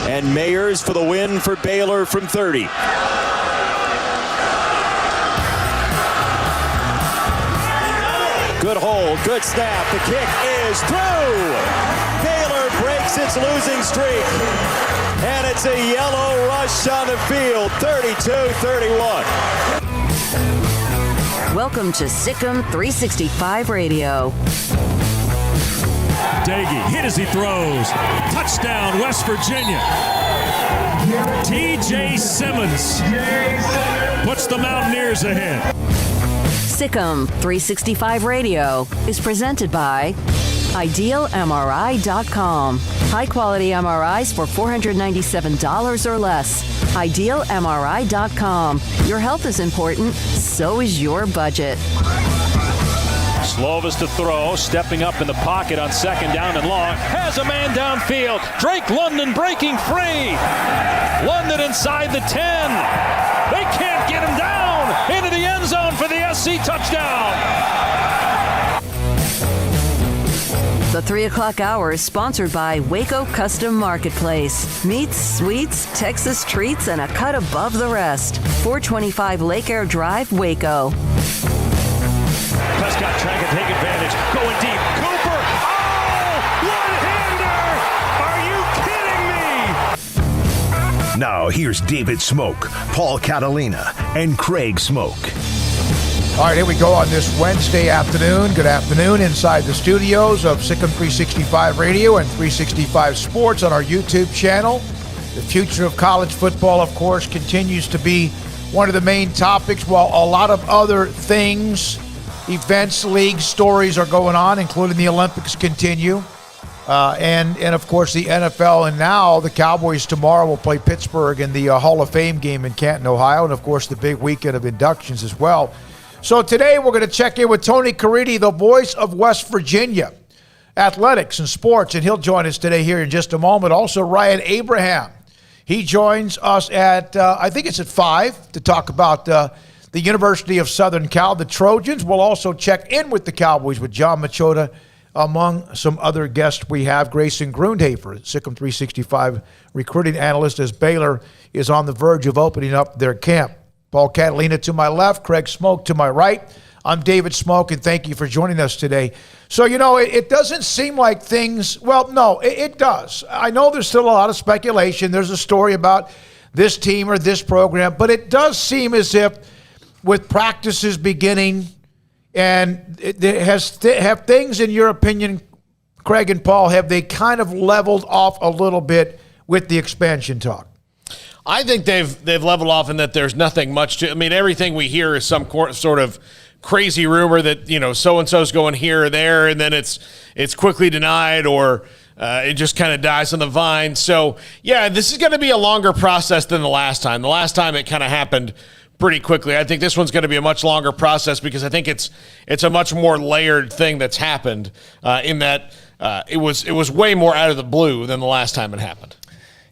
And Mayers for the win for Baylor from 30. Good hold, good snap. The kick is through. Baylor breaks its losing streak. And it's a yellow rush on the field, 32-31. Welcome to SicEm365 Radio. Daggy hit as he throws. Touchdown, West Virginia. T.J. Simmons puts the Mountaineers ahead. SicEm365 Radio is presented by IdealMRI.com. High-quality MRIs for $497 or less. IdealMRI.com. Your health is important, so is your budget. Slovis to throw, stepping up in the pocket on second down and long. Has a man downfield. Drake London breaking free. London inside the 10. They can't get him down. Into the end zone for the SC touchdown. The 3 o'clock hour is sponsored by Waco Custom Marketplace. Meats, sweets, Texas treats, and a cut above the rest. 425 Lake Air Drive, Waco. Prescott trying to take advantage. Going deep. Cooper. Oh! One-hander! Are you kidding me? Now here's David Smoak, Paul Catalina, and Craig Smoak. All right, here we go on this Wednesday afternoon. Good afternoon inside the studios of SicEm365 Radio and 365 Sports on our YouTube channel. The future of college football, of course, continues to be one of the main topics, while a lot of other things, events, leagues, stories are going on, including the Olympics continue. And of course, the NFL. And now the Cowboys tomorrow will play Pittsburgh in the Hall of Fame game in Canton, Ohio. And, of course, the big weekend of inductions as well. So today we're going to check in with Tony Caridi, the voice of West Virginia, athletics and sports, and he'll join us today here in just a moment. Also, Ryan Abraham. He joins us at, I think it's at 5, to talk about the University of Southern Cal, the Trojans. We'll also check in with the Cowboys with John Machota, among some other guests we have. Grayson Grundhafer, SicEm365 recruiting analyst, as Baylor is on the verge of opening up their camp. Paul Catalina to my left, Craig Smoak to my right. I'm David Smoak, and thank you for joining us today. So, you know, it doesn't seem like things, well, no, it does. I know there's still a lot of speculation. There's a story about this team or this program, but it does seem as if with practices beginning, and have things, in your opinion, Craig and Paul, have they kind of leveled off a little bit with the expansion talk? I think they've leveled off in that there's nothing much to. I mean, everything we hear is some sort of crazy rumor that, you know, so and so's going here or there, and then it's quickly denied, or it just kind of dies on the vine. So yeah, this is going to be a longer process than the last time. The last time it kind of happened pretty quickly. I think this one's going to be a much longer process because I think it's a much more layered thing that's happened in that it was way more out of the blue than the last time it happened.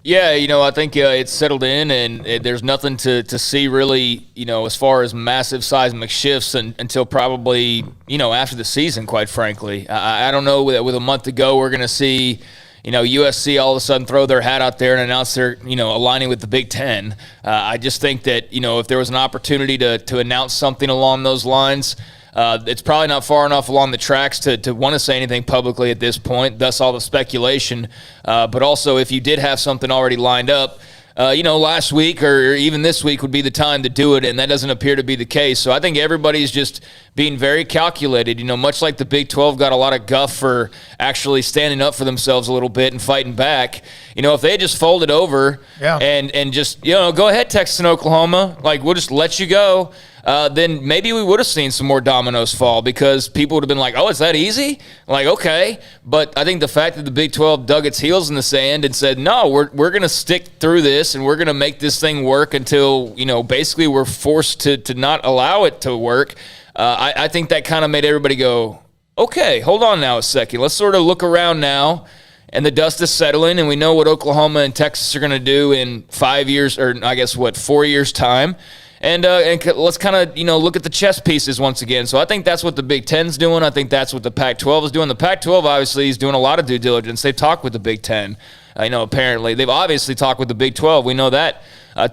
Yeah, you know, I think it's settled in, and there's nothing to see really, you know, as far as massive seismic shifts until probably, you know, after the season, quite frankly. I don't know that with a month to go we're going to see, you know, USC all of a sudden throw their hat out there and announce they're, you know, aligning with the Big Ten. I just think that, you know, if there was an opportunity to announce something along those lines, it's probably not far enough along the tracks to want to say anything publicly at this point, thus all the speculation. But also, if you did have something already lined up, you know, last week or even this week would be the time to do it, and that doesn't appear to be the case. So I think everybody's just being very calculated, you know, much like the Big 12 got a lot of guff for actually standing up for themselves a little bit and fighting back. You know, if they just folded over and just, you know, go ahead, Texas and Oklahoma, like, we'll just let you go. then maybe we would have seen some more dominoes fall because people would have been like, oh, it's that easy? Like, okay. But I think the fact that the Big 12 dug its heels in the sand and said, no, we're going to stick through this and we're going to make this thing work until, basically we're forced to not allow it to work. I think that kind of made everybody go, okay, hold on now a second. Let's sort of look around now. And the dust is settling, and we know what Oklahoma and Texas are going to do in 5 years, or I guess, 4 years' time. And let's kind of, look at the chess pieces once again. So I think that's what the Big Ten's doing. I think that's what the Pac-12 is doing. The Pac-12, obviously, is doing a lot of due diligence. They've talked with the Big Ten. Apparently. They've obviously talked with the Big 12. We know that.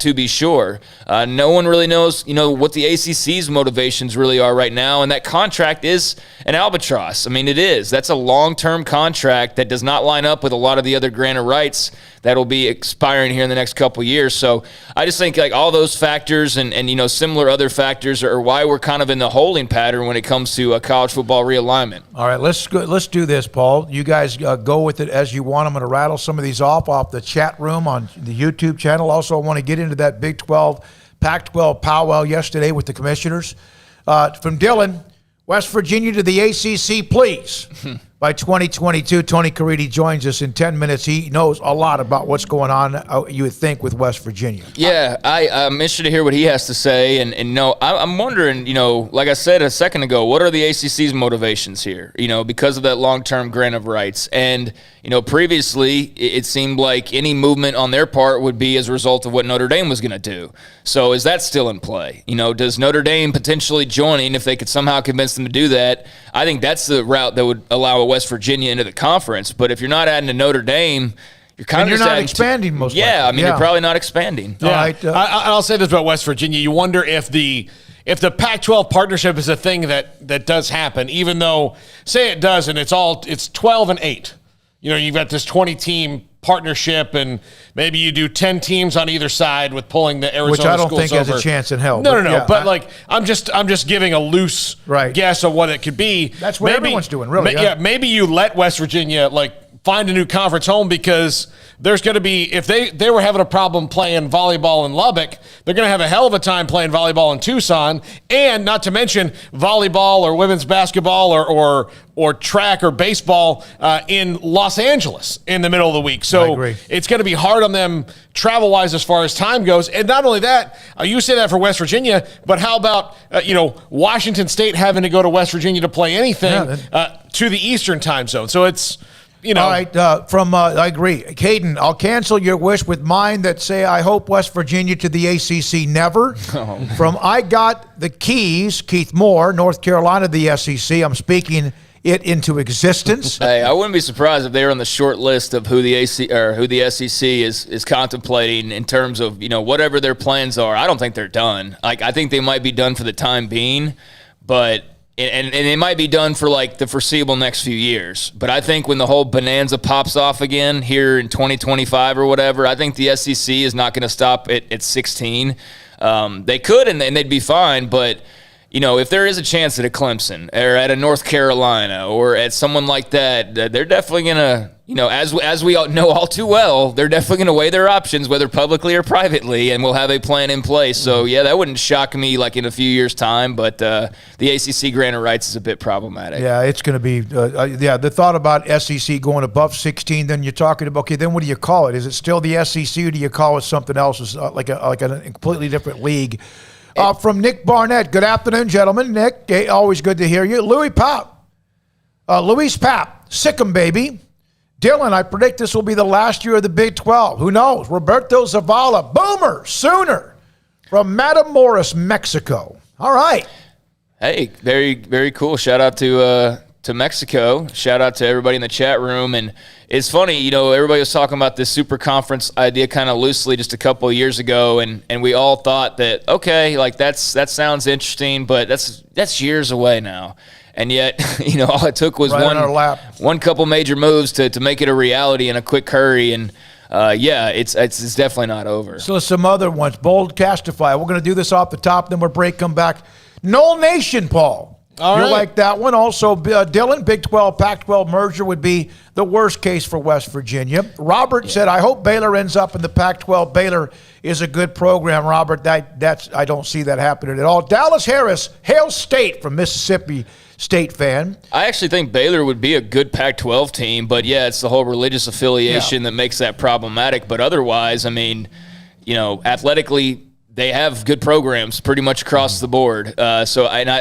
To be sure. No one really knows, what the ACC's motivations really are right now, and that contract is an albatross. I mean, it is. That's a long-term contract that does not line up with a lot of the other granted rights that will be expiring here in the next couple of years. So I just think like all those factors and similar other factors are why we're kind of in the holding pattern when it comes to college football realignment. All right, let's do this, Paul. You guys go with it as you want. I'm going to rattle some of these off the chat room on the YouTube channel. Also, I want to get into that Big 12, Pac-12 powwow yesterday with the commissioners. From Dylan, West Virginia to the ACC, please. By 2022, Tony Caridi joins us in 10 minutes. He knows a lot about what's going on, you would think, with West Virginia. Yeah, I'm interested to hear what he has to say. And I'm wondering, like I said a second ago, what are the ACC's motivations here? Because of that long-term grant of rights. And, previously it seemed like any movement on their part would be as a result of what Notre Dame was going to do. So is that still in play? Does Notre Dame potentially joining, if they could somehow convince them to do that? I think that's the route that would allow West Virginia into the conference. But if you're not adding to Notre Dame, you're kind of not expanding most likely. Yeah, you're probably not expanding. Yeah. All right, I'll say this about West Virginia. You wonder if the Pac-12 partnership is a thing that does happen, even though, say it does, and it's 12-8. You've got this 20-team partnership, and maybe you do 10 teams on either side with pulling the Arizona schools over. Which I don't think has a chance in hell. No. Yeah, but I'm just giving a loose guess of what it could be. That's what everyone's doing, really. Maybe you let West Virginia find a new conference home, because there's going to be, if they were having a problem playing volleyball in Lubbock, they're going to have a hell of a time playing volleyball in Tucson, and not to mention volleyball or women's basketball or track or baseball in Los Angeles in the middle of the week. So it's going to be hard on them travel-wise as far as time goes. And not only that, you say that for West Virginia, but how about Washington State having to go to West Virginia to play anything to the Eastern time zone? So it's All right, I agree. Caden, I'll cancel your wish with mine that say I hope West Virginia to the ACC never. From I Got the Keys, Keith Moore, North Carolina to the SEC. I'm speaking it into existence. Hey, I wouldn't be surprised if they were on the short list of who the SEC is contemplating in terms of whatever their plans are. I don't think they're done. I think they might be done for the time being, but. And it might be done for the foreseeable next few years. But I think when the whole bonanza pops off again here in 2025 or whatever, I think the SEC is not going to stop at 16. They could, and they'd be fine. But, if there is a chance at a Clemson or at a North Carolina or at someone like that, they're definitely going to, as we all know all too well, they're definitely going to weigh their options, whether publicly or privately, and we'll have a plan in place. So, yeah, that wouldn't shock me in a few years' time, but the ACC grant of rights is a bit problematic. Yeah, it's going to be, the thought about SEC going above 16, then you're talking about, okay, then what do you call it? Is it still the SEC, or do you call it something else? It's like a completely different league? From Nick Barnett, good afternoon, gentlemen. Nick, always good to hear you. Luis Pap, SicEm baby. Dylan, I predict this will be the last year of the Big 12. Who knows? Roberto Zavala, Boomer, Sooner, from Matamoros, Mexico. All right. Hey, very, very cool. Shout out to Mexico. Shout out to everybody in the chat room. And it's funny, everybody was talking about this super conference idea kind of loosely just a couple of years ago, and we all thought that, okay, that sounds interesting, but that's years away now. And yet, all it took was one couple major moves to make it a reality in a quick hurry. And it's definitely not over. So some other ones. Bold Castify. We're going to do this off the top, then we'll break, come back. Knoll Nation, Paul. All right. Like that one. Also, Dylan, Big 12, Pac-12 merger would be the worst case for West Virginia. Robert said, I hope Baylor ends up in the Pac-12. Baylor is a good program, Robert. That's I don't see that happening at all. Dallas Harris, Hail State from Mississippi State fan. I actually think Baylor would be a good Pac-12 team, but yeah, it's the whole religious affiliation that makes that problematic. But otherwise, I mean, athletically, they have good programs pretty much across the board. I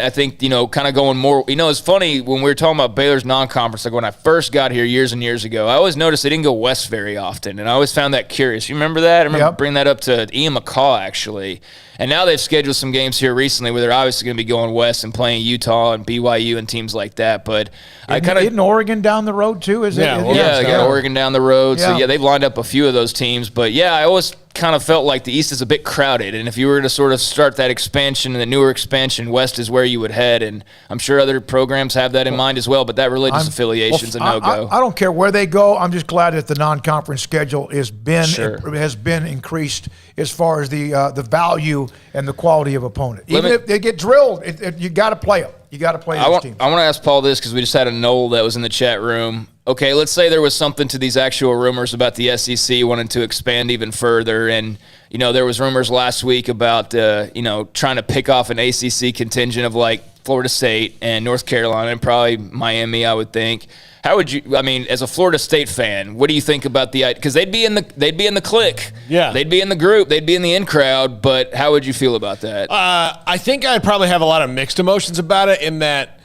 think, kind of going more, it's funny when we were talking about Baylor's non-conference, like when I first got here years and years ago, I always noticed they didn't go west very often, and I always found that curious. You remember that? I remember bringing that up to Ian McCaw, actually. And now they've scheduled some games here recently where they're obviously going to be going west and playing Utah and BYU and teams like that. But isn't Oregon down the road too? They got Oregon down the road. Yeah. So they've lined up a few of those teams. But I always kind of felt like the East is a bit crowded, and if you were to sort of start that expansion and the newer expansion, West is where you would head. And I'm sure other programs have that in mind as well. But that religious affiliation's a no-go. I don't care where they go. I'm just glad that the non-conference schedule has been increased as far as the value and the quality of opponent. Even if they get drilled, you got to play them. You got to play those teams. I want to ask Paul this because we just had a Noel that was in the chat room. Okay, let's say there was something to these actual rumors about the SEC wanting to expand even further. And, there was rumors last week about, trying to pick off an ACC contingent of like Florida State and North Carolina and probably Miami, I would think. How would you? I mean, as a Florida State fan, what do you think about the? Because they'd be in the clique. Yeah, they'd be in the group. They'd be in the in crowd. But how would you feel about that? I think I'd probably have a lot of mixed emotions about it. In that,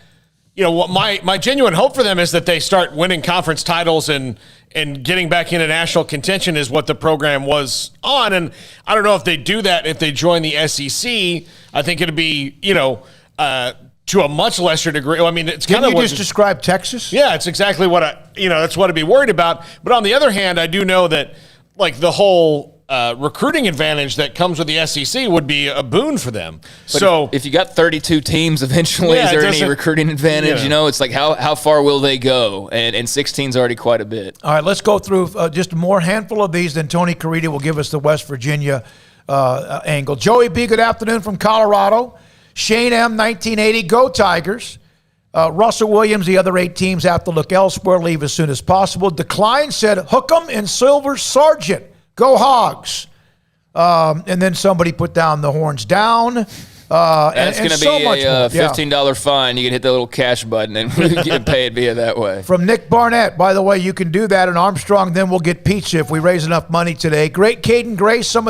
what my genuine hope for them is that they start winning conference titles and getting back into national contention is what the program was on. And I don't know if they do that if they join the SEC. I think it'd be to a much lesser degree. I mean, it's kind of what you just described Texas. Yeah, it's exactly what that's what I'd be worried about. But on the other hand, I do know that like the whole recruiting advantage that comes with the SEC would be a boon for them. But so if you got 32 teams eventually, is there any recruiting advantage? It's like how far will they go? And 16 is already quite a bit. All right, let's go through just a more handful of these. Then Tony Caridi will give us the West Virginia angle. Joey B., good afternoon from Colorado. Shane M., 1980, go Tigers. Russell Williams, the other 8 teams have to look elsewhere, leave as soon as possible. Decline said, Hookem and Silver Sargent, go Hogs. And then somebody put down the horns down. That's going to be a $15 fine. You can hit the little cash button and get paid via that way. From Nick Barnett, by the way, you can do that in Armstrong, then we'll get pizza if we raise enough money today. Great Caden Grace, some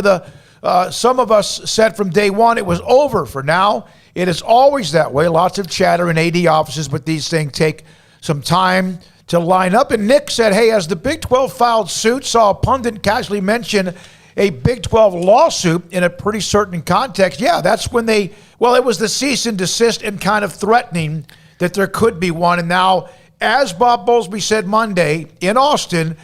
of us said from day one it was over. For now, it is always that way. Lots of chatter in AD offices, but these things take some time to line up. And Nick said, hey, as the Big 12 filed suit, saw a pundit casually mention a Big 12 lawsuit in a pretty certain context. Yeah, that's when it was the cease and desist and kind of threatening that there could be one. And now, as Bob Bowlesby said Monday in Austin,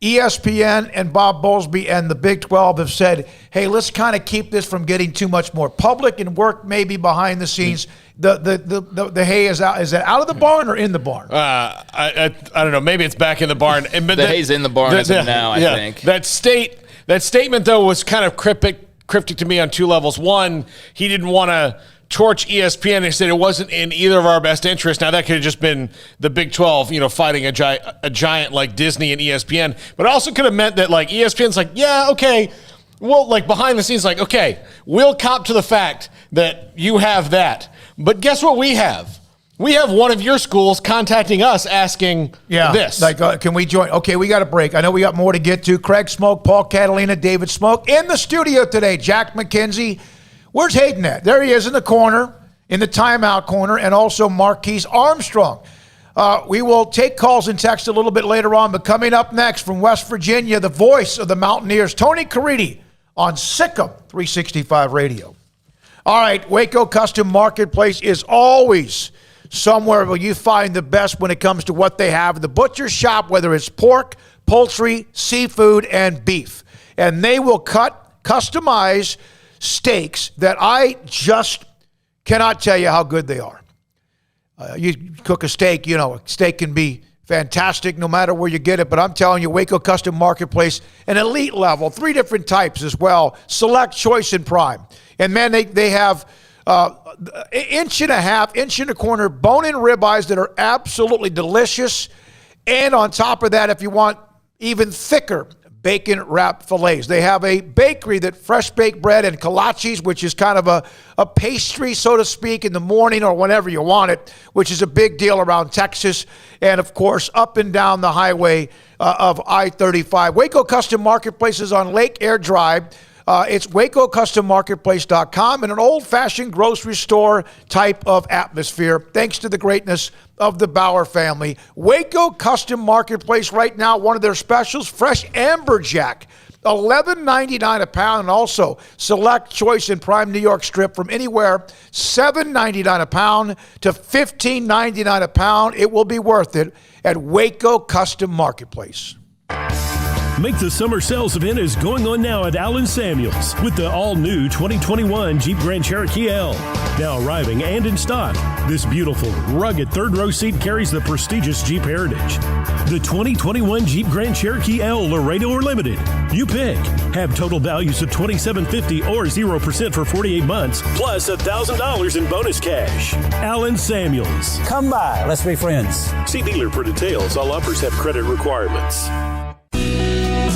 ESPN and Bob Bowlesby and the Big 12 have said, hey, let's kind of keep this from getting too much more public and work maybe behind the scenes. The hay is out. Is it out of the barn or in the barn? I don't know. Maybe it's back in the barn. But the hay's in the barn as of now, I think. That statement, though, was kind of cryptic to me on 2 levels. One, he didn't want to torch ESPN. He said it wasn't in either of our best interests. Now, that could have just been the Big 12, fighting a giant like Disney and ESPN. But it also could have meant that, like, ESPN's like, yeah, okay, well, like, behind the scenes, like, okay, we'll cop to the fact that you have that. But guess what we have? We have one of your schools contacting us asking this. Like, can we join? Okay, we got a break. I know we got more to get to. Craig Smoak, Paul Catalina, David Smoak in the studio today. Jack McKenzie. Where's Hayden at? There he is in the corner, in the timeout corner, and also Marquise Armstrong. We will take calls and text a little bit later on, but coming up next from West Virginia, the voice of the Mountaineers, Tony Caridi on SicEm365 Radio. All right, Waco Custom Marketplace is always somewhere where you find the best when it comes to what they have. The butcher shop, whether it's pork, poultry, seafood, and beef. And they will customize steaks that I just cannot tell you how good they are. You cook a steak, a steak can be fantastic no matter where you get it, but I'm telling you, Waco Custom Marketplace, an elite level, 3 different types as well, select, choice, and prime. And man, they have inch and a quarter bone-in ribeyes that are absolutely delicious. And on top of that, if you want even thicker bacon-wrapped fillets. They have a bakery that fresh baked bread and kolaches, which is kind of a pastry, so to speak, in the morning or whenever you want it, which is a big deal around Texas. And, of course, up and down the highway of I-35. Waco Custom Marketplace is on Lake Air Drive. It's WacoCustomMarketplace.com and an old-fashioned grocery store type of atmosphere, thanks to the greatness of the Bauer family. Waco Custom Marketplace right now, one of their specials, fresh amberjack, $11.99 a pound, and also select choice and prime New York strip from anywhere $7.99 a pound to $15.99 a pound. It will be worth it at Waco Custom Marketplace. Make the summer sales event is going on now at Allen Samuels with the all-new 2021 Jeep Grand Cherokee L. Now arriving and in stock, this beautiful, rugged third-row seat carries the prestigious Jeep heritage. The 2021 Jeep Grand Cherokee L, Laredo or Limited. You pick. Have total values of $2,750 or 0% for 48 months, plus $1,000 in bonus cash. Allen Samuels. Come by. Let's be friends. See dealer for details. All offers have credit requirements.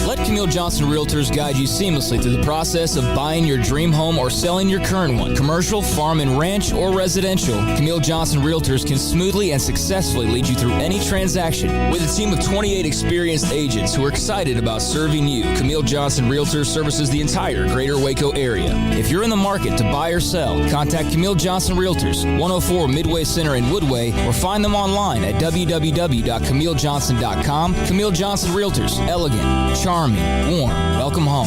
Let Camille Johnson Realtors guide you seamlessly through the process of buying your dream home or selling your current one. Commercial, farm and ranch, or residential, Camille Johnson Realtors can smoothly and successfully lead you through any transaction. With a team of 28 experienced agents who are excited about serving you, Camille Johnson Realtors services the entire greater Waco area. If you're in the market to buy or sell, contact Camille Johnson Realtors, 104 Midway Center in Woodway, or find them online at www.camillejohnson.com. Camille Johnson Realtors, elegant, charming, warm. Welcome home.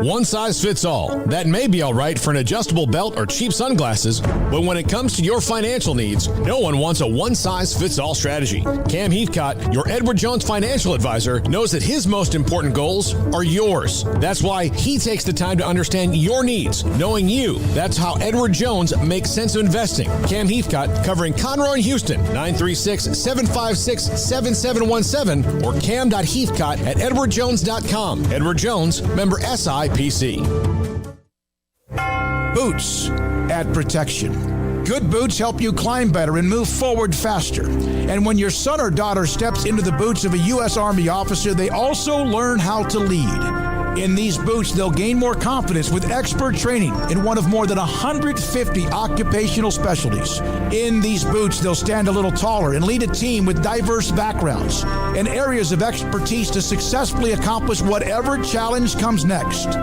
One size fits all. That may be all right for an adjustable belt or cheap sunglasses, but when it comes to your financial needs, no one wants a one-size-fits-all strategy. Cam Heathcott, your Edward Jones financial advisor, knows that his most important goals are yours. That's why he takes the time to understand your needs, knowing you. That's how Edward Jones makes sense of investing. Cam Heathcott, covering Conroe and Houston, 936-756-7717 or cam.heathcott@edwardjones.com. Edward Jones, member SIPC. Boots add protection. Good boots help you climb better and move forward faster. And when your son or daughter steps into the boots of a U.S. Army officer, they also learn how to lead. In these boots, they'll gain more confidence with expert training in one of more than 150 occupational specialties. In these boots, they'll stand a little taller and lead a team with diverse backgrounds and areas of expertise to successfully accomplish whatever challenge comes next.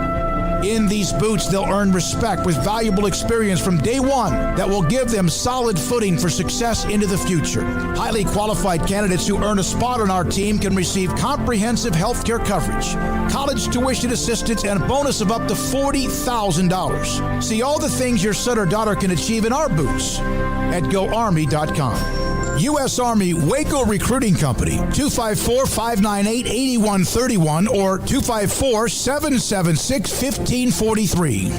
In these boots, they'll earn respect with valuable experience from day one that will give them solid footing for success into the future. Highly qualified candidates who earn a spot on our team can receive comprehensive health care coverage, college tuition assistance, and a bonus of up to $40,000. See all the things your son or daughter can achieve in our boots at GoArmy.com. U.S. Army Waco Recruiting Company, 254-598-8131 or 254-776-1543.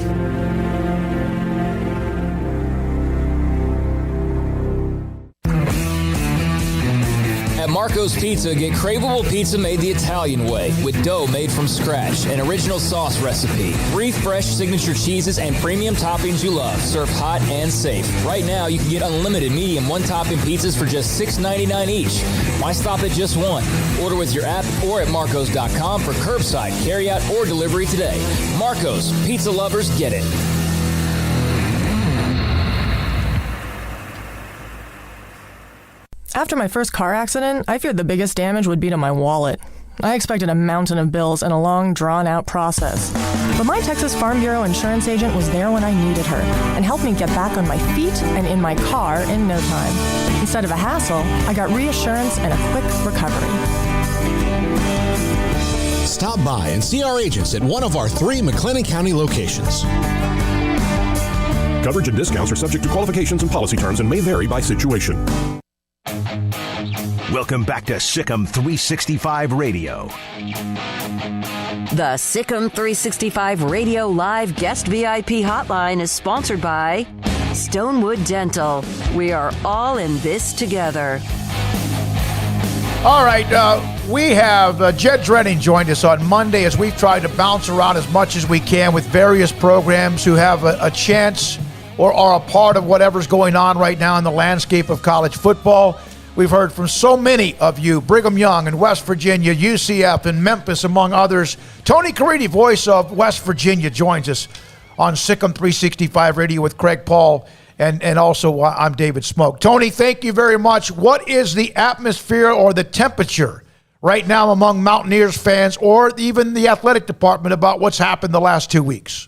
At Marco's Pizza, get craveable pizza made the Italian way with dough made from scratch, an original sauce recipe, 3 fresh signature cheeses, and premium toppings you love, served hot and safe. Right now, you can get unlimited medium one-topping pizzas for just $6.99 each. Why stop at just one? Order with your app or at marcos.com for curbside, carryout, or delivery today. Marco's, pizza lovers get it. After my first car accident, I feared the biggest damage would be to my wallet. I expected a mountain of bills and a long, drawn-out process. But my Texas Farm Bureau insurance agent was there when I needed her and helped me get back on my feet and in my car in no time. Instead of a hassle, I got reassurance and a quick recovery. Stop by and see our agents at one of our 3 McLennan County locations. Coverage and discounts are subject to qualifications and policy terms and may vary by situation. Welcome back to SicEm365 Radio. The SicEm365 Radio Live Guest VIP Hotline is sponsored by Stonewood Dental. We are all in this together. All right, we have Jed Drenning joined us on Monday as we've tried to bounce around as much as we can with various programs who have a chance or are a part of whatever's going on right now in the landscape of college football. We've heard from so many of you, Brigham Young and West Virginia, UCF and Memphis, among others. Tony Caridi, voice of West Virginia, joins us on SicEm365 Radio with Craig Paul. And also, I'm David Smoak. Tony, thank you very much. What is the atmosphere or the temperature right now among Mountaineers fans or even the athletic department about what's happened the last 2 weeks?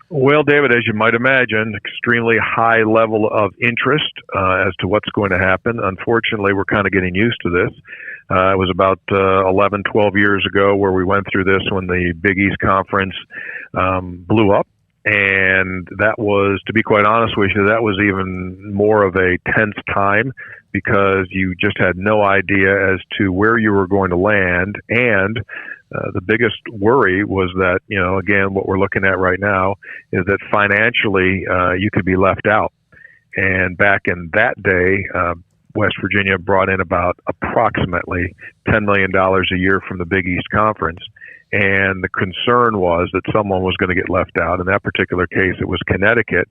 Well, David, as you might imagine, extremely high level of interest as to what's going to happen. Unfortunately, we're kind of getting used to this. It was about 11, 12 years ago where we went through this when the Big East Conference blew up. And that was, to be quite honest with you, that was even more of a tense time because you just had no idea as to where you were going to land. And the biggest worry was that, again, what we're looking at right now is that financially you could be left out. And back in that day, West Virginia brought in about approximately $10 million a year from the Big East Conference. And the concern was that someone was going to get left out. In that particular case, it was Connecticut.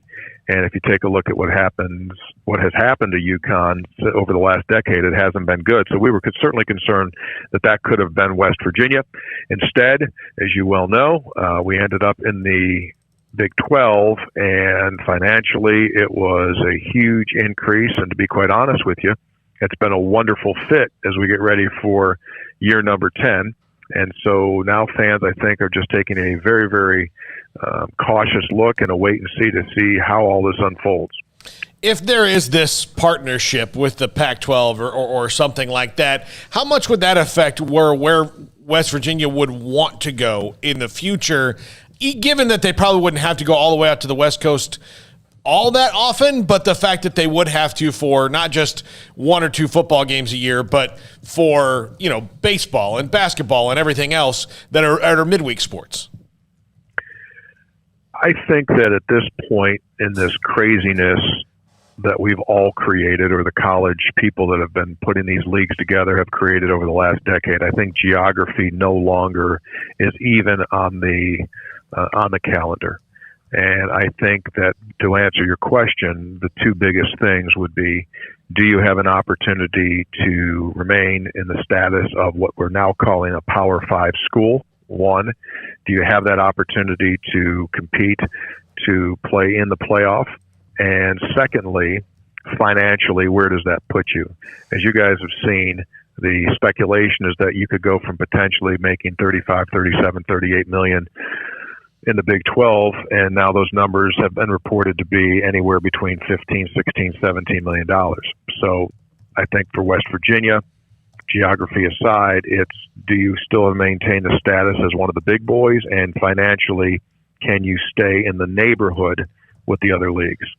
And if you take a look at what has happened to UConn over the last decade, it hasn't been good. So we were certainly concerned that could have been West Virginia. Instead, as you well know, we ended up in the Big 12, and financially it was a huge increase. And to be quite honest with you, it's been a wonderful fit as we get ready for year number 10. And so now fans, I think, are just taking a very, very cautious look and a wait and see to see how all this unfolds. If there is this partnership with the Pac-12 or something like that, how much would that affect where West Virginia would want to go in the future, given that they probably wouldn't have to go all the way out to the West Coast all that often, but the fact that they would have to for not just one or two football games a year, but for, baseball and basketball and everything else that are midweek sports? I think that at this point in this craziness that we've all created, or the college people that have been putting these leagues together have created over the last decade, I think geography no longer is even on the calendar. And I think that to answer your question, the two biggest things would be, do you have an opportunity to remain in the status of what we're now calling a Power 5 school? One, do you have that opportunity to compete, to play in the playoff? And secondly, financially, where does that put you? As you guys have seen, the speculation is that you could go from potentially making 35, 37, 38 million in the Big 12, and now those numbers have been reported to be anywhere between $15, $16, $17 million. So I think for West Virginia, geography aside, it's, do you still maintain the status as one of the big boys, and financially, can you stay in the neighborhood with the other leagues?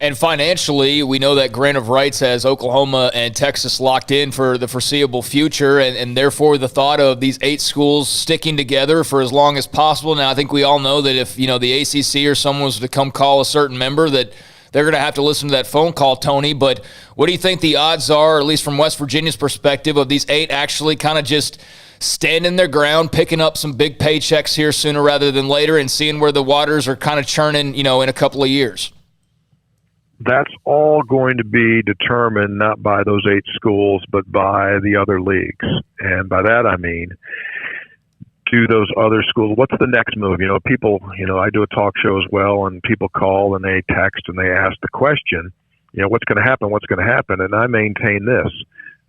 And financially, we know that grant of rights has Oklahoma and Texas locked in for the foreseeable future, and therefore the thought of these 8 schools sticking together for as long as possible. Now, I think we all know that if the ACC or someone was to come call a certain member, that they're going to have to listen to that phone call, Tony. But what do you think the odds are, at least from West Virginia's perspective, of these 8 actually kind of just standing their ground, picking up some big paychecks here sooner rather than later, and seeing where the waters are kind of churning, in a couple of years? That's all going to be determined not by those 8 schools, but by the other leagues. And by that, I mean, do those other schools, what's the next move? People, I do a talk show as well, and people call and they text and they ask the question, what's going to happen? What's going to happen? And I maintain this.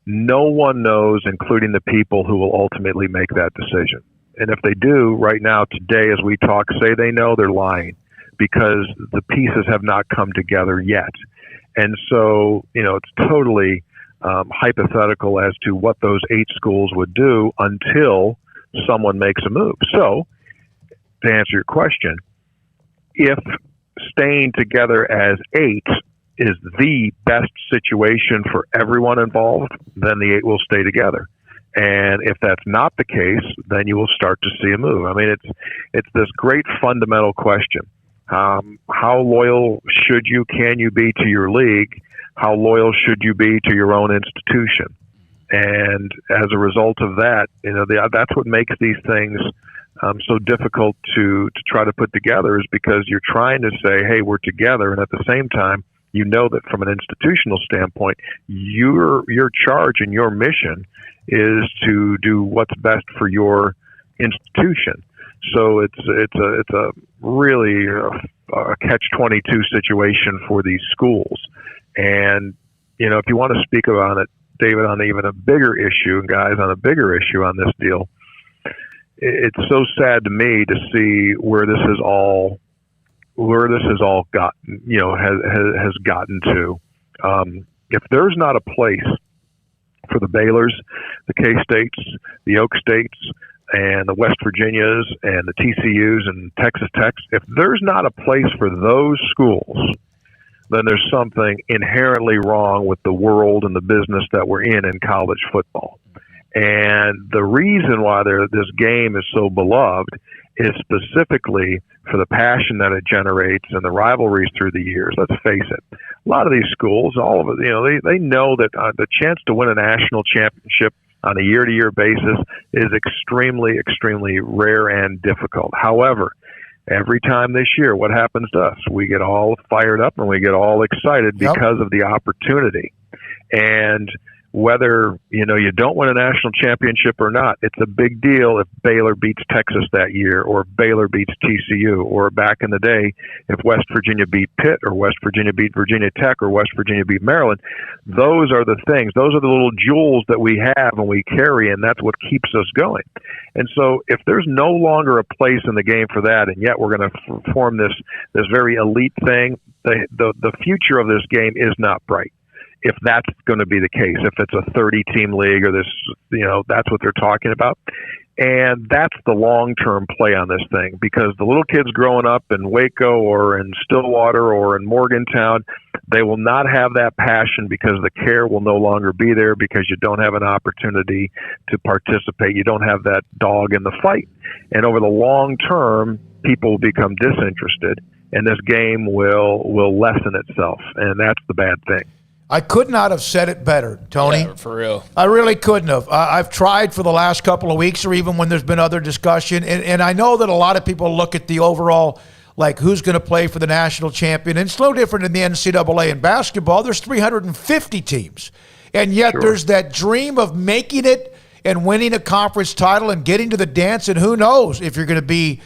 No one knows, including the people who will ultimately make that decision. And if they do right now, today, as we talk, say they know, they're lying, because the pieces have not come together yet. And so, it's totally hypothetical as to what those 8 schools would do until someone makes a move. So, to answer your question, if staying together as 8 is the best situation for everyone involved, then the 8 will stay together. And if that's not the case, then you will start to see a move. I mean, it's this great fundamental question. How loyal can you be to your league? How loyal should you be to your own institution? And as a result of that, that's what makes these things so difficult to try to put together, is because you're trying to say, hey, we're together, and at the same time, you know that from an institutional standpoint, your charge and your mission is to do what's best for your institution. So it's a really a catch-22 situation for these schools. And if you want to speak about it, David, on even a bigger issue, and guys, on a bigger issue on this deal, it's so sad to me to see where this has all gotten, has gotten to. If there's not a place for the Baylors, the K-States, the Oak States, and the West Virginias, and the TCUs, and Texas Techs, if there's not a place for those schools, then there's something inherently wrong with the world and the business that we're in college football. And the reason why this game is so beloved is specifically for the passion that it generates and the rivalries through the years. Let's face it. A lot of these schools, all of it, they know that the chance to win a national championship on a year-to-year basis is extremely, extremely rare and difficult. However, every time this year, what happens to us? We get all fired up and we get all excited because of the opportunity. And whether you don't win a national championship or not, it's a big deal if Baylor beats Texas that year, or Baylor beats TCU, or back in the day if West Virginia beat Pitt, or West Virginia beat Virginia Tech, or West Virginia beat Maryland. Those are the things. Those are the little jewels that we have and we carry, and that's what keeps us going. And so if there's no longer a place in the game for that, and yet we're going to form this very elite thing, the future of this game is not bright. If that's going to be the case, if it's a 30-team league or this, that's what they're talking about. And that's the long-term play on this thing, because the little kids growing up in Waco or in Stillwater or in Morgantown, they will not have that passion because the care will no longer be there, because you don't have an opportunity to participate. You don't have that dog in the fight. And over the long term, people will become disinterested, and this game will lessen itself. And that's the bad thing. I could not have said it better, Tony. Yeah, for real. I really couldn't have. I've tried for the last couple of weeks, or even when there's been other discussion, and I know that a lot of people look at the overall, like who's going to play for the national champion, and it's no different in the NCAA in basketball. There's 350 teams, and yet there's that dream of making it and winning a conference title and getting to the dance, and who knows if you're going to be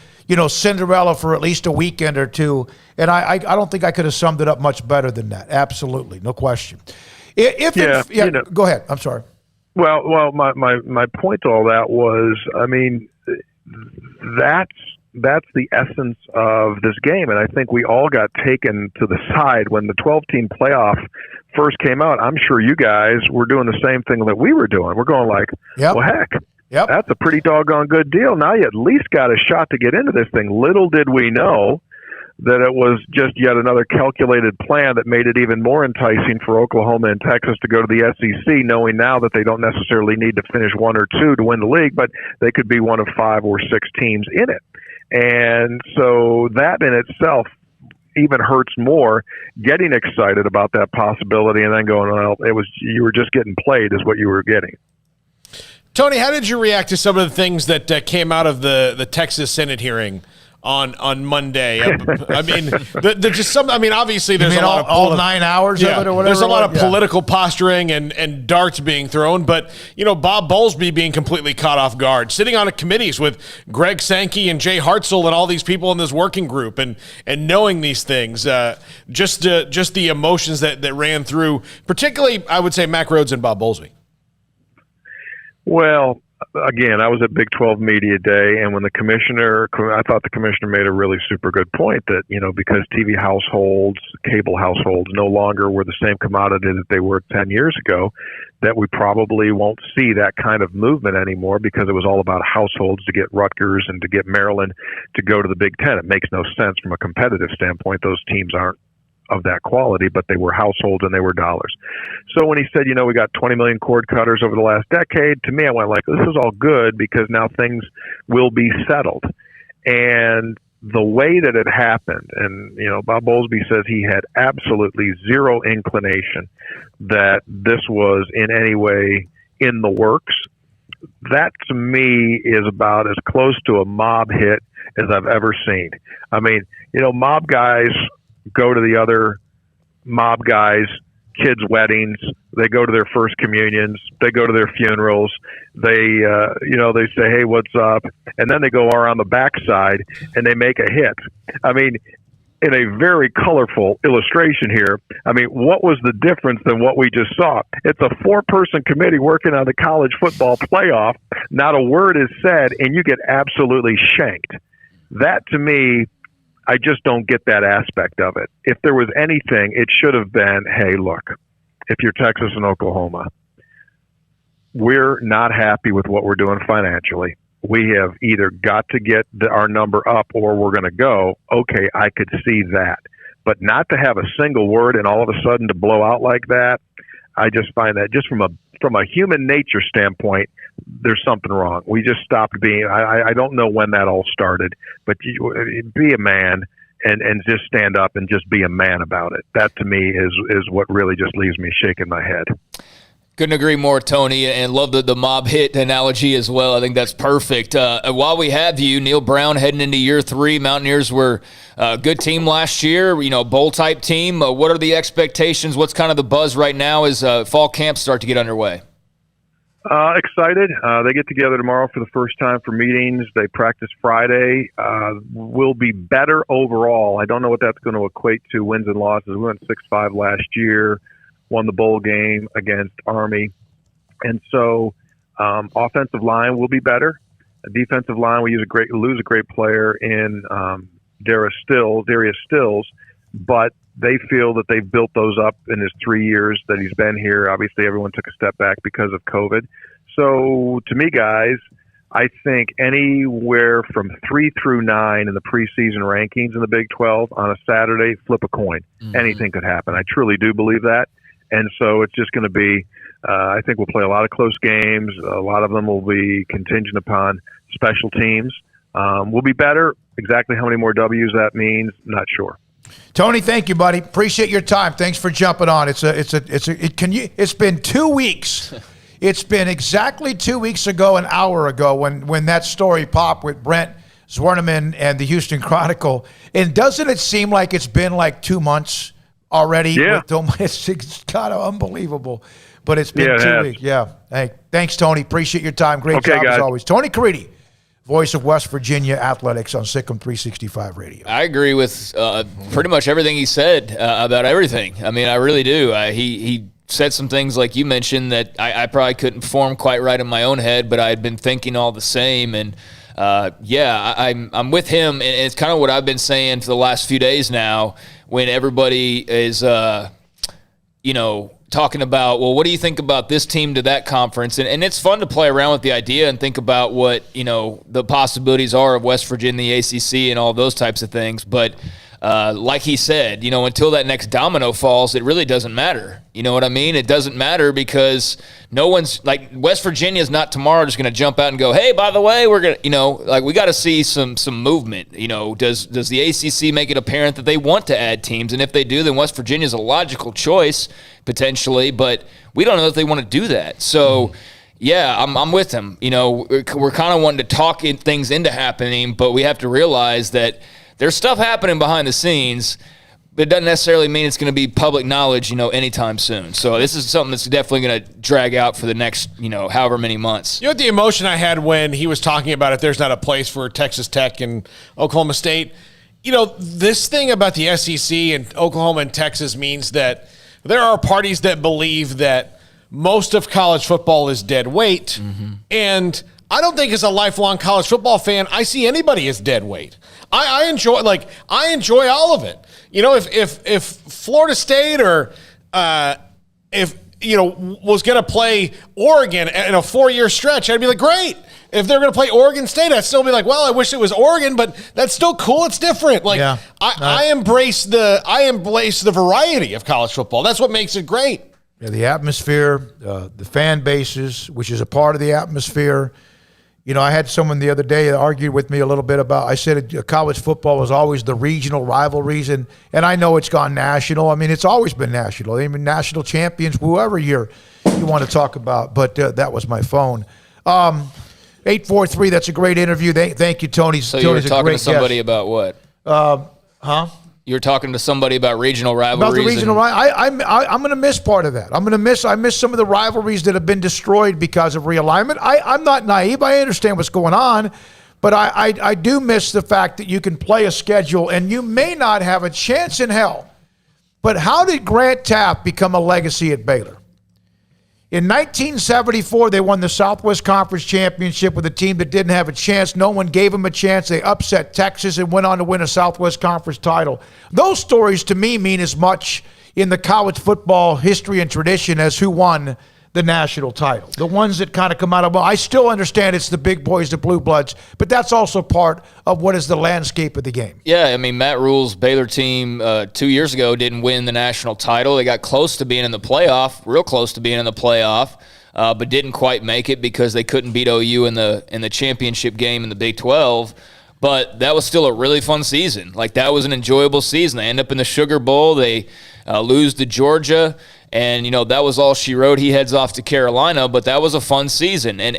Cinderella for at least a weekend or two. And I don't think I could have summed it up much better than that. Absolutely. No question. Go ahead. I'm sorry. Well, my point to all that was, I mean, that's the essence of this game. And I think we all got taken to the side when the 12-team playoff first came out. I'm sure you guys were doing the same thing that we were doing. We're going like, well, heck. Yep. That's a pretty doggone good deal. Now you at least got a shot to get into this thing. Little did we know that it was just yet another calculated plan that made it even more enticing for Oklahoma and Texas to go to the SEC, knowing now that they don't necessarily need to finish 1 or 2 to win the league, but they could be one of 5 or 6 teams in it. And so that in itself even hurts more, getting excited about that possibility and then going, well, you were just getting played is what you were getting. Tony, how did you react to some of the things that came out of the Texas Senate hearing on Monday? I mean, obviously there's a lot of all 9 hours of it or whatever. There's a lot of political posturing and darts being thrown, but Bob Bowlesby being completely caught off guard, sitting on committees with Greg Sankey and Jay Hartzell and all these people in this working group, and knowing these things, just the emotions that ran through, particularly I would say Mack Rhoades and Bob Bowlesby. Well, again, I was at Big 12 Media Day, and when I thought the commissioner made a really super good point that, because TV households, cable households no longer were the same commodity that they were 10 years ago, that we probably won't see that kind of movement anymore, because it was all about households to get Rutgers and to get Maryland to go to the Big Ten. It makes no sense from a competitive standpoint. Those teams aren't of that quality, but they were households and they were dollars. So when he said, we got 20 million cord cutters over the last decade, to me, I went like, this is all good because now things will be settled. And the way that it happened, and, Bob Bowlesby says he had absolutely zero inclination that this was in any way in the works. That, to me, is about as close to a mob hit as I've ever seen. I mean, mob guys go to the other mob guys' kids' weddings. They go to their first communions. They go to their funerals. They, they say, "Hey, what's up?" And then they go around the backside and they make a hit. I mean, in a very colorful illustration here, I mean, what was the difference than what we just saw? It's a 4-person committee working on the college football playoff. Not a word is said, and you get absolutely shanked. That, to me, I just don't get that aspect of it. If there was anything, it should have been, hey, look, if you're Texas and Oklahoma, we're not happy with what we're doing financially. We have either got to get our number up or we're going to go. Okay, I could see that. But not to have a single word and all of a sudden to blow out like that, I just find that just from a human nature standpoint, there's something wrong. We just stopped being, I don't know when that all started, but be a man and just stand up and just be a man about it. That, to me, is what really just leaves me shaking my head. Couldn't agree more, Tony, and love the mob hit analogy as well. I think that's perfect. While we have you, Neil Brown heading into year 3. Mountaineers were a good team last year, bowl-type team. What are the expectations? What's kind of the buzz right now as fall camps start to get underway? Excited. They get together tomorrow for the first time for meetings. They practice Friday. We'll be better overall. I don't know what that's going to equate to wins and losses. We went 6-5 last year. Won the bowl game against Army. And so offensive line will be better. Defensive line, we lose a great player in Darius Stills, but they feel that they've built those up in his 3 years that he's been here. Obviously, everyone took a step back because of COVID. So to me, guys, I think anywhere from 3 through 9 in the preseason rankings in the Big 12 on a Saturday, flip a coin. Mm-hmm. Anything could happen. I truly do believe that. And so it's just going to be, I think we'll play a lot of close games. A lot of them will be contingent upon special teams. We'll be better. Exactly how many more W's that means, not sure. Tony, thank you, buddy. Appreciate your time. Thanks for jumping on. It's been 2 weeks. It's been exactly 2 weeks ago, an hour ago, when that story popped with Brent Zwerneman and the Houston Chronicle. And doesn't it seem like it's been like 2 months already? Yeah. It's kind of unbelievable. But it's been 2 weeks. Yeah. Hey, thanks, Tony. Appreciate your time. Great job as always. Tony Caridi, voice of West Virginia Athletics on SicEm365 Radio. I agree with pretty much everything he said about everything. I mean, I really do. He said some things like you mentioned that I probably couldn't form quite right in my own head, but I had been thinking all the same. And I'm with him, and it's kind of what I've been saying for the last few days now. When everybody is, talking about, well, what do you think about this team to that conference? And it's fun to play around with the idea and think about what, the possibilities are of West Virginia, the ACC, and all those types of things. But like he said, until that next domino falls, it really doesn't matter. You know what I mean? It doesn't matter because no one's like West Virginia is not tomorrow just going to jump out and go, hey, by the way, we're going to, we got to see some movement. Does the ACC make it apparent that they want to add teams? And if they do, then West Virginia is a logical choice potentially, but we don't know if they want to do that. So, yeah, I'm with him. We're kind of wanting to talk things into happening, but we have to realize that there's stuff happening behind the scenes, but it doesn't necessarily mean it's going to be public knowledge, anytime soon. So this is something that's definitely going to drag out for the next, however many months. You know what the emotion I had when he was talking about if there's not a place for Texas Tech and Oklahoma State? This thing about the SEC and Oklahoma and Texas means that there are parties that believe that most of college football is dead weight. Mm-hmm. And I don't think as a lifelong college football fan, I see anybody as dead weight. I enjoy all of it. If Florida State or was going to play Oregon in a 4-year stretch, I'd be like, great. If they're going to play Oregon State, I'd still be like, well, I wish it was Oregon, but that's still cool. It's different. I embrace the variety of college football. That's what makes it great. Yeah, the atmosphere, the fan bases, which is a part of the atmosphere. I had someone the other day that argued with me a little bit about, I said college football was always the regional rivalries, and I know it's gone national. I mean, it's always been national. I mean, national champions, whoever year. you want to talk about, but that was my phone. 843, that's a great interview. Thank you, Tony. So you were talking to somebody about what? You were talking to somebody about regional rivalries. About the regional rivalries. I'm going to miss part of that. I miss some of the rivalries that have been destroyed because of realignment. I'm not naive. I understand what's going on, but I do miss the fact that you can play a schedule and you may not have a chance in hell. But how did Grant Taft become a legacy at Baylor? In 1974, they won the Southwest Conference Championship with a team that didn't have a chance. No one gave them a chance. They upset Texas and went on to win a Southwest Conference title. Those stories, to me, mean as much in the college football history and tradition as who won the national title. The ones that kind of come out of, well, I still understand it's the big boys, the blue bloods, but that's also part of what is the landscape of the game. Yeah, I mean, Matt Rule's Baylor team 2 years ago didn't win the national title. They got close to being in the playoff, real close to being in the playoff, but didn't quite make it because they couldn't beat OU in the championship game in the Big 12. But that was still a really fun season. Like, that was an enjoyable season. They end up in the Sugar Bowl. They lose to Georgia. And, that was all she wrote. He heads off to Carolina, but that was a fun season. And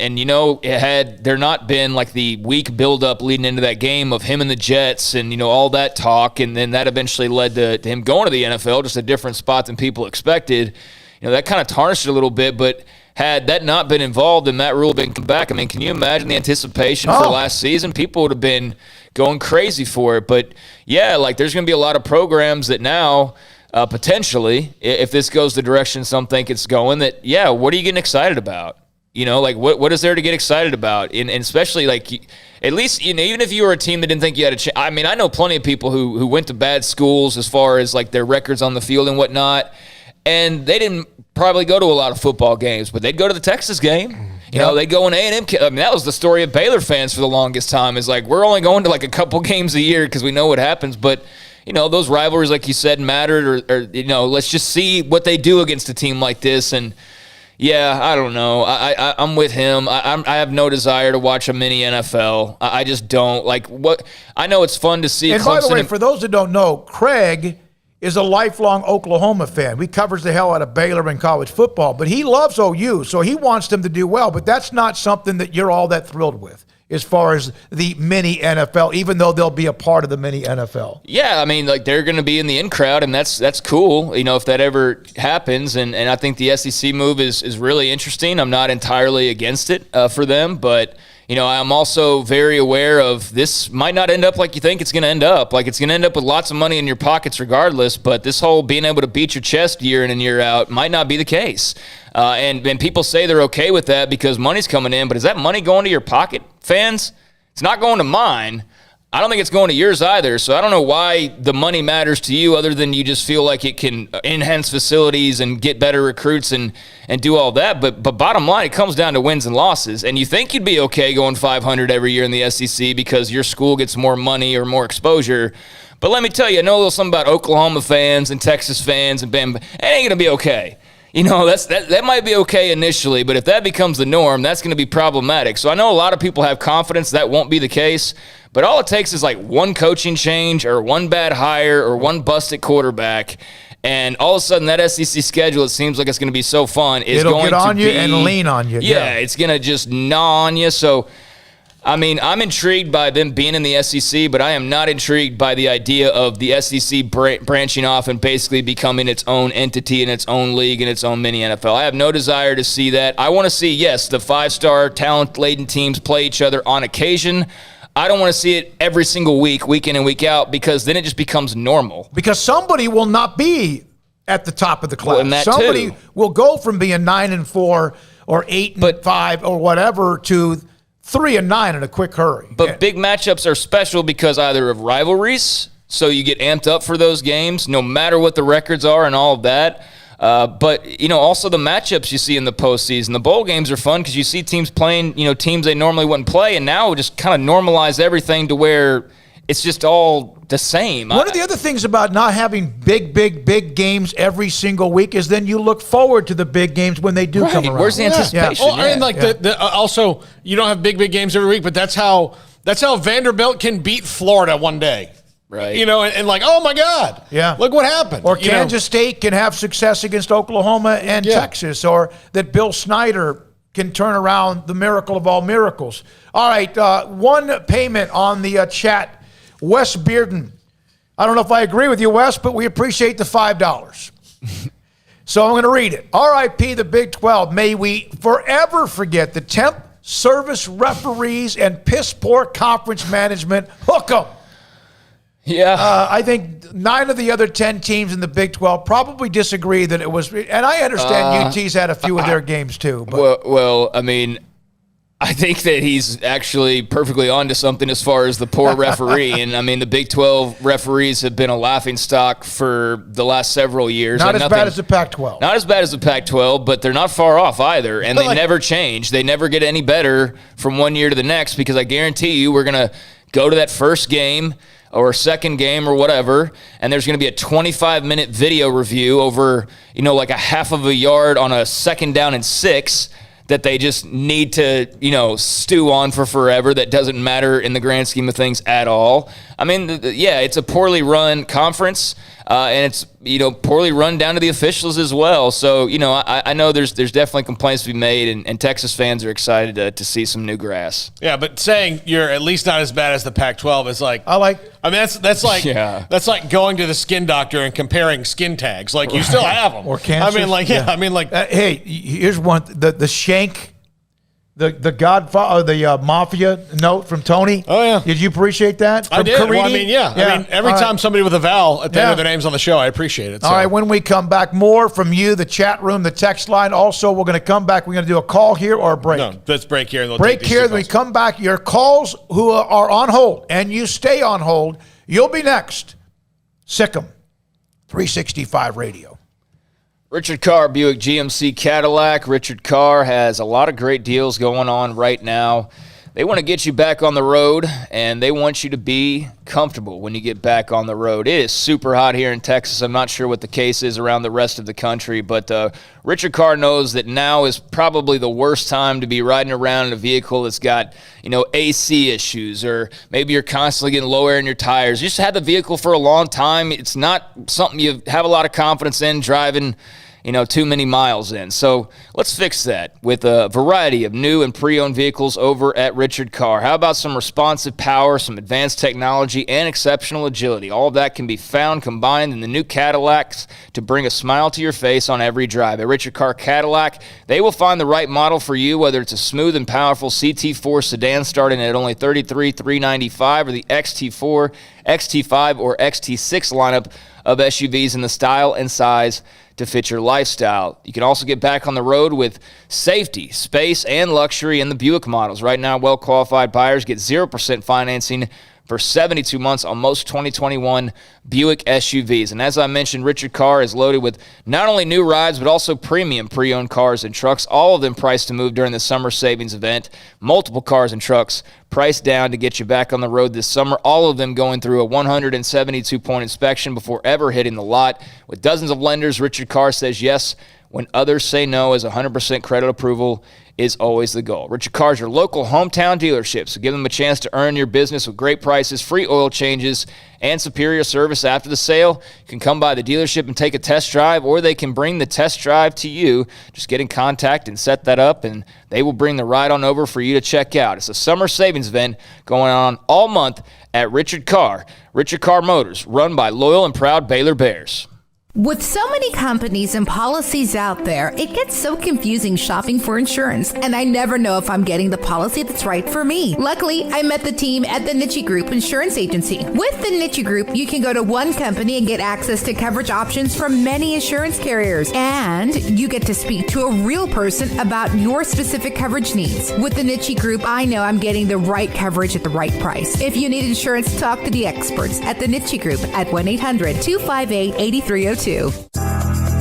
had there not been like the week buildup leading into that game of him and the Jets and, all that talk, and then that eventually led to him going to the NFL, just a different spot than people expected, that kind of tarnished it a little bit. But had that not been involved and Matt Rule been come back, I mean, can you imagine the anticipation for last season? People would have been going crazy for it. But, yeah, like there's going to be a lot of programs that now – potentially, if this goes the direction some think it's going, that, what are you getting excited about? What is there to get excited about? And especially, at least, even if you were a team that didn't think you had a chance. I mean, I know plenty of people who went to bad schools as far as, their records on the field and whatnot, and they didn't probably go to a lot of football games, but they'd go to the Texas game. They go in A&M. I mean, that was the story of Baylor fans for the longest time, is we're only going to, a couple games a year because we know what happens, but those rivalries, like you said, mattered, or let's just see what they do against a team like this. And, I don't know. I'm with him. I have no desire to watch a mini NFL. I just don't. I know it's fun to see and Clemson. By the way, for those that don't know, Craig is a lifelong Oklahoma fan. He covers the hell out of Baylor in college football, but he loves OU, so he wants them to do well. But that's not something that you're all that thrilled with, as far as the mini NFL, even though they'll be a part of the mini NFL. Yeah, I mean, they're going to be in the in crowd, and that's cool, if that ever happens. And I think the SEC move is really interesting. I'm not entirely against it for them, but, I'm also very aware of this might not end up like you think it's going to end up. It's going to end up with lots of money in your pockets regardless, but this whole being able to beat your chest year in and year out might not be the case. And people say they're okay with that because money's coming in, but is that money going to your pocket, fans? It's not going to mine. I don't think it's going to yours either, so I don't know why the money matters to you other than you just feel like it can enhance facilities and get better recruits and do all that. But bottom line, it comes down to wins and losses. And you think you'd be okay going 500 every year in the SEC because your school gets more money or more exposure. But let me tell you, I know a little something about Oklahoma fans and Texas fans, and it ain't going to be okay. That might be okay initially, but if that becomes the norm, that's going to be problematic. So I know a lot of people have confidence that won't be the case, but all it takes is one coaching change or one bad hire or one busted quarterback, and all of a sudden that SEC schedule, it seems like it's going to be so fun. It'll get on you and lean on you. Yeah, it's going to just gnaw on you. So, I mean, I'm intrigued by them being in the SEC, but I am not intrigued by the idea of the SEC branching off and basically becoming its own entity in its own league and its own mini NFL. I have no desire to see that. I want to see, yes, the 5-star talent-laden teams play each other on occasion. I don't want to see it every single week in and week out, because then it just becomes normal. Because somebody will not be at the top of the class. Well, somebody will go from being 9-4 or 8-5 or whatever to 3-9 in a quick hurry. But big matchups are special because either of rivalries, so you get amped up for those games, no matter what the records are and all of that. But, also the matchups you see in the postseason. The bowl games are fun because you see teams playing, teams they normally wouldn't play, and now just kind of normalize everything to where it's just all the same. One of the other things about not having big games every single week is then you look forward to the big games when they do come around. Where's the anticipation? And also, you don't have big games every week, but that's how Vanderbilt can beat Florida one day. Right. And like, oh my God. Yeah. Look what happened. Or Kansas State can have success against Oklahoma and Texas, or that Bill Snyder can turn around the miracle of all miracles. All right, one payment on the chat. Wes Bearden. I don't know if I agree with you, Wes, but we appreciate the $5. So I'm going to read it. R.I.P. the Big 12. May we forever forget the temp service referees and piss-poor conference management. Hook 'em. Yeah. I think 9 of the other 10 teams in the Big 12 probably disagree that it was, and I understand UT's had a few of their games too. But. Well, I mean, I think that he's actually perfectly onto something as far as the poor referee. And I mean, the Big 12 referees have been a laughingstock for the last several years. Not as bad as the Pac-12. Not as bad as the Pac-12, but they're not far off either. And they never change. They never get any better from one year to the next, because I guarantee you we're going to go to that first game or second game or whatever, and there's going to be a 25-minute video review over, like a half of a yard on a 2nd down and 6 that they just need to, stew on for forever. That doesn't matter in the grand scheme of things at all. I mean, it's a poorly run conference, and it's, poorly run down to the officials as well. So, I know there's definitely complaints to be made, and Texas fans are excited to see some new grass. Yeah, but saying you're at least not as bad as the Pac-12 is like, that's like going to the skin doctor and comparing skin tags. Like, you still have them. Or cancer. Hey, here's one. The Shank, the Godfather, the Mafia note from Tony. Oh, yeah. Did you appreciate that? I did. Well, every time somebody with a vowel at the end of their name's on the show, I appreciate it. So. All right, when we come back, more from you, the chat room, the text line. Also, we're going to come back. We're going to do a call here or a break. No, let's break here. And we'll break here. Then we come back. Your calls who are on hold, and you stay on hold. You'll be next. SicEm365 Radio. Richard Carr, Buick GMC Cadillac. Richard Carr has a lot of great deals going on right now. They want to get you back on the road, and they want you to be comfortable when you get back on the road. It is super hot here in Texas. I'm not sure what the case is around the rest of the country, but Richard Carr knows that now is probably the worst time to be riding around in a vehicle that's got, AC issues, or maybe you're constantly getting low air in your tires. You just had the vehicle for a long time. It's not something you have a lot of confidence in driving too many miles in. So let's fix that with a variety of new and pre-owned vehicles over at Richard Carr. How about some responsive power, some advanced technology, and exceptional agility? All of that can be found combined in the new Cadillacs to bring a smile to your face on every drive. At Richard Carr Cadillac, they will find the right model for you, whether it's a smooth and powerful CT4 sedan starting at only $33,395 or the XT4, XT5, or XT6 lineup of SUVs in the style and size to fit your lifestyle. You can also get back on the road with safety, space, and luxury in the Buick models. Right now, well-qualified buyers get 0% financing for 72 months on most 2021 Buick SUVs. And as I mentioned, Richard Carr is loaded with not only new rides, but also premium pre-owned cars and trucks, all of them priced to move during the summer savings event. Multiple cars and trucks priced down to get you back on the road this summer, all of them going through a 172-point inspection before ever hitting the lot. With dozens of lenders, Richard Carr says yes when others say no, as 100% credit approval is always the goal. Richard Carr is your local hometown dealership, so give them a chance to earn your business with great prices, free oil changes, and superior service after the sale. You can come by the dealership and take a test drive, or they can bring the test drive to you. Just get in contact and set that up, and they will bring the ride on over for you to check out. It's a summer savings event going on all month at Richard Carr. Richard Carr Motors, run by loyal and proud Baylor Bears. With so many companies and policies out there, it gets so confusing shopping for insurance, and I never know if I'm getting the policy that's right for me. Luckily, I met the team at the Niche Group Insurance Agency. With the Niche Group, you can go to one company and get access to coverage options from many insurance carriers, and you get to speak to a real person about your specific coverage needs. With the Niche Group, I know I'm getting the right coverage at the right price. If you need insurance, talk to the experts at the Niche Group at 1-800-258-8302.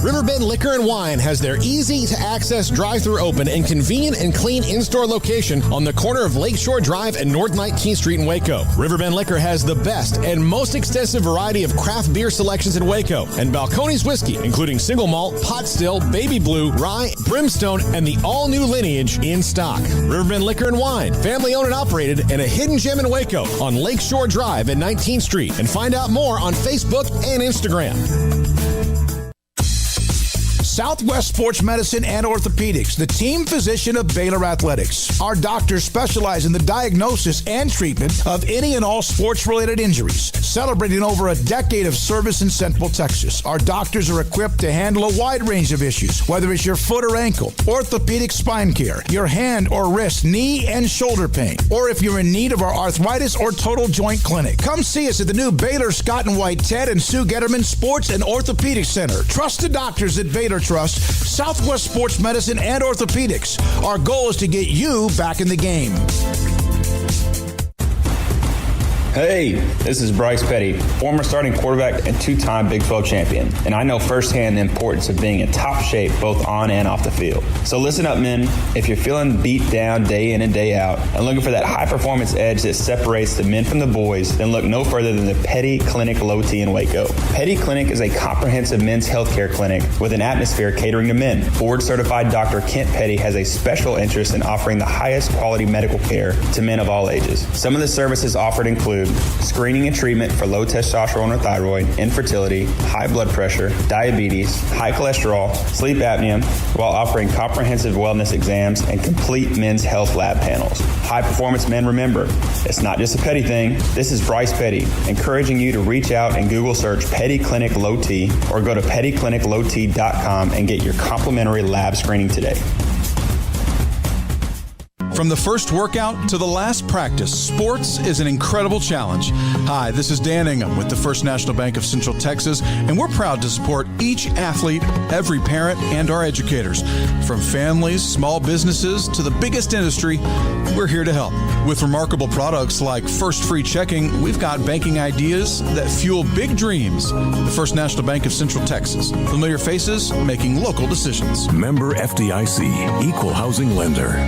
Riverbend Liquor and Wine has their easy-to-access drive-thru open and convenient and clean in-store location on the corner of Lakeshore Drive and North 19th Street in Waco. Riverbend Liquor has the best and most extensive variety of craft beer selections in Waco, and Balcones whiskey, including single malt, pot still, baby blue, rye, brimstone, and the all-new lineage in stock. Riverbend Liquor and Wine, family-owned and operated, and a hidden gem in Waco on Lakeshore Drive at 19th Street. And find out more on Facebook and Instagram. Southwest Sports Medicine and Orthopedics, the team physician of Baylor Athletics. Our doctors specialize in the diagnosis and treatment of any and all sports-related injuries. Celebrating over a decade of service in Central Texas, our doctors are equipped to handle a wide range of issues, whether it's your foot or ankle, orthopedic spine care, your hand or wrist, knee and shoulder pain, or if you're in need of our arthritis or total joint clinic. Come see us at the new Baylor Scott and White Ted and Sue Getterman Sports and Orthopedic Center. Trusted doctors at Baylor Trust, Southwest Sports Medicine and Orthopedics. Our goal is to get you back in the game. Hey, this is Bryce Petty, former starting quarterback and two-time Big 12 champion, and I know firsthand the importance of being in top shape both on and off the field. So listen up, men. If you're feeling beat down day in and day out and looking for that high-performance edge that separates the men from the boys, then look no further than the Petty Clinic Low T in Waco. Petty Clinic is a comprehensive men's healthcare clinic with an atmosphere catering to men. Board-certified Dr. Kent Petty has a special interest in offering the highest quality medical care to men of all ages. Some of the services offered include screening and treatment for low testosterone or thyroid, infertility, high blood pressure, diabetes, high cholesterol, sleep apnea, while offering comprehensive wellness exams and complete men's health lab panels. High performance men, remember, it's not just a Petty thing. This is Bryce Petty, encouraging you to reach out and Google search Petty Clinic Low T or go to pettycliniclowt.com and get your complimentary lab screening today. From the first workout to the last practice, sports is an incredible challenge. Hi, this is Dan Ingham with the First National Bank of Central Texas, and we're proud to support each athlete, every parent, and our educators. From families, small businesses, to the biggest industry, we're here to help. With remarkable products like First Free Checking, we've got banking ideas that fuel big dreams. The First National Bank of Central Texas. Familiar faces making local decisions. Member FDIC, Equal Housing Lender.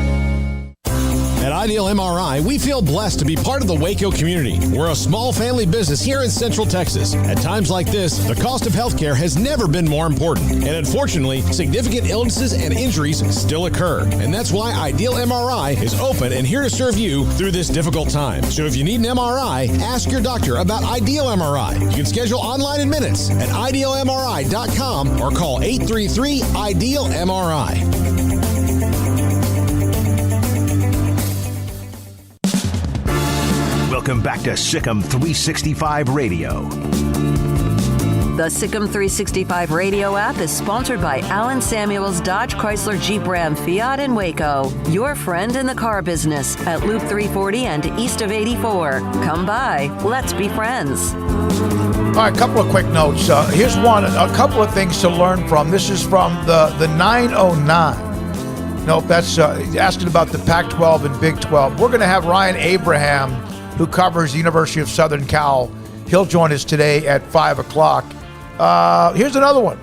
At Ideal MRI, we feel blessed to be part of the Waco community. We're a small family business here in Central Texas. At times like this, the cost of healthcare has never been more important. And unfortunately, significant illnesses and injuries still occur. And that's why Ideal MRI is open and here to serve you through this difficult time. So if you need an MRI, ask your doctor about Ideal MRI. You can schedule online in minutes at idealmri.com or call 833-IDEAL-MRI. Welcome back to SicEm365 Radio. The SicEm365 Radio app is sponsored by Allen Samuels Dodge Chrysler Jeep Ram Fiat in Waco, your friend in the car business at Loop 340 and east of 84. Come by. Let's be friends. All right, a couple of quick notes. Here's one, a couple of things to learn from. This is from the 909. Nope, that's asking about the Pac-12 and Big 12. We're going to have Ryan Abraham, who covers the University of Southern Cal. He'll join us today at 5 o'clock. Here's another one.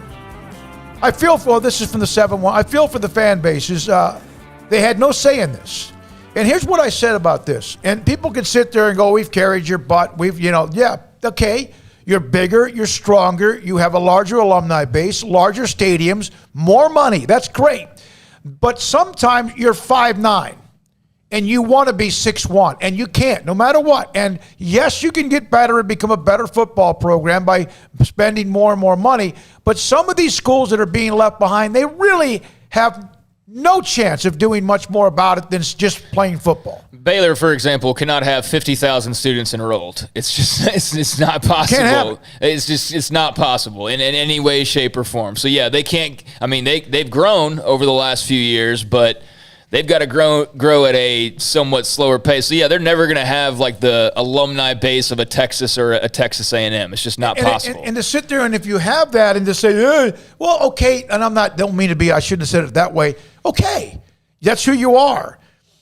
I feel for, this is from the 7-1, I feel for the fan bases. They had no say in this. And here's what I said about this. And people can sit there and go, we've carried your butt. Yeah, okay. You're bigger, you're stronger, you have a larger alumni base, larger stadiums, more money. That's great. But sometimes you're 5'9". And you want to be 6'1", and you can't, no matter what. And yes, you can get better and become a better football program by spending more and more money. But some of these schools that are being left behind, they really have no chance of doing much more about it than just playing football. Baylor, for example, cannot have 50,000 students enrolled. It's just, it's not possible. Can't have it. It's not possible in any way, shape, or form. So yeah, they can't. I mean, they've grown over the last few years, but they've got to grow at a somewhat slower pace. So, yeah, they're never going to have, like, the alumni base of a Texas or a Texas A&M. It's just not possible. And to sit there and if you have that and to say, well, okay, and don't mean to be, I shouldn't have said it that way. Okay, that's who you are.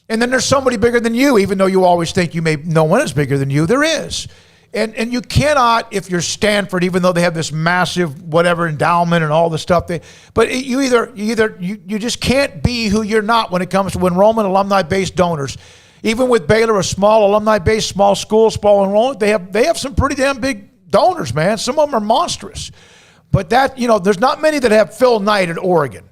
And then there's somebody bigger than you, even though you always think no one is bigger than you. There is. And you cannot, if you're Stanford, even though they have this massive whatever endowment and all the stuff, you just can't be who you're not when it comes to enrollment, alumni-based donors. Even with Baylor, a small alumni-based, small school, small enrollment, they have some pretty damn big donors, man. Some of them are monstrous. But there's not many that have Phil Knight at Oregon,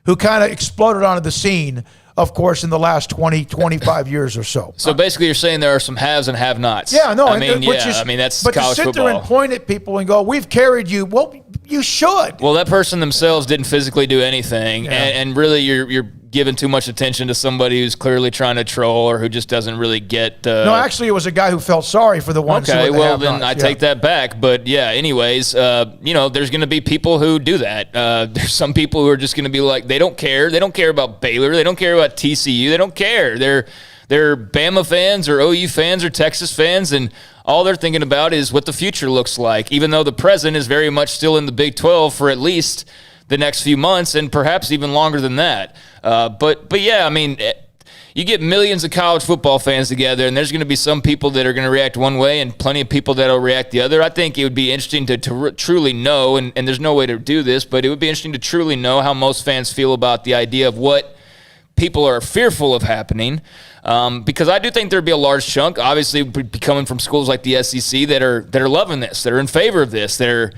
who kind of exploded onto the scene, of course, in the last 20, 25 years or so. So basically you're saying there are some haves and have-nots. Yeah, no. That's but college to sit football. there and point at people and go, we've carried you. Well, you should. Well, that person themselves didn't physically do anything, and really you're giving too much attention to somebody who's clearly trying to troll or who just doesn't really get... No, actually, it was a guy who felt sorry for the ones who were the well, then have-nots. I take that back. But, anyways, there's going to be people who do that. There's some people who are just going to be like, they don't care. They don't care about Baylor. They don't care about TCU. They don't care. They're Bama fans or OU fans or Texas fans, and all they're thinking about is what the future looks like, even though the present is very much still in the Big 12 for at least the next few months and perhaps even longer than that. You get millions of college football fans together, and there's going to be some people that are going to react one way and plenty of people that will react the other. I think it would be interesting to truly know, and there's no way to do this, but it would be interesting to truly know how most fans feel about the idea of what people are fearful of happening. Because I do think there'd be a large chunk, obviously coming from schools like the SEC, that are loving this, that are in favor of this, that are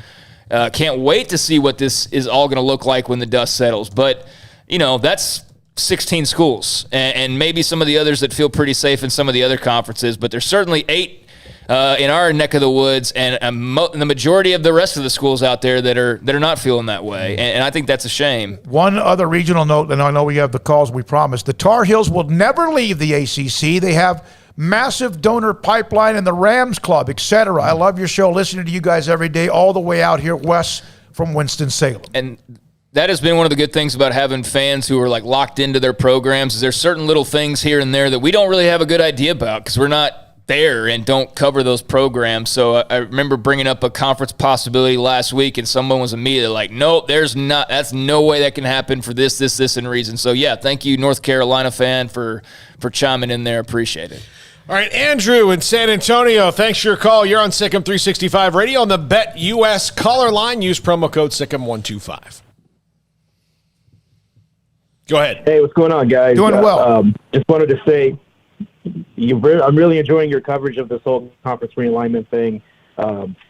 can't wait to see what this is all going to look like when the dust settles. But, that's 16 schools, and maybe some of the others that feel pretty safe in some of the other conferences, but there's certainly 8 in our neck of the woods, and the majority of the rest of the schools out there that are not feeling that way, and I think that's a shame. One other regional note, and I know we have the calls we promised. The Tar Heels will never leave the ACC. They have massive donor pipeline in the Rams Club, etc. I love your show, listening to you guys every day, all the way out here west from Winston-Salem. And that has been one of the good things about having fans who are like locked into their programs, is there's certain little things here and there that we don't really have a good idea about because we're not there and don't cover those programs. So I remember bringing up a conference possibility last week, and someone was immediately like, nope, that's no way that can happen for this, and reason. So yeah, thank you, North Carolina fan, for chiming in there. Appreciate it. All right, Andrew in San Antonio, thanks for your call. You're on SicEm365 Radio on the BetUS caller line. Use promo code SicEm125. Go ahead. Hey, what's going on, guys? Doing well. Just wanted to say I'm really enjoying your coverage of this whole conference realignment thing.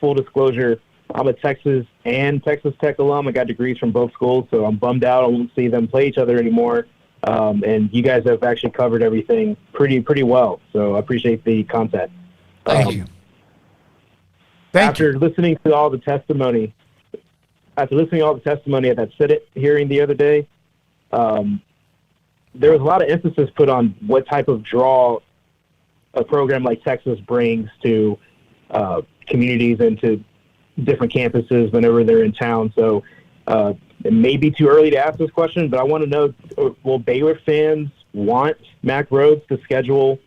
Full disclosure, I'm a Texas and Texas Tech alum. I got degrees from both schools, so I'm bummed out. I won't see them play each other anymore. And you guys have actually covered everything pretty well, so I appreciate the content. Thank you. After listening to all the testimony at that Senate hearing the other day, there was a lot of emphasis put on what type of draw a program like Texas brings to communities and to different campuses whenever they're in town. So it may be too early to ask this question, but I want to know, will Baylor fans want Mack Rhoades to schedule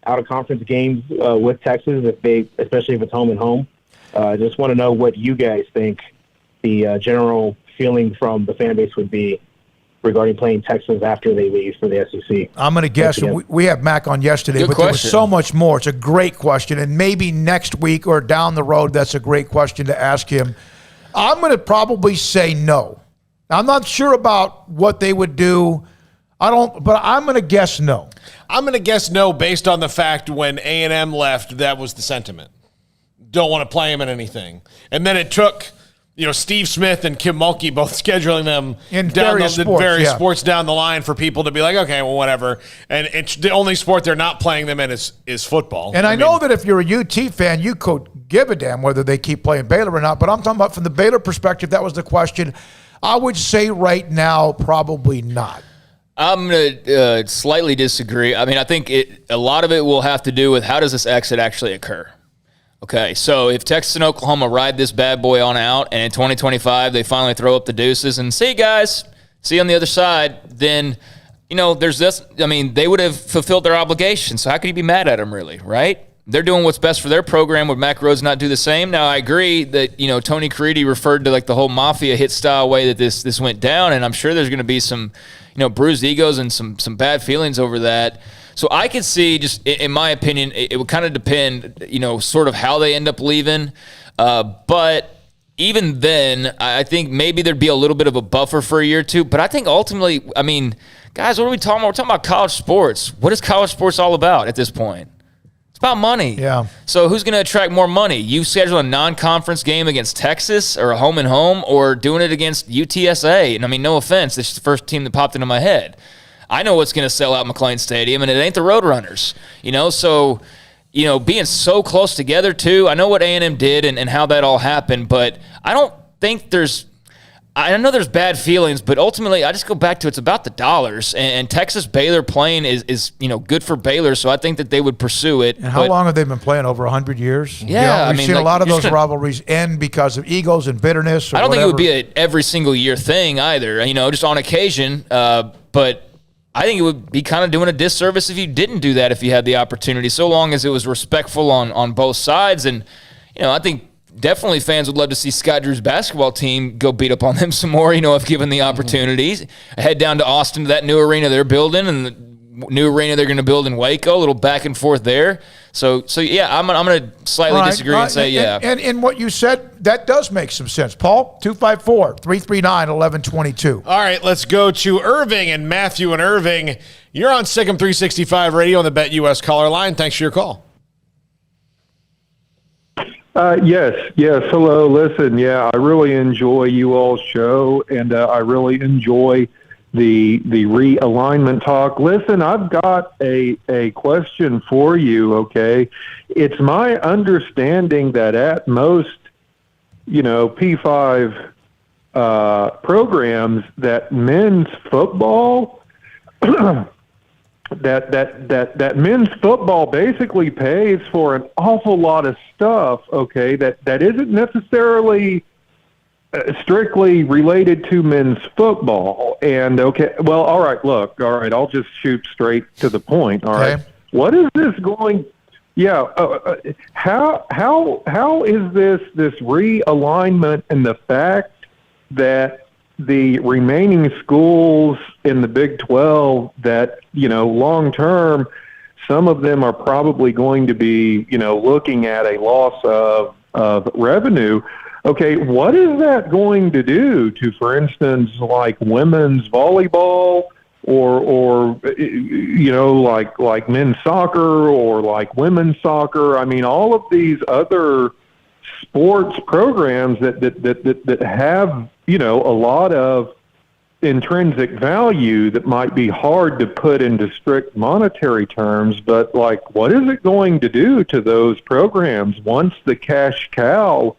out-of-conference games with Texas, especially if it's home and home? I just want to know what you guys think the general feeling from the fan base would be regarding playing Texas after they leave for the SEC. I'm going to guess we had Mac on yesterday, Good but question. There was so much more. It's a great question, and maybe next week or down the road, that's a great question to ask him. I'm going to probably say no. I'm not sure about what they would do. But I'm going to guess no. I'm going to guess no based on the fact when A&M left, that was the sentiment. Don't want to play him in anything. And then it took Steve Smith and Kim Mulkey both scheduling them in down various sports down the line for people to be like, okay, well, whatever. And it's the only sport they're not playing them in is football. And I know that if you're a UT fan, you could give a damn whether they keep playing Baylor or not. But I'm talking about from the Baylor perspective, that was the question. I would say right now, probably not. I'm going to slightly disagree. I mean, I think a lot of it will have to do with how does this exit actually occur? Okay, so if Texas and Oklahoma ride this bad boy on out, and in 2025 they finally throw up the deuces and see you guys, see you on the other side, then, there's this. I mean, they would have fulfilled their obligation, so how could you be mad at them, really, right? They're doing what's best for their program. Would Mack Rhoades not do the same? Now, I agree that, Tony Caridi referred to like the whole mafia hit style way that this went down, and I'm sure there's going to be some, bruised egos and some bad feelings over that. So I could see, just in my opinion, it would kind of depend, sort of how they end up leaving. But even then, I think maybe there'd be a little bit of a buffer for a year or two. But I think ultimately, guys, what are we talking about? We're talking about college sports. What is college sports all about at this point? It's about money. Yeah. So who's going to attract more money? You schedule a non-conference game against Texas or a home-and-home, or doing it against UTSA? And no offense, this is the first team that popped into my head. I know what's going to sell out McLean Stadium, and it ain't the Roadrunners. So, being so close together too. I know what A&M did and how that all happened, but I don't think I know there's bad feelings, but ultimately I just go back to it's about the dollars. And Texas Baylor playing is good for Baylor, so I think that they would pursue it. And how long have they been playing? Over 100 years? Yeah, we've seen a lot of those rivalries end because of egos and bitterness. I don't think it would be an every single year thing either. Just on occasion. But I think it would be kind of doing a disservice if you didn't do that if you had the opportunity, so long as it was respectful on both sides. And I think definitely fans would love to see Scott Drew's basketball team go beat up on them some more, if given the opportunities. Head down to Austin to that new arena they're building, and the new arena they're going to build in Waco, a little back and forth there. So yeah, I'm going to slightly disagree and say yeah. And in what you said, that does make some sense. Paul, 254-339-1122. All right, let's go to Irving and Matthew and Irving. You're on SicEm365 Radio on the BetUS caller line. Thanks for your call. Yes. Hello. Listen, I really enjoy you all's show, and I really enjoy the realignment talk. Listen, I've got a question for you, okay? It's my understanding that at most, P5 programs, that men's football that men's football basically pays for an awful lot of stuff, okay, that isn't necessarily strictly related to men's football. And all right, I'll just shoot straight to the point. All right, what is this going? Yeah, how is this realignment, and the fact that the remaining schools in the Big 12 that, long term, some of them are probably going to be, looking at a loss of revenue. Okay, what is that going to do to, for instance, like women's volleyball or like men's soccer or like women's soccer? All of these other sports programs that have, a lot of intrinsic value that might be hard to put into strict monetary terms, but what is it going to do to those programs once the cash cow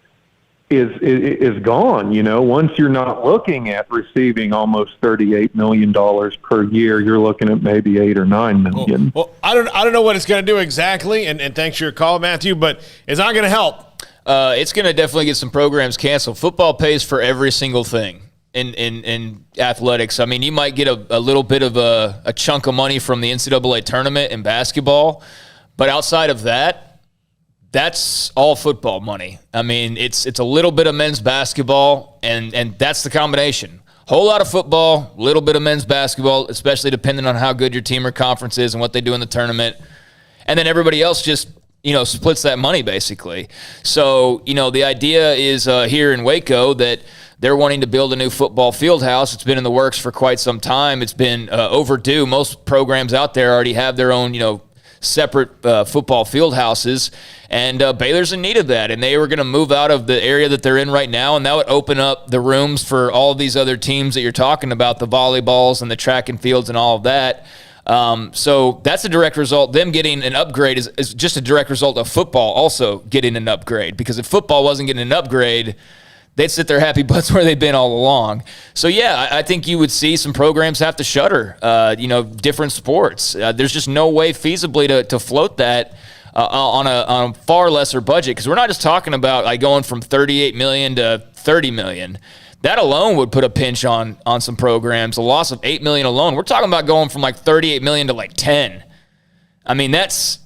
is gone? Once you're not looking at receiving almost $38 million per year, you're looking at maybe $8 or $9 million. Well, I don't know what it's going to do exactly, and thanks for your call, Matthew, but it's not going to help. It's going to definitely get some programs canceled. Football pays for every single thing in athletics. You might get a little bit of a chunk of money from the NCAA tournament in basketball, but outside of that, that's all football money. It's a little bit of men's basketball, and that's the combination. Whole lot of football, little bit of men's basketball, especially depending on how good your team or conference is and what they do in the tournament. And then everybody else just splits that money basically. So, the idea is here in Waco that they're wanting to build a new football field house. It's been in the works for quite some time. It's been overdue. Most programs out there already have their own, separate football field houses, and Baylor's in need of that. And they were going to move out of the area that they're in right now, and that would open up the rooms for all of these other teams that you're talking about, the volleyballs and the track and fields and all of that. So that's a direct result. Them getting an upgrade is just a direct result of football also getting an upgrade, because if football wasn't getting an upgrade, they'd sit their happy butts where they've been all along. So, yeah, I think you would see some programs have to shutter, different sports. There's just no way feasibly to float that on a far lesser budget, because we're not just talking about going from $38 million to $30 million. That alone would put a pinch on some programs. A loss of $8 million alone. We're talking about going from $38 million to $10. That's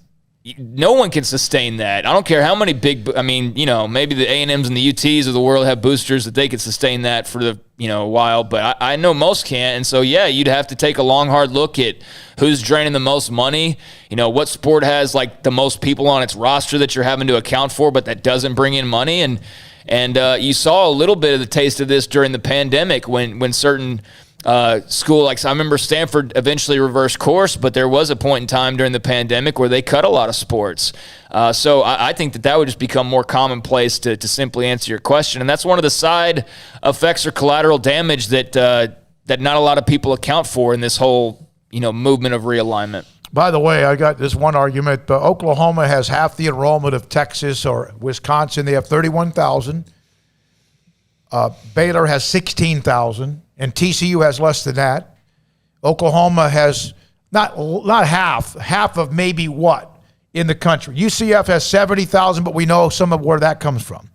no one can sustain that. I don't care how many maybe the A&Ms and the UTs of the world have boosters that they could sustain that for a while, but I know most can't. And so, yeah, you'd have to take a long, hard look at who's draining the most money, what sport has like the most people on its roster that you're having to account for, but that doesn't bring in money. And you saw a little bit of the taste of this during the pandemic when certain school, like I remember Stanford eventually reversed course, but there was a point in time during the pandemic where they cut a lot of sports. So I think that would just become more commonplace to simply answer your question. And that's one of the side effects or collateral damage that not a lot of people account for in this whole, movement of realignment. By the way, I got this one argument. Oklahoma has half the enrollment of Texas or Wisconsin. They have 31,000. Baylor has 16,000. And TCU has less than that. Oklahoma has not half of maybe what in the country. UCF has 70,000, but we know some of where that comes from.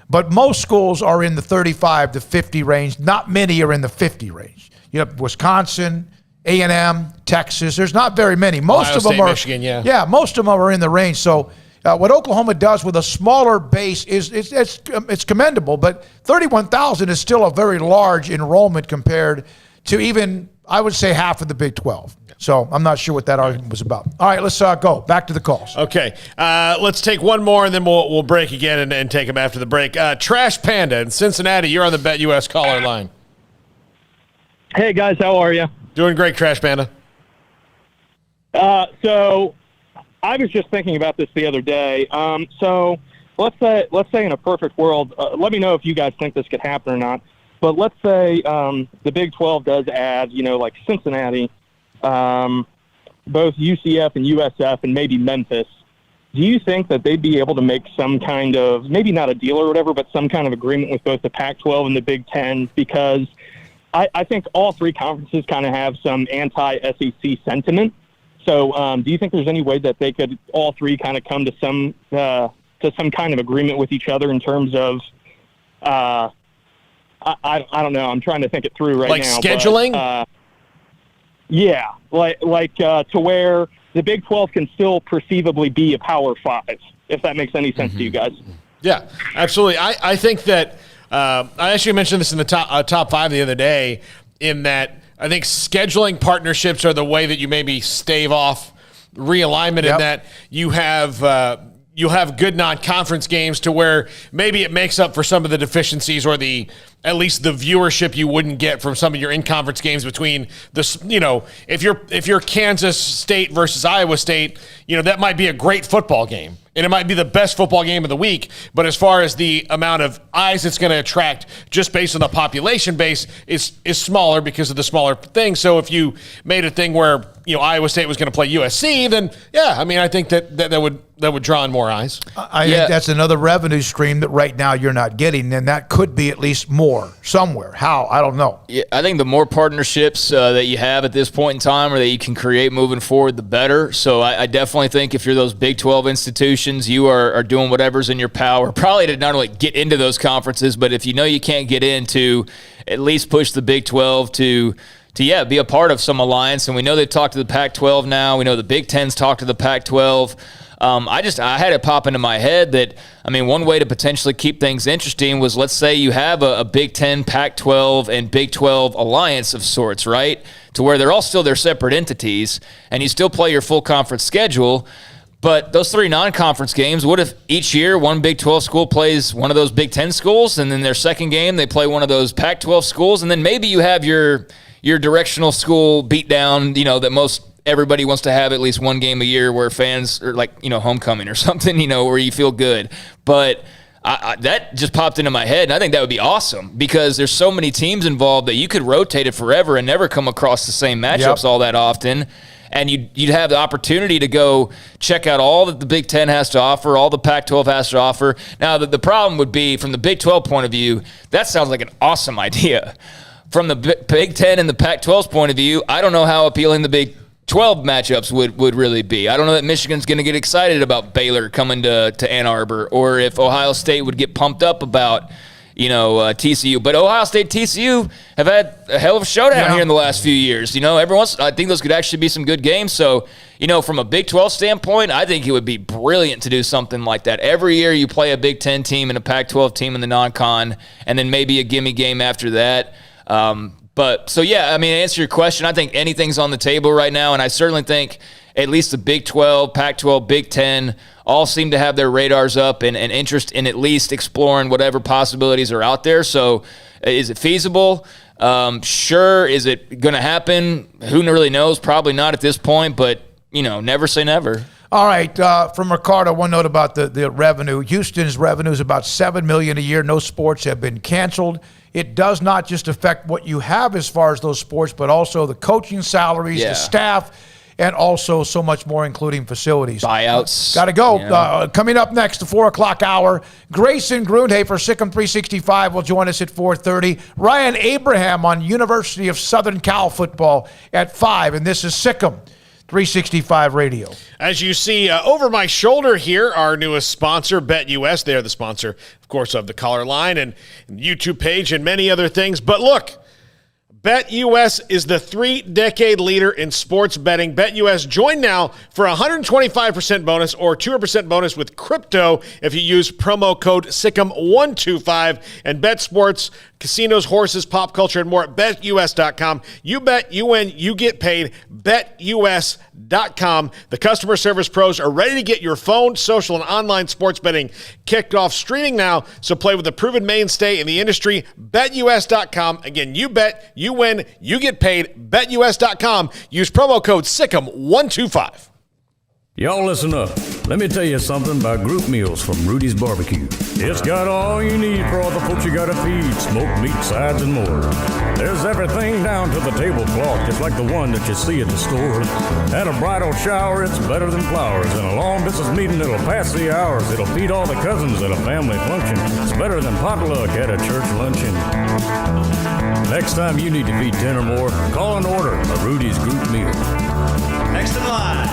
But most schools are in the 35 to 50 range. Not many are in the 50 range. You have Wisconsin, A&M, Texas. There's not very many. Most of them are Michigan, yeah. Yeah, most of them are in the range. So what Oklahoma does with a smaller base it's commendable, but 31,000 is still a very large enrollment compared to even, I would say, half of the Big 12. So I'm not sure what that argument was about. All right, let's go back to the calls. Okay, let's take one more, and then we'll break again and take them after the break. Trash Panda in Cincinnati, you're on the BetUS caller line. Hey, guys, how are you? Doing great, Trash Panda. So I was just thinking about this the other day. So let's say in a perfect world, let me know if you guys think this could happen or not. But let's say the Big 12 does add, like Cincinnati, both UCF and USF, and maybe Memphis. Do you think that they'd be able to make some kind of, maybe not a deal or whatever, but some kind of agreement with both the Pac-12 and the Big 10? Because I think all three conferences kind of have some anti-SEC sentiment. So do you think there's any way that they could all three kind of come to some kind of agreement with each other in terms of I don't know. I'm trying to think it through now. Like scheduling? But, yeah, like to where the Big 12 can still perceivably be a Power 5, if that makes any sense to you guys. Yeah, absolutely. I think that I actually mentioned this in the top five the other day, in that I think scheduling partnerships are the way that you maybe stave off realignment. In that you have good non-conference games to where maybe it makes up for some of the deficiencies or at least the viewership you wouldn't get from some of your in-conference games between if you're Kansas State versus Iowa State, that might be a great football game. And it might be the best football game of the week, but as far as the amount of eyes it's going to attract just based on the population base is smaller because of the smaller thing. So if you made a thing where Iowa State was going to play USC, then I think that would draw in more eyes. I think that's another revenue stream that right now you're not getting, and that could be at least more somewhere. How? I don't know. Yeah, I think the more partnerships that you have at this point in time, or that you can create moving forward, the better. So I definitely think if you're those Big 12 institutions, you are doing whatever's in your power, probably to not only get into those conferences, but if you can't get in, to at least push the Big 12 to be a part of some alliance. And we know they've talked to the Pac-12 now. We know the Big Ten's talked to the Pac-12. I had it pop into my head that, one way to potentially keep things interesting was, let's say you have a Big Ten, Pac-12, and Big 12 alliance of sorts, right? To where they're all still their separate entities, and you still play your full conference schedule. But those three non-conference games, what if each year one Big 12 school plays one of those Big 10 schools, and then their second game they play one of those Pac-12 schools, and then maybe you have your directional school beatdown, that most everybody wants to have at least one game a year where fans are like, homecoming or something, where you feel good. But that just popped into my head, and I think that would be awesome because there's so many teams involved that you could rotate it forever and never come across the same matchups all that often. And you'd have the opportunity to go check out all that the Big Ten has to offer, all the Pac-12 has to offer. Now, the problem would be, from the Big 12 point of view, that sounds like an awesome idea. From the Big Ten and the Pac-12's point of view, I don't know how appealing the Big 12 matchups would really be. I don't know that Michigan's going to get excited about Baylor coming to Ann Arbor, or if Ohio State would get pumped up about TCU. But Ohio State, TCU have had a hell of a showdown here in the last few years. I think those could actually be some good games. So, from a Big 12 standpoint, I think it would be brilliant to do something like that. Every year you play a Big 10 team and a Pac-12 team in the non-con, and then maybe a gimme game after that. To answer your question, I think anything's on the table right now, and I certainly think at least the Big 12, Pac-12, Big 10 all seem to have their radars up and interest in at least exploring whatever possibilities are out there. So is it feasible? Sure. Is it going to happen? Who really knows? Probably not at this point, but, never say never. All right, from Ricardo, one note about the revenue. Houston's revenue is about $7 million a year. No sports have been canceled. It does not just affect what you have as far as those sports, but also the coaching salaries, the staff, and also so much more, including facilities. Buyouts. Got to go. Yeah. Coming up next, the 4 o'clock hour, Grayson Grundhay for SicEm365 will join us at 4:30. Ryan Abraham on University of Southern Cal football at 5, and this is SicEm365 Radio. As you see over my shoulder here, our newest sponsor, BetUS. They are the sponsor, of course, of the Caller Line and YouTube page and many other things. But look, BetUS is the 3-decade leader in sports betting. BetUS, join now for a 125% bonus or 200% bonus with crypto if you use promo code SicEm125 and bet sports, casinos, horses, pop culture, and more at BetUS.com. You bet, you win, you get paid. BetUS.com. The customer service pros are ready to get your phone, social, and online sports betting kicked off, streaming now. So play with a proven mainstay in the industry. BetUS.com. Again, you bet, you win, you get paid. BetUS.com. Use promo code SicEm125. Y'all listen up. Let me tell you something about group meals from Rudy's Barbecue. It's got all you need for all the folks you gotta feed, smoked meat, sides, and more. There's everything down to the tablecloth, just like the one that you see at the store. At a bridal shower, it's better than flowers. In a long distance meeting, it'll pass the hours. It'll feed all the cousins at a family function. It's better than potluck at a church luncheon. Next time you need to feed 10 or more, call and order a Rudy's group meal. Next in line.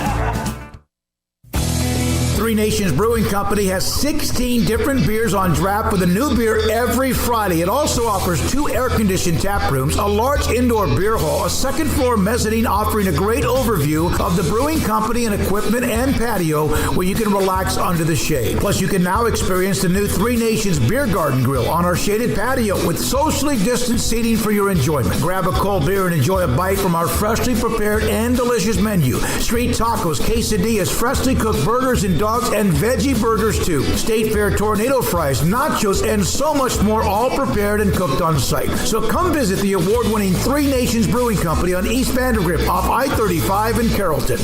Three Nations Brewing Company has 16 different beers on draft with a new beer every Friday. It also offers 2 air-conditioned tap rooms, a large indoor beer hall, a second-floor mezzanine offering a great overview of the brewing company and equipment and patio where you can relax under the shade. Plus, you can now experience the new Three Nations Beer Garden Grill on our shaded patio with socially distanced seating for your enjoyment. Grab a cold beer and enjoy a bite from our freshly prepared and delicious menu. Street tacos, quesadillas, freshly cooked burgers and dogs and veggie burgers too. State Fair tornado fries, nachos, and so much more, all prepared and cooked on site. So come visit the award-winning Three Nations Brewing Company on East Vandergrift off I-35 in Carrollton.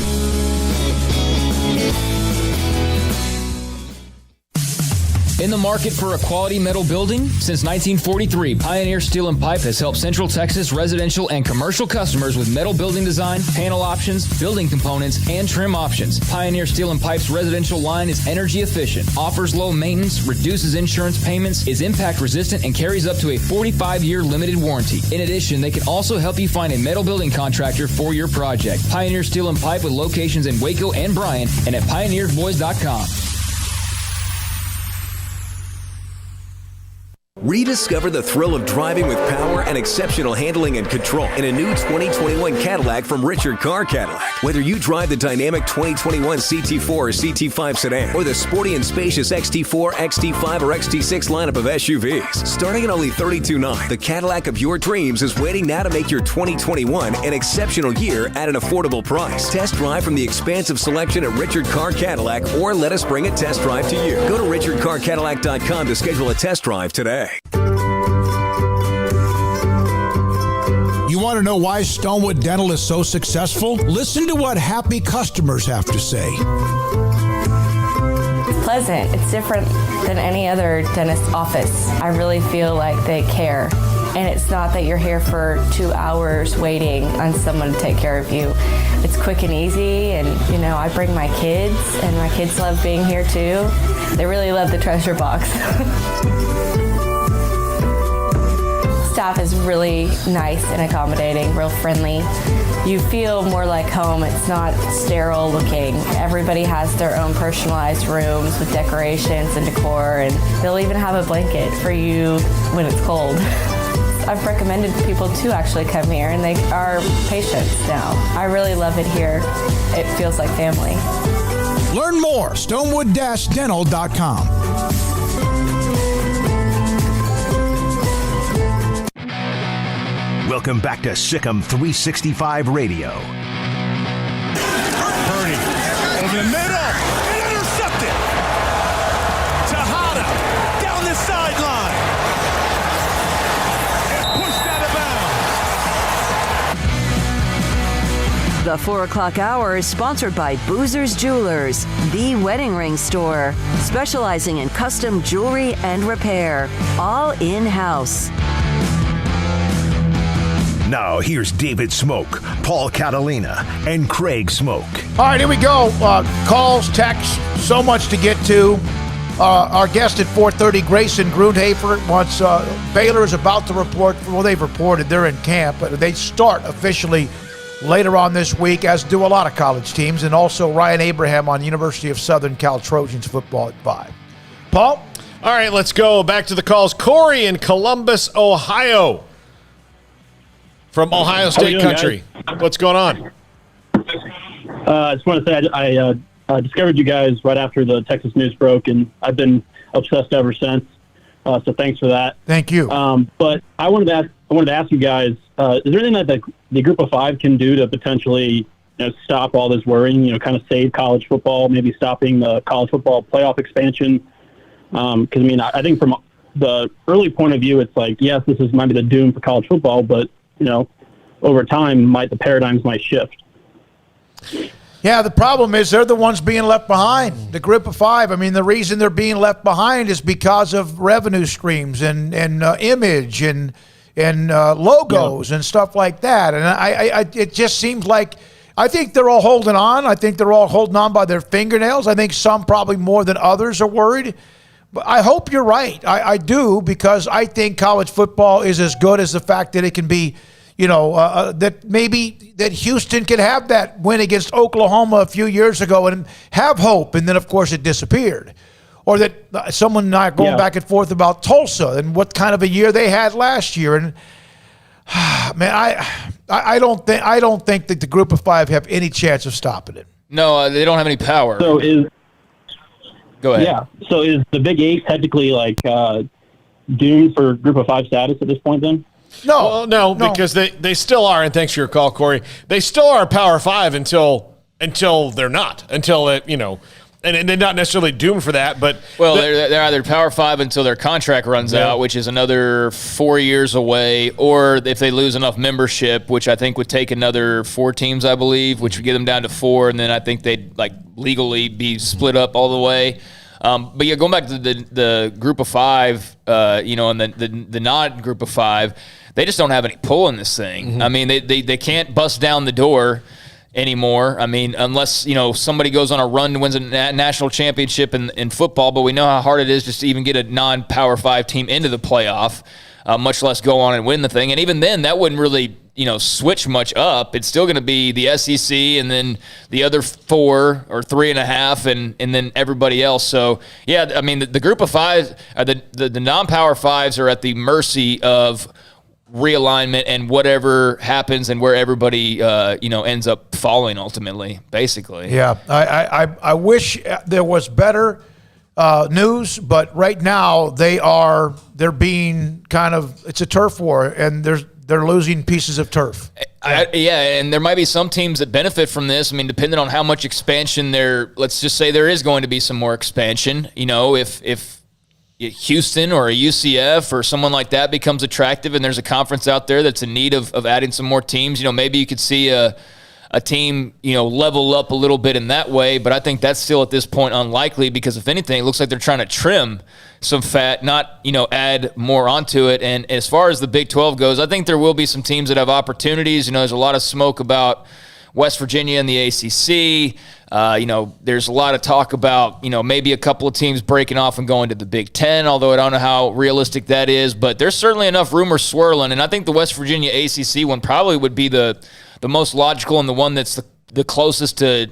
In the market for a quality metal building? Since 1943, Pioneer Steel and Pipe has helped Central Texas residential and commercial customers with metal building design, panel options, building components, and trim options. Pioneer Steel and Pipe's residential line is energy efficient, offers low maintenance, reduces insurance payments, is impact resistant, and carries up to a 45-year limited warranty. In addition, they can also help you find a metal building contractor for your project. Pioneer Steel and Pipe with locations in Waco and Bryan and at pioneersboys.com. Rediscover the thrill of driving with power and exceptional handling and control in a new 2021 Cadillac from Richard Car Cadillac. Whether you drive the dynamic 2021 CT4 or CT5 sedan or the sporty and spacious XT4, XT5, or XT6 lineup of SUVs, starting at only $32,900, the Cadillac of your dreams is waiting now to make your 2021 an exceptional year at an affordable price. Test drive from the expansive selection at Richard Car Cadillac or let us bring a test drive to you. Go to richardcarcadillac.com to schedule a test drive today. You want to know why Stonewood Dental is so successful? Listen to what happy customers have to say. It's pleasant. It's different than any other dentist office. I really feel like they care. And it's not that you're here for 2 hours waiting on someone to take care of you. It's quick and easy, and I bring my kids, and my kids love being here too. They really love the treasure box. staff is really nice and accommodating, real friendly. You feel more like home. It's not sterile looking. Everybody has their own personalized rooms with decorations and decor, and they'll even have a blanket for you when it's cold. I've recommended people to actually come here, and they are patients now. I really love it here. It feels like family. Learn more, stonewood-dental.com. Welcome back to SicEm365 Radio. Purdy over the middle and intercepted. Tejada down the sideline and pushed out of bounds. The 4 o'clock hour is sponsored by Boozer's Jewelers, the wedding ring store, specializing in custom jewelry and repair, all in-house. Now, here's David Smoak, Paul Catalina, and Craig Smoak. All right, here we go. Calls, texts, so much to get to. Our guest at 4:30, Grayson Grundhafer, wants Baylor is about to report. Well, they've reported they're in camp, but they start officially later on this week, as do a lot of college teams, and also Ryan Abraham on University of Southern Cal Trojans football at 5. Paul? All right, let's go back to the calls. Corey in Columbus, Ohio. From Ohio State country. Guys? What's going on? I just want to say I discovered you guys right after the Texas news broke, and I've been obsessed ever since. So thanks for that. Thank you. But I wanted to ask you guys: is there anything that the Group of Five can do to potentially stop all this worrying? Kind of save college football, maybe stopping the college football playoff expansion. Because I think from the early point of view, it's like, yes, this is maybe the doom for college football, but over time, the paradigms might shift. Yeah, the problem is they're the ones being left behind. The Group of Five. The reason they're being left behind is because of revenue streams and image and logos and stuff like that. And it just seems like I think they're all holding on. I think they're all holding on by their fingernails. I think some probably more than others are worried. But I hope you're right. I do, because I think college football is as good as the fact that it can be, that maybe that Houston could have that win against Oklahoma a few years ago and have hope, and then, of course, it disappeared. Or that someone and I are going back and forth about Tulsa and what kind of a year they had last year. And, man, I don't think that the Group of Five have any chance of stopping it. No, they don't have any power. So Go ahead. Yeah. So is the Big Eight technically doomed for Group of Five status at this point then? No, because they still are, and thanks for your call, Corey. They still are Power Five until they're not, until it, and they're not necessarily doomed for that. But they're either Power Five until their contract runs out, which is another 4 years away, or if they lose enough membership, which I think would take another 4 teams, I believe, which would get them down to 4, and then I think they'd legally be split up all the way. But yeah, going back to the Group of Five, and the non-Group of Five, they just don't have any pull in this thing. Mm-hmm. They can't bust down the door anymore. Unless, somebody goes on a run and wins a national championship in football, but we know how hard it is just to even get a non-Power 5 team into the playoff, much less go on and win the thing. And even then, that wouldn't really, switch much up. It's still going to be the SEC and then the other 4 or 3.5 and then everybody else. So, yeah, the Group of Five, the non-Power Fives are at the mercy of realignment and whatever happens and where everybody ends up falling ultimately, basically. Yeah, I wish there was better news, but right now they're being it's a turf war, and they're losing pieces of turf. And there might be some teams that benefit from this. Depending on how much expansion let's just say there is going to be some more expansion. If Houston or a UCF or someone like that becomes attractive and there's a conference out there that's in need of adding some more teams, maybe you could see a team, level up a little bit in that way. But I think that's still at this point unlikely, because if anything, it looks like they're trying to trim some fat, not, add more onto it. And as far as the Big 12 goes, I think there will be some teams that have opportunities. There's a lot of smoke about West Virginia and the ACC. There's a lot of talk about, maybe a couple of teams breaking off and going to the Big Ten, although I don't know how realistic that is. But there's certainly enough rumors swirling, and I think the West Virginia ACC one probably would be the most logical and the one that's the closest to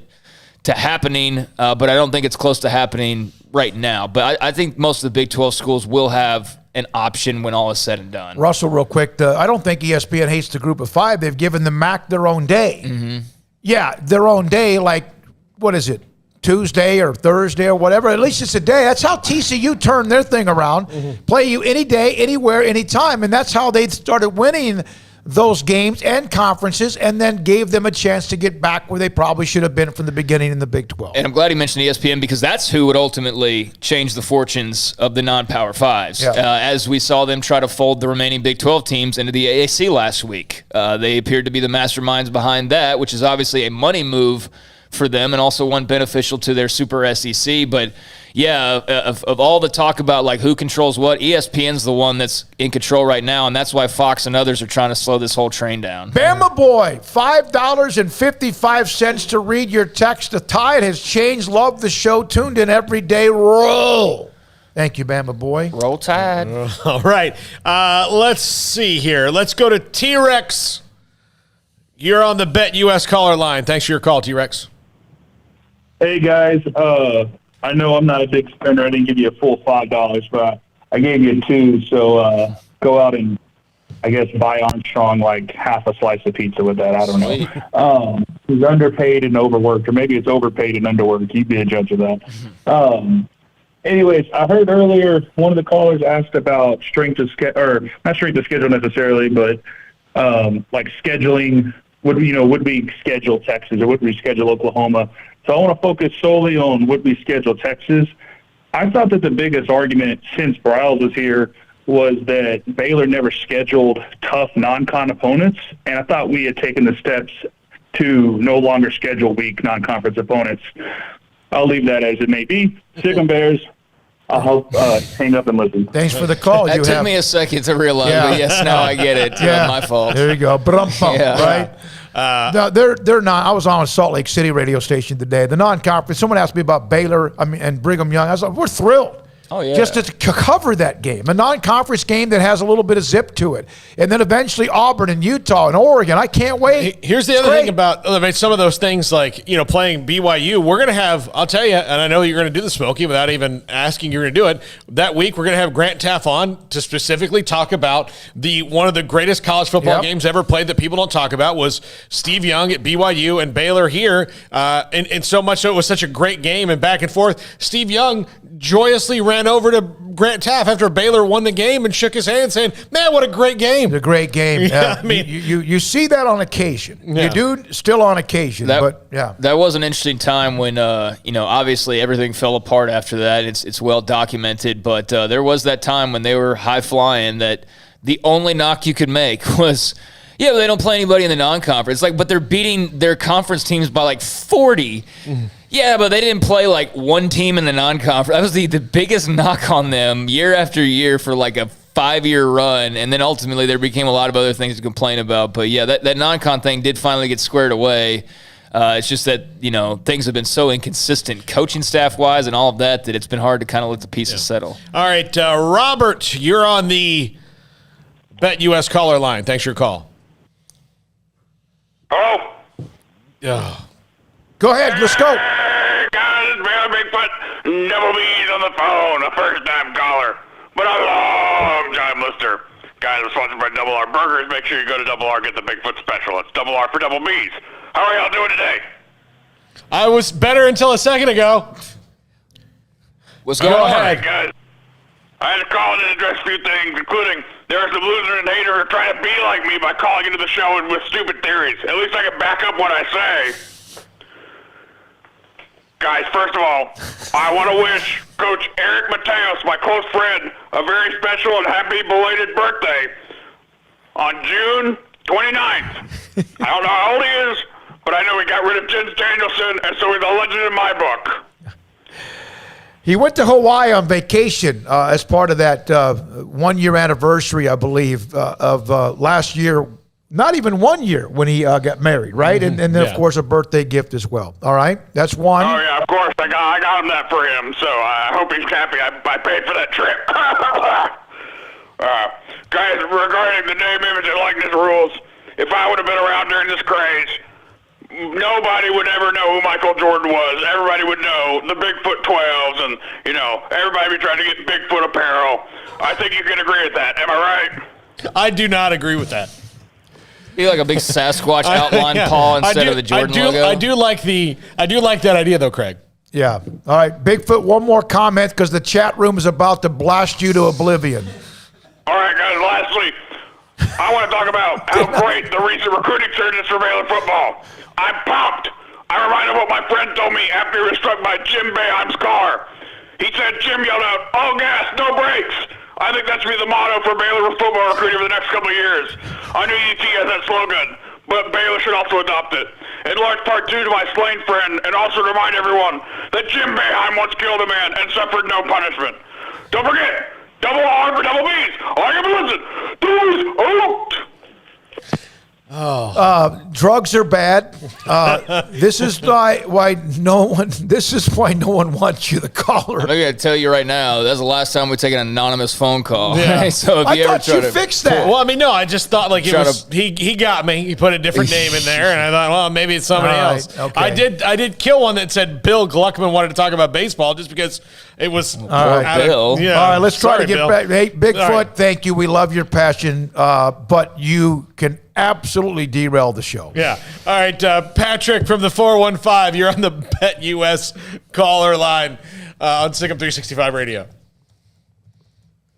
happening, but I don't think it's close to happening right now. But I think most of the Big 12 schools will have an option when all is said and done. Russell, real quick, I don't think ESPN hates the group of five. They've given the MAC their own day. Mm-hmm. Yeah, their own day, like, what is it, Tuesday or Thursday or whatever? At least it's a day. That's how TCU turned their thing around. Mm-hmm. Play you any day, anywhere, anytime. And that's how they started winning those games and conferences, and then gave them a chance to get back where they probably should have been from the beginning in the Big 12. And I'm glad he mentioned ESPN, because that's who would ultimately change the fortunes of the non-Power Fives. Yeah. As we saw them try to fold the remaining Big 12 teams into the AAC last week. They appeared to be the masterminds behind that, which is obviously a money move for them and also one beneficial to their Super SEC. But yeah, of all the talk about like who controls what, ESPN's the one that's in control right now, and that's why Fox and others are trying to slow this whole train down. Bama Boy, $5.55 to read your text. The tide has changed. Love the show. Tuned in every day. Roll. Thank you, Bama Boy. Roll Tide. All right. Let's see here. Let's go to T-Rex. You're on the Bet US caller line. Thanks for your call, T-Rex. Hey, guys. I know I'm not a big spender. I didn't give you a full $5, but I gave you $2. So go out and, I guess, buy Armstrong like half a slice of pizza with that. I don't know. He's underpaid and overworked, or maybe it's overpaid and underworked. You'd be a judge of that. Anyways, I heard earlier one of the callers asked about strength of schedule, or not strength of schedule necessarily, but like scheduling. Would we schedule Texas or would we schedule Oklahoma? So I want to focus solely on would we schedule Texas. I thought that the biggest argument since Bryles was here was that Baylor never scheduled tough non-con opponents, and I thought we had taken the steps to no longer schedule weak non-conference opponents. I'll leave that as it may be. SicEm Bears. I'll help hang up and listen. Thanks for the call. That took me a second to realize, but yes, now I get it. Yeah. My fault. There you go. Right? No, they're not. I was on a Salt Lake City radio station today. The non-conference. Someone asked me about Baylor. And Brigham Young. I was like, we're thrilled. Oh, yeah. Just to cover that game, a non-conference game that has a little bit of zip to it, and then eventually Auburn and Utah and Oregon. I can't wait. Here's the other thing about some of those things, like playing BYU. We're gonna have. I'll tell you, and I know you're gonna do the Smokey without even asking. You're gonna do it that week. We're gonna have Grant Teff on to specifically talk about one of the greatest college football games ever played that people don't talk about was Steve Young at BYU and Baylor here, and so much so it was such a great game and back and forth. Steve Young joyously ran over to Grant Teff after Baylor won the game and shook his hand saying, man, what a great game. A great game. Yeah, I mean, you see that on occasion. Yeah. You do still on occasion. That was an interesting time when, obviously everything fell apart after that. It's well documented, but there was that time when they were high flying that the only knock you could make was, yeah, but they don't play anybody in the non-conference. But they're beating their conference teams by like 40. Mm-hmm. Yeah, but they didn't play like one team in the non-conference. That was the biggest knock on them year after year for like a 5-year run, and then ultimately there became a lot of other things to complain about. But yeah, that non-con thing did finally get squared away. It's just that, things have been so inconsistent coaching staff-wise and all of that it's been hard to kind of let the pieces settle. All right, Robert, you're on the Bet US caller line. Thanks for your call. Hello? Yeah. Go ahead, let's go. Hey, guys, it's Baylor Bigfoot. Double B's on the phone, a first-time caller, but a long-time listener. Guys, I'm sponsored by Double R Burgers. Make sure you go to Double R, get the Bigfoot special. It's Double R for Double B's. How are y'all doing today? I was better until a second ago. What's going on? All right, guys. I had to call in and address a few things, including there are some losers and haters who are trying to be like me by calling into the show with stupid theories. At least I can back up what I say. Guys, first of all, I want to wish Coach Eric Mateos, my close friend, a very special and happy belated birthday on June 29th. I don't know how old he is, but I know he got rid of Jens Danielson, and so he's a legend in my book. He went to Hawaii on vacation as part of that 1-year anniversary, I believe, of last year not even 1 year when he got married, right? And then, of course, a birthday gift as well. All right? That's one. Oh, yeah, of course. I got him that for him, so I hope he's happy I paid for that trip. Guys, regarding the name, image, and likeness rules, if I would have been around during this craze, nobody would ever know who Michael Jordan was. Everybody would know the Bigfoot 12s, and, everybody would be trying to get Bigfoot apparel. I think you can agree with that. Am I right? I do not agree with that. Be like a big Sasquatch outline paw instead of the Jordan logo. I do like that idea, though, Craig. Yeah. All right, Bigfoot, one more comment because the chat room is about to blast you to oblivion. All right, guys, lastly, I want to talk about how great the recent recruiting surge is for Baylor football. I'm pumped. I reminded of what my friend told me after he was struck by Jim Boeheim's car. He said Jim yelled out, "All gas, no brakes." I think that should be the motto for Baylor football recruiting for the next couple of years. I know UT has that slogan, but Baylor should also adopt it. In large part due to my slain friend, and also to remind everyone that Jim Boeheim once killed a man and suffered no punishment. Don't forget, double R for double B's. I can listen. Those out. Drugs are bad. This is why no one wants you, the caller. I'm going to tell you right now, that's the last time we take an anonymous phone call. Yeah. So if I you ever thought you fixed that. Well, I mean, no, I just thought he got me. He put a different name in there, and I thought, well, maybe it's somebody else. Okay. I did kill one that said Bill Gluckman wanted to talk about baseball just because it was Bill. All right, let's try to get Bill. back. Hey, Bigfoot, Right. thank you. We love your passion, but you can absolutely derail the show. Yeah. All right, Patrick from the 415, you're on the Bet US caller line on SicEm365 Radio.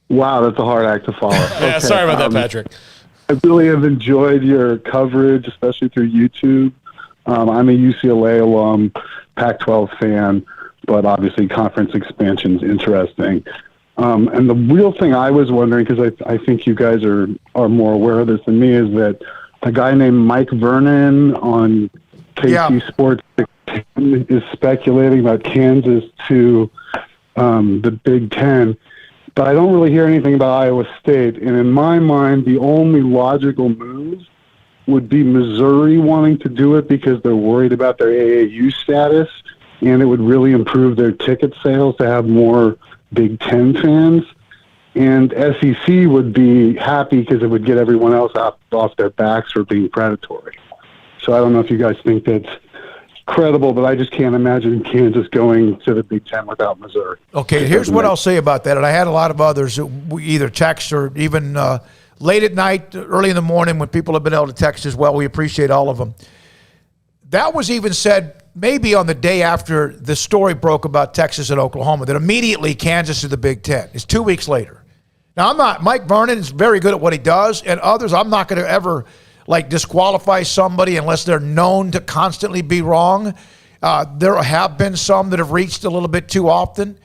Wow, that's a hard act to follow. Yeah, sorry about that, Patrick. I really have enjoyed your coverage, especially through YouTube. I'm a UCLA alum, Pac-12 fan, but obviously conference expansion is interesting. And the real thing I was wondering, because I think you guys are more aware of this than me, is that a guy named Mike Vernon on KC Sports is speculating about Kansas to the Big Ten. But I don't really hear anything about Iowa State. And in my mind, the only logical move would be Missouri wanting to do it because they're worried about their AAU status, and it would really improve their ticket sales to have more Big Ten fans. And SEC would be happy because it would get everyone else off their backs for being predatory. So I don't know if you guys think that's credible, but I just can't imagine Kansas going to the Big Ten without Missouri. Okay, here's what I'll say about that. And I had a lot of others that we either text or even late at night, early in the morning when people have been able to text as well. We appreciate all of them. That was even said maybe on the day after the story broke about Texas and Oklahoma, that immediately Kansas is the Big Ten. It's 2 weeks later. Now, Mike Vernon is very good at what he does, and others, I'm not going to ever disqualify somebody unless they're known to constantly be wrong. There have been some that have reached a little bit too often.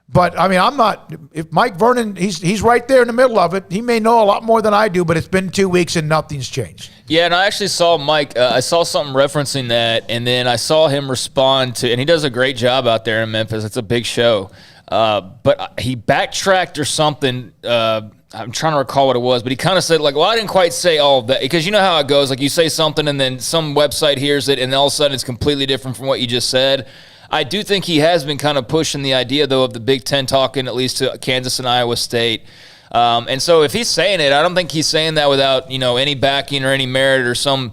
But, I mean, I'm not – if Mike Vernon, he's right there in the middle of it. He may know a lot more than I do, but it's been 2 weeks and nothing's changed. Yeah, and I actually saw Mike. I saw something referencing that, and then I saw him respond to – and he does a great job out there in Memphis. It's a big show. But he backtracked or something. I'm trying to recall what it was, but he kind of said, well, I didn't quite say all of that. Because you know how it goes. You say something, and then some website hears it, and all of a sudden it's completely different from what you just said. I do think he has been kind of pushing the idea, though, of the Big Ten talking at least to Kansas and Iowa State. And so if he's saying it, I don't think he's saying that without, any backing or any merit or some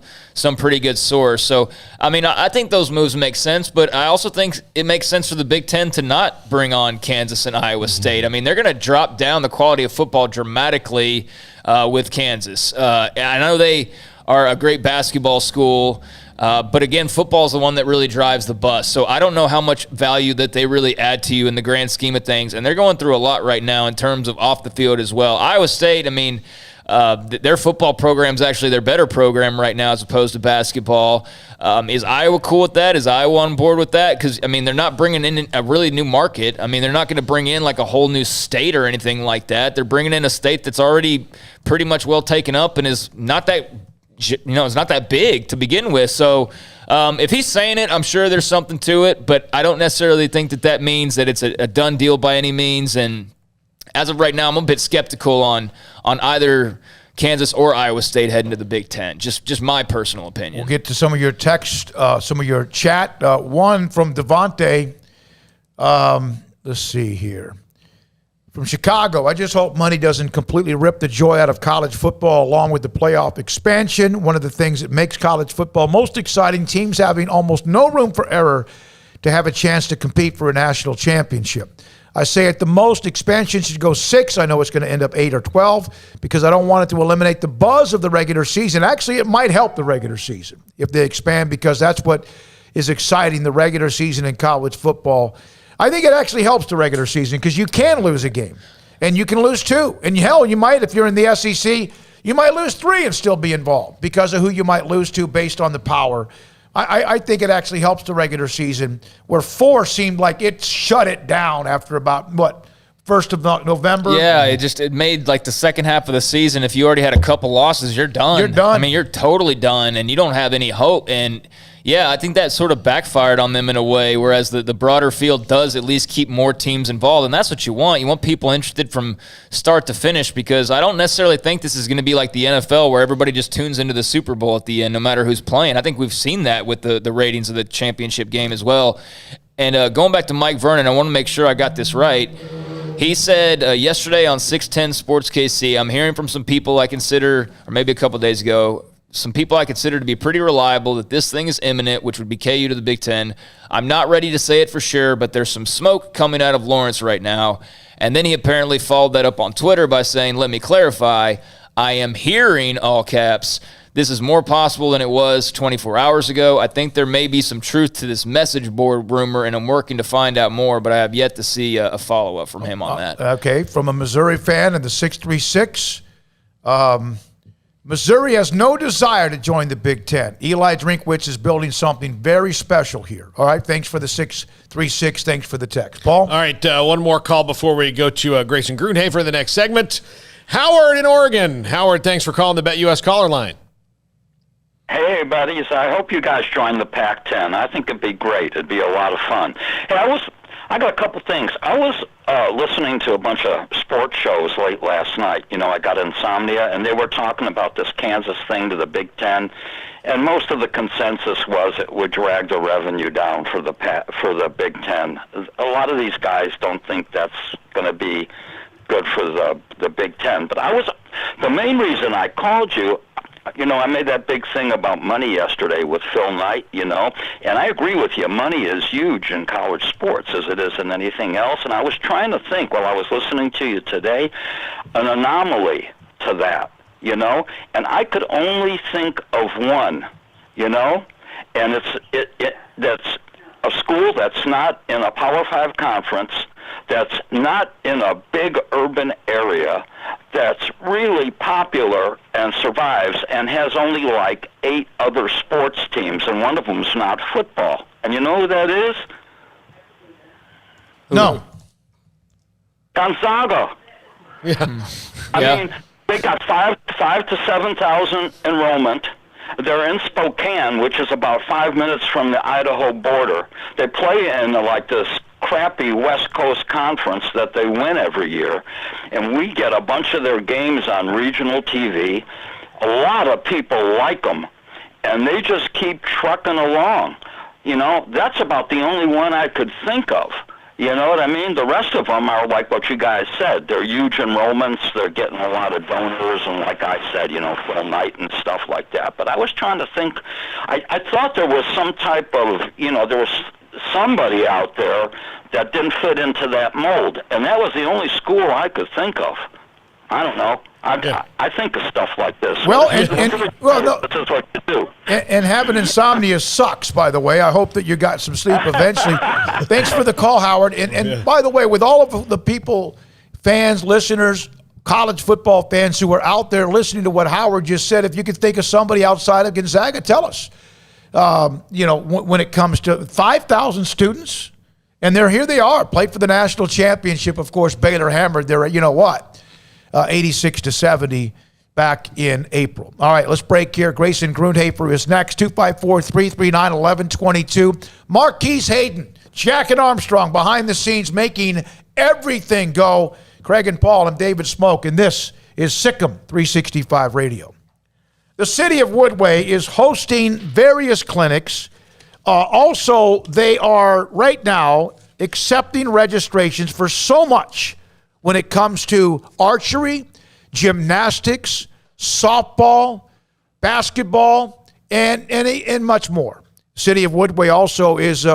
pretty good source. So, I mean, I think those moves make sense, but I also think it makes sense for the Big Ten to not bring on Kansas and Iowa State. I mean, they're going to drop down the quality of football dramatically with Kansas. I know they are a great basketball school. But again, football is the one that really drives the bus. So I don't know how much value that they really add to you in the grand scheme of things. And they're going through a lot right now in terms of off the field as well. Iowa State, I mean, their football program is actually their better program right now as opposed to basketball. Is Iowa cool with that? Is Iowa on board with that? Because, I mean, they're not bringing in a really new market. I mean, they're not going to bring in a whole new state or anything like that. They're bringing in a state that's already pretty much well taken up and is not that it's not that big to begin with. So if he's saying it, I'm sure there's something to it, but I don't necessarily think that means that it's a done deal by any means. And as of right now, I'm a bit skeptical on either Kansas or Iowa State heading to the Big Ten. Just my personal opinion. We'll get to some of your text, some of your chat. One from Devontae. Let's see here. From Chicago, I just hope money doesn't completely rip the joy out of college football along with the playoff expansion. One of the things that makes college football most exciting, teams having almost no room for error to have a chance to compete for a national championship. I say at the most, expansion should go 6. I know it's going to end up 8 or 12 because I don't want it to eliminate the buzz of the regular season. Actually, it might help the regular season if they expand because that's what is exciting, the regular season in college football. I think it actually helps the regular season because you can lose a game, and you can lose 2. And hell, you might, if you're in the SEC, you might lose 3 and still be involved because of who you might lose to based on the power. I think it actually helps the regular season, where 4 seemed like it shut it down after about, 1st of November? Yeah, it made like the second half of the season, if you already had a couple losses, you're done. You're done. I mean, you're totally done, and you don't have any hope. And yeah, I think that sort of backfired on them in a way, whereas the broader field does at least keep more teams involved, and that's what you want. You want people interested from start to finish, because I don't necessarily think this is going to be like the NFL where everybody just tunes into the Super Bowl at the end no matter who's playing. I think we've seen that with the ratings of the championship game as well. And going back to Mike Vernon, I want to make sure I got this right. He said yesterday on 610 Sports KC, I'm hearing from some people I consider, or maybe a couple days ago, some people I consider to be pretty reliable that this thing is imminent, which would be KU to the Big Ten. I'm not ready to say it for sure, but there's some smoke coming out of Lawrence right now. And then he apparently followed that up on Twitter by saying, let me clarify, I am hearing, all caps, this is more possible than it was 24 hours ago. I think there may be some truth to this message board rumor, and I'm working to find out more, but I have yet to see a follow-up from him on that. Okay, from a Missouri fan in the 636, Missouri has no desire to join the Big Ten. Eli Drinkwitz is building something very special here. All right, thanks for the 636. Thanks for the text. Paul? All right, one more call before we go to Grayson Grunhay for the next segment. Howard in Oregon. Howard, thanks for calling the BetUS caller line. Hey, buddies. I hope you guys join the Pac-10. I think it'd be great. It'd be a lot of fun. Hey, I got a couple things. I was listening to a bunch of sports shows late last night. You know, I got insomnia, and they were talking about this Kansas thing to the Big Ten, and most of the consensus was it would drag the revenue down for the Big Ten. A lot of these guys don't think that's going to be good for the Big Ten. But the main reason I called you, you know, I made that big thing about money yesterday with Phil Knight, you know, and I agree with you. Money is huge in college sports as it is in anything else. And I was trying to think while I was listening to you today, an anomaly to that, you know, and I could only think of one, you know, and that's a school that's not in a Power 5 conference, that's not in a big urban area, that's really popular and survives and has only like 8 other sports teams, and one of them's not football. And you know who that is? No. Gonzaga. Yeah. I mean, they got 5 to 7,000 enrollment. They're in Spokane, which is about 5 minutes from the Idaho border. They play in like this crappy West Coast conference that they win every year, and we get a bunch of their games on regional TV. A lot of people like them, and they just keep trucking along. You know, that's about the only one I could think of. You know what I mean? The rest of them are like what you guys said. They're huge enrollments. They're getting a lot of donors, and like I said, you know, Phil Knight and stuff like that. But I was trying to think. I thought there was some type of, you know, there was somebody out there that didn't fit into that mold, and that was the only school I could think of. I don't know. I think of stuff like this. Well, this is what you do. And having insomnia sucks, by the way. I hope that you got some sleep eventually. Thanks for the call, Howard. And by the way, with all of the people, fans, listeners, college football fans who are out there listening to what Howard just said, if you could think of somebody outside of Gonzaga, tell us. You know, when it comes to 5,000 students, and here they are, played for the national championship. Of course, Baylor hammered their, 86-70 back in April. All right, let's break here. Grayson Grundhafer is next. 254-339-1122. Marquise Hayden, Jack and Armstrong behind the scenes making everything go. Craig and Paul and David Smoak, and this is SicEm365 Radio. The city of Woodway is hosting various clinics. Also, they are right now accepting registrations for so much when it comes to archery, gymnastics, softball, basketball, and much more. City of Woodway also is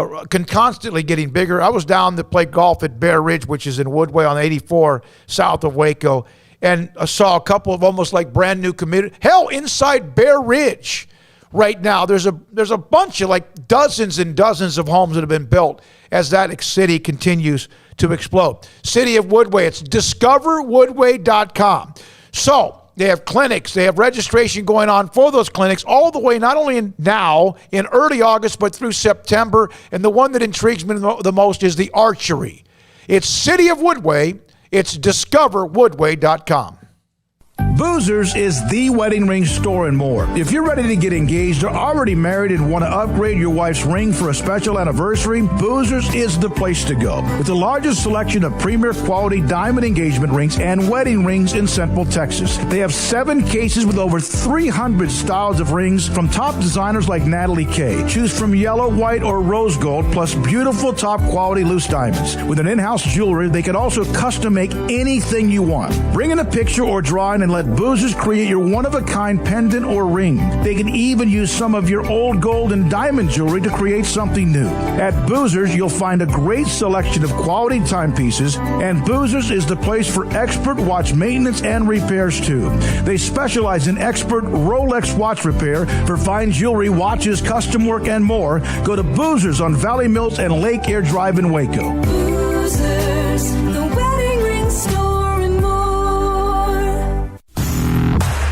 constantly getting bigger. I was down to play golf at Bear Ridge, which is in Woodway on 84 south of Waco, and I saw a couple of almost like brand new community. Hell, inside Bear Ridge right now, there's a bunch of like dozens and dozens of homes that have been built as that city continues to explode. City of Woodway, it's discoverwoodway.com. So they have clinics, they have registration going on for those clinics all the way, not only in early August, but through September. And the one that intrigues me the most is the archery. It's City of Woodway, it's discoverwoodway.com. Boozers is the wedding ring store and more. If you're ready to get engaged or already married and want to upgrade your wife's ring for a special anniversary, Boozers is the place to go. With the largest selection of premier quality diamond engagement rings and wedding rings in Central Texas. They have 7 cases with over 300 styles of rings from top designers like Natalie Kay. Choose from yellow, white, or rose gold, plus beautiful top quality loose diamonds. With an in-house jewelry, they can also custom make anything you want. Bring in a picture or drawing and let Boozers create your one-of-a-kind pendant or ring. They can even use some of your old gold and diamond jewelry to create something new. At Boozers, you'll find a great selection of quality timepieces, and Boozers is the place for expert watch maintenance and repairs, too. They specialize in expert Rolex watch repair for fine jewelry, watches, custom work, and more. Go to Boozers on Valley Mills and Lake Air Drive in Waco. Boozers, the wedding ring store.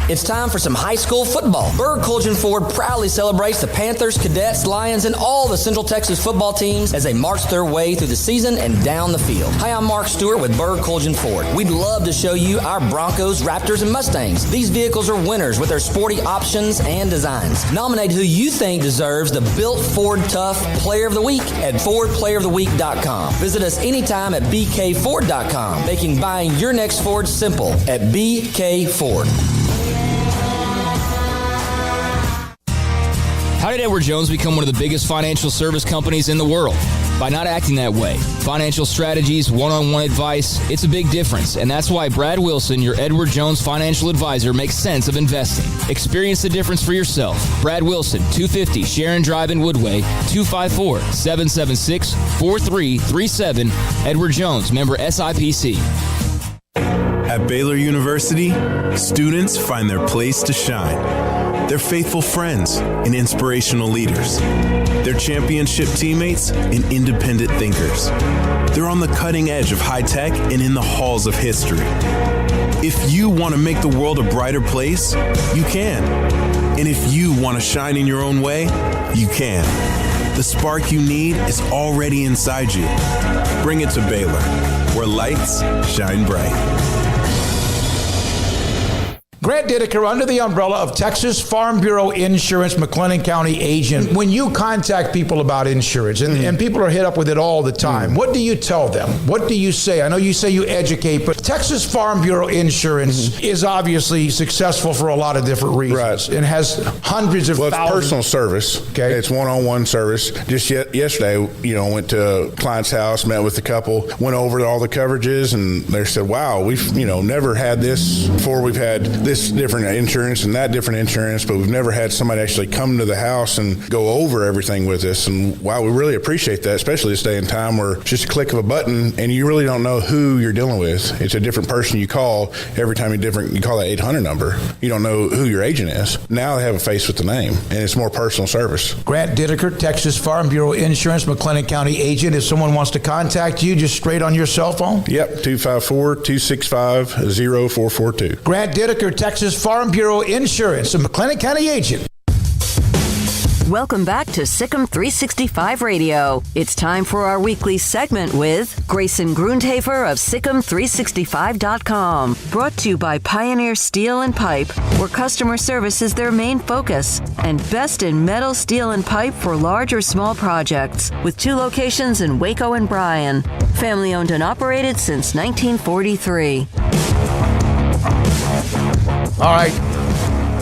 It's time for some high school football. Berg Colgan Ford proudly celebrates the Panthers, Cadets, Lions, and all the Central Texas football teams as they march their way through the season and down the field. Hi, I'm Mark Stewart with Berg Colgan Ford. We'd love to show you our Broncos, Raptors, and Mustangs. These vehicles are winners with their sporty options and designs. Nominate who you think deserves the Built Ford Tough Player of the Week at FordPlayerOfTheWeek.com. Visit us anytime at BKFord.com, making buying your next Ford simple at BK Ford. How did Edward Jones become one of the biggest financial service companies in the world? By not acting that way. Financial strategies, one-on-one advice, it's a big difference. And that's why Brad Wilson, your Edward Jones financial advisor, makes sense of investing. Experience the difference for yourself. Brad Wilson, 250 Sharon Drive in Woodway, 254-776-4337. Edward Jones, member SIPC. At Baylor University, students find their place to shine. They're faithful friends and inspirational leaders. They're championship teammates and independent thinkers. They're on the cutting edge of high tech and in the halls of history. If you want to make the world a brighter place, you can. And if you want to shine in your own way, you can. The spark you need is already inside you. Bring it to Baylor, where lights shine bright. Grant Dideker, under the umbrella of Texas Farm Bureau Insurance, McLennan County agent. When you contact people about insurance, and people are hit up with it all the time, what do you tell them? What do you say? I know you say you educate, but Texas Farm Bureau Insurance is obviously successful for a lot of different reasons. Right. It has hundreds of thousands. It's personal service. Okay. It's one-on-one service. Just yesterday, went to a client's house, met with the couple, went over all the coverages, and they said, wow, we've, never had this before. We've had this different insurance and that different insurance, but we've never had somebody actually come to the house and go over everything with us. And wow, we really appreciate that, especially this day and time where it's just a click of a button and you really don't know who you're dealing with. It's a different person you call every time you call that 800 number. You don't know who your agent is. Now they have a face with the name, and it's more personal service. Grant Dideker, Texas Farm Bureau Insurance, McLennan County agent. If someone wants to contact you, just straight on your cell phone? Yep, 254-265-0442. Grant Dideker, Texas Farm Bureau Insurance, a McLennan County agent. Welcome back to SicEm365 Radio. It's time for our weekly segment with Grayson Grundhafer of SicEm365.com. Brought to you by Pioneer Steel and Pipe, where customer service is their main focus. And best in metal, steel, and pipe for large or small projects, with 2 locations in Waco and Bryan. Family owned and operated since 1943. All right.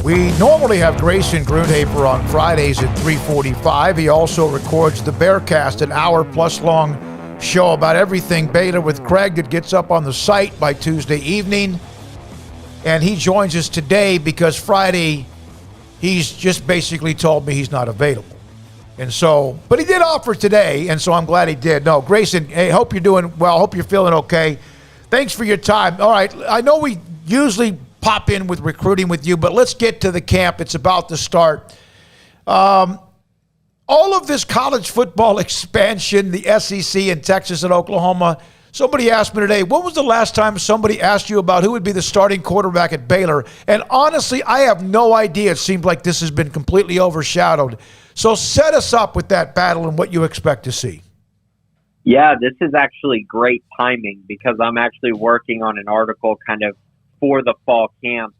We normally have Grayson Grunhafer on Fridays at 3:45. He also records the Bearcast, an hour-plus long show about everything Baylor with Craig that gets up on the site by Tuesday evening. And he joins us today because Friday he's just basically told me he's not available. And so, but he did offer today, and so I'm glad he did. No, Grayson, hey, hope you're doing well. Hope you're feeling okay. Thanks for your time. All right, I know we usually pop in with recruiting with you, but let's get to the camp. It's about to start. All of this college football expansion, the SEC in Texas and Oklahoma. Somebody asked me today, when was the last time somebody asked you about who would be the starting quarterback at Baylor? And honestly, I have no idea. It seems like this has been completely overshadowed. So set us up with that battle and what you expect to see. Yeah, this is actually great timing because I'm actually working on an article kind of for the fall camp,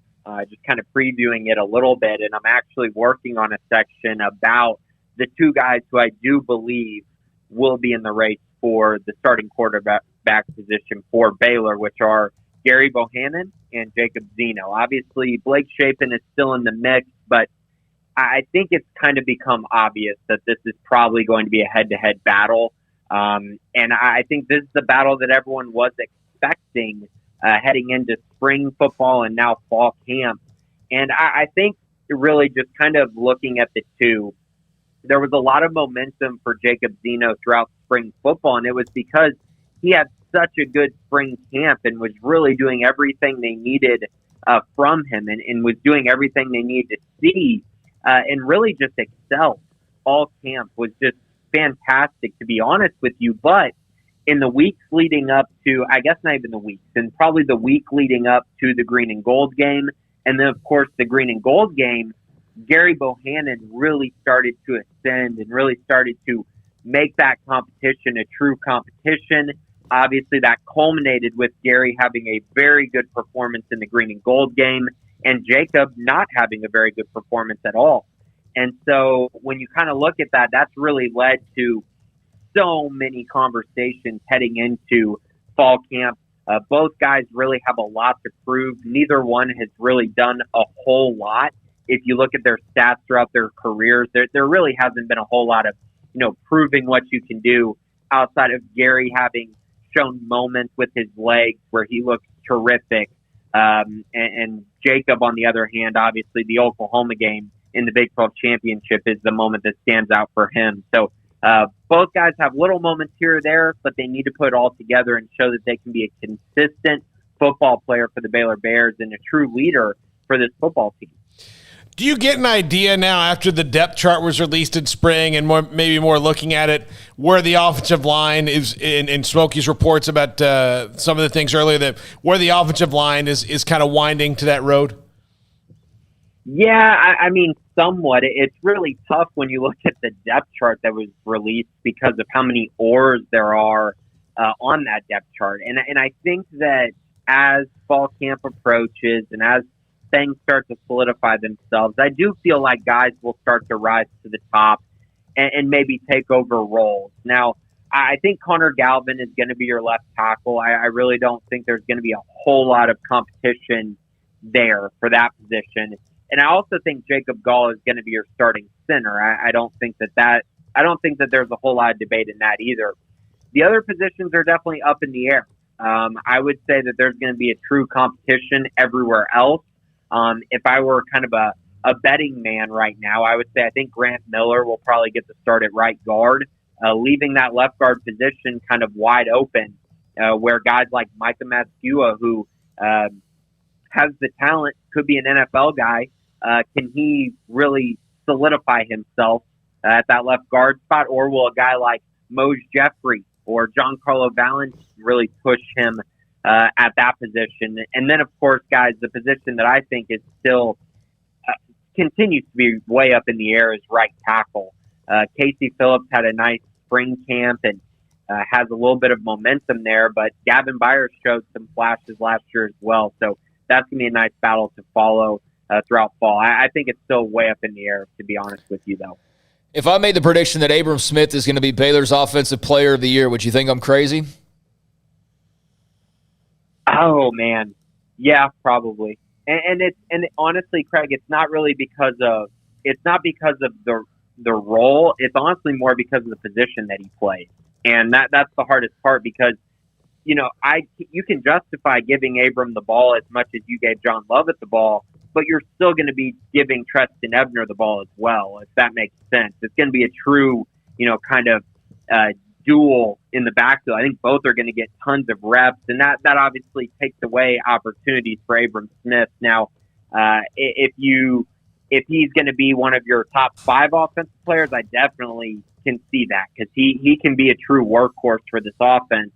just kind of previewing it a little bit. And I'm actually working on a section about the two guys who I do believe will be in the race for the starting quarterback position for Baylor, which are Gary Bohannon and Jacob Zeno. Obviously, Blake Shapen is still in the mix, but I think it's kind of become obvious that this is probably going to be a head-to-head battle. And I think this is the battle that everyone was expecting heading into spring football and now fall camp. And I think really just kind of looking at the two, there was a lot of momentum for Jacob Zeno throughout spring football, and it was because he had such a good spring camp and was really doing everything they needed from him and was doing everything they needed to see and really just excelled. All camp was just fantastic, to be honest with you. But in the weeks leading up to, I guess not even the weeks, and probably the week leading up to the green and gold game, and then, of course, the green and gold game, Gary Bohannon really started to ascend and really started to make that competition a true competition. Obviously, that culminated with Gary having a very good performance in the green and gold game and Jacob not having a very good performance at all. And so when you kind of look at that, that's really led to so many conversations heading into fall camp. Both guys really have a lot to prove. Neither one has really done a whole lot. If you look at their stats throughout their careers, there really hasn't been a whole lot of, proving what you can do outside of Gary having shown moments with his legs where he looks terrific. And Jacob, on the other hand, obviously the Oklahoma game in the Big 12 championship is the moment that stands out for him. So both guys have little moments here or there, but they need to put it all together and show that they can be a consistent football player for the Baylor Bears and a true leader for this football team. Do you get an idea now after the depth chart was released in spring and maybe more looking at it where the offensive line is in Smokey's reports about some of the things earlier, that where the offensive line is kind of winding to that road? Yeah, I mean, somewhat. It's really tough when you look at the depth chart that was released because of how many oars there are on that depth chart. And I think that as fall camp approaches and as things start to solidify themselves, I do feel like guys will start to rise to the top and maybe take over roles. Now, I think Connor Galvin is going to be your left tackle. I really don't think there's going to be a whole lot of competition there for that position. And I also think Jacob Gall is going to be your starting center. I don't think that there's a whole lot of debate in that either. The other positions are definitely up in the air. I would say that there's going to be a true competition everywhere else. If I were kind of a betting man right now, I would say I think Grant Miller will probably get the start at right guard, leaving that left guard position kind of wide open, where guys like Micah Mascua, who has the talent, could be an NFL guy. Can he really solidify himself at that left guard spot, or will a guy like Moj Jeffrey or Giancarlo Valens really push him at that position? And then, of course, guys, the position that I think is still continues to be way up in the air is right tackle. Casey Phillips had a nice spring camp and has a little bit of momentum there, but Gavin Byers showed some flashes last year as well. So that's going to be a nice battle to follow throughout fall. I think it's still way up in the air, to be honest with you, though. If I made the prediction that Abram Smith is going to be Baylor's Offensive Player of the Year, would you think I'm crazy? Oh, man. Yeah, probably. And honestly, Craig, it's not because of the role. It's honestly more because of the position that he plays, and that's the hardest part because you can justify giving Abram the ball as much as you gave John Lovett the ball, but you're still going to be giving Treston Ebner the ball as well, if that makes sense. It's going to be a true, kind of duel in the backfield. I think both are going to get tons of reps, and that obviously takes away opportunities for Abram Smith. Now, if he's going to be one of your top 5 offensive players, I definitely can see that because he can be a true workhorse for this offense.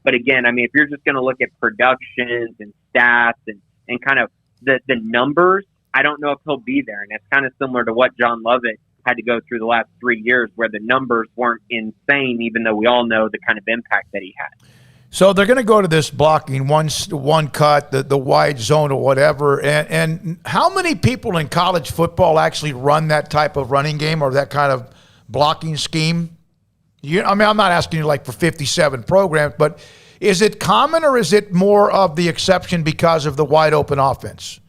But again, I mean, if you're just going to look at productions and stats and kind of the numbers, I don't know if he'll be there. And it's kind of similar to what John Lovett had to go through the last 3 years where the numbers weren't insane, even though we all know the kind of impact that he had. So they're going to go to this blocking one cut, the wide zone or whatever. And how many people in college football actually run that type of running game or that kind of blocking scheme? I'm not asking you like for 57 programs, but is it common or is it more of the exception because of the wide open offense?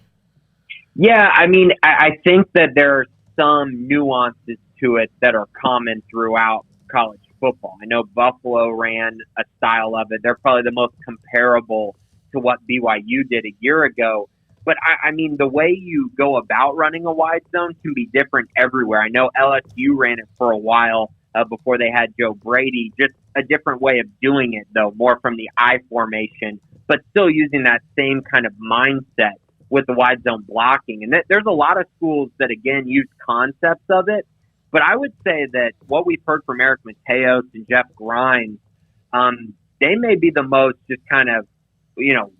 Yeah, I mean, I think that there are some nuances to it that are common throughout college football. I know Buffalo ran a style of it. They're probably the most comparable to what BYU did a year ago. But, I mean, the way you go about running a wide zone can be different everywhere. I know LSU ran it for a while before they had Joe Brady, just a different way of doing it, though, more from the I formation, but still using that same kind of mindset with the wide zone blocking. And there's a lot of schools that, again, use concepts of it. But I would say that what we've heard from Eric Mateos and Jeff Grimes, they may be the most just kind of,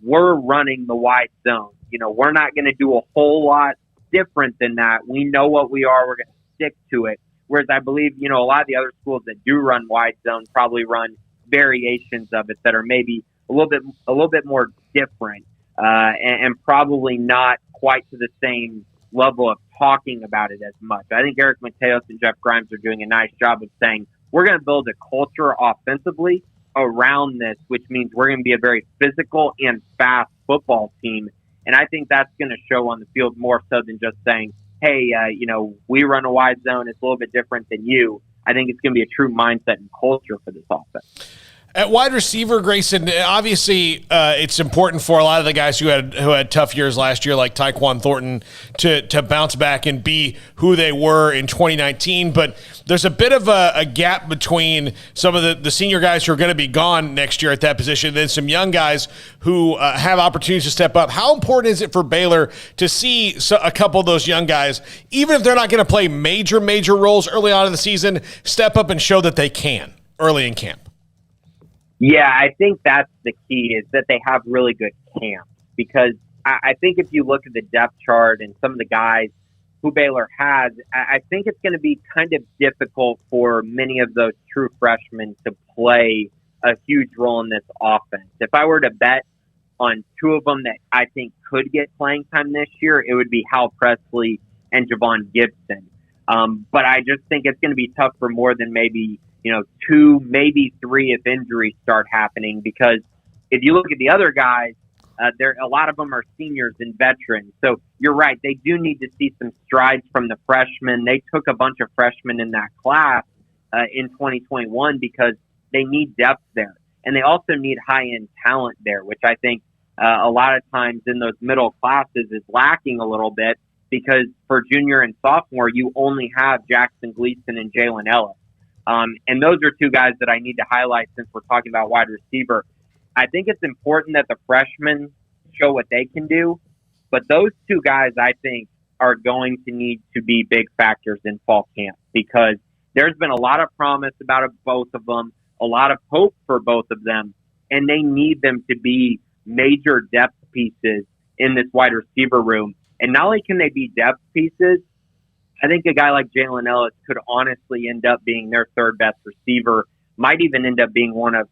we're running the wide zone. We're not going to do a whole lot different than that. We know what we are. We're going to stick to it. Whereas I believe, a lot of the other schools that do run wide zone probably run variations of it that are maybe a little bit more different and probably not quite to the same level of talking about it as much. I think Eric Mateos and Jeff Grimes are doing a nice job of saying we're going to build a culture offensively around this, which means we're going to be a very physical and fast football team. And I think that's going to show on the field more so than just saying, hey, we run a wide zone. It's a little bit different than you. I think it's going to be a true mindset and culture for this offense. At wide receiver, Grayson, obviously it's important for a lot of the guys who had tough years last year, like Tyquan Thornton, to bounce back and be who they were in 2019. But there's a bit of a gap between some of the senior guys who are going to be gone next year at that position, and then some young guys who have opportunities to step up. How important is it for Baylor to see a couple of those young guys, even if they're not going to play major roles early on in the season, step up and show that they can early in camp? Yeah, I think that's the key is that they have really good camps because I think if you look at the depth chart and some of the guys who Baylor has, I think it's going to be kind of difficult for many of those true freshmen to play a huge role in this offense. If I were to bet on two of them that I think could get playing time this year, it would be Hal Presley and Javon Gibson. But I just think it's going to be tough for more than maybe two, maybe three if injuries start happening. Because if you look at the other guys, a lot of them are seniors and veterans. So you're right. They do need to see some strides from the freshmen. They took a bunch of freshmen in that class in 2021 because they need depth there. And they also need high-end talent there, which I think a lot of times in those middle classes is lacking a little bit because for junior and sophomore, you only have Jackson Gleason and Jalen Ellis. And those are two guys that I need to highlight since we're talking about wide receiver. I think it's important that the freshmen show what they can do, but those two guys I think are going to need to be big factors in fall camp because there's been a lot of promise about both of them, a lot of hope for both of them, and they need them to be major depth pieces in this wide receiver room. And not only can they be depth pieces, I think a guy like Jalen Ellis could honestly end up being their third best receiver, might even end up being one of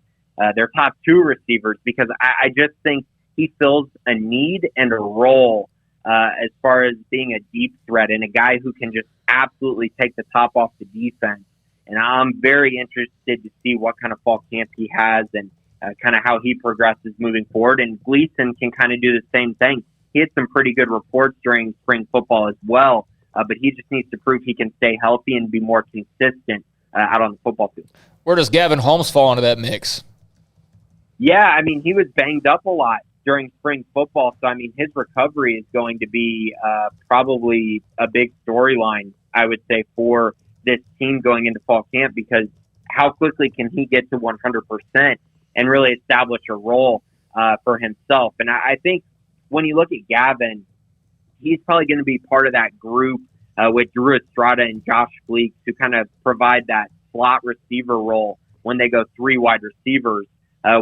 their top two receivers because I just think he fills a need and a role as far as being a deep threat and a guy who can just absolutely take the top off the defense. And I'm very interested to see what kind of fall camp he has and kind of how he progresses moving forward. And Gleason can kind of do the same thing. he had some pretty good reports during spring football as well. But he just needs to prove he can stay healthy and be more consistent out on the football field. Where does Gavin Holmes fall into that mix? Yeah, I mean, he was banged up a lot during spring football. So, I mean, his recovery is going to be probably a big storyline, I would say, for this team going into fall camp, because how quickly can he get to 100% and really establish a role for himself? And I think when you look at Gavin, he's probably going to be part of that group with Drew Estrada and Josh Fleeks, who kind of provide that slot receiver role when they go 3 wide receivers,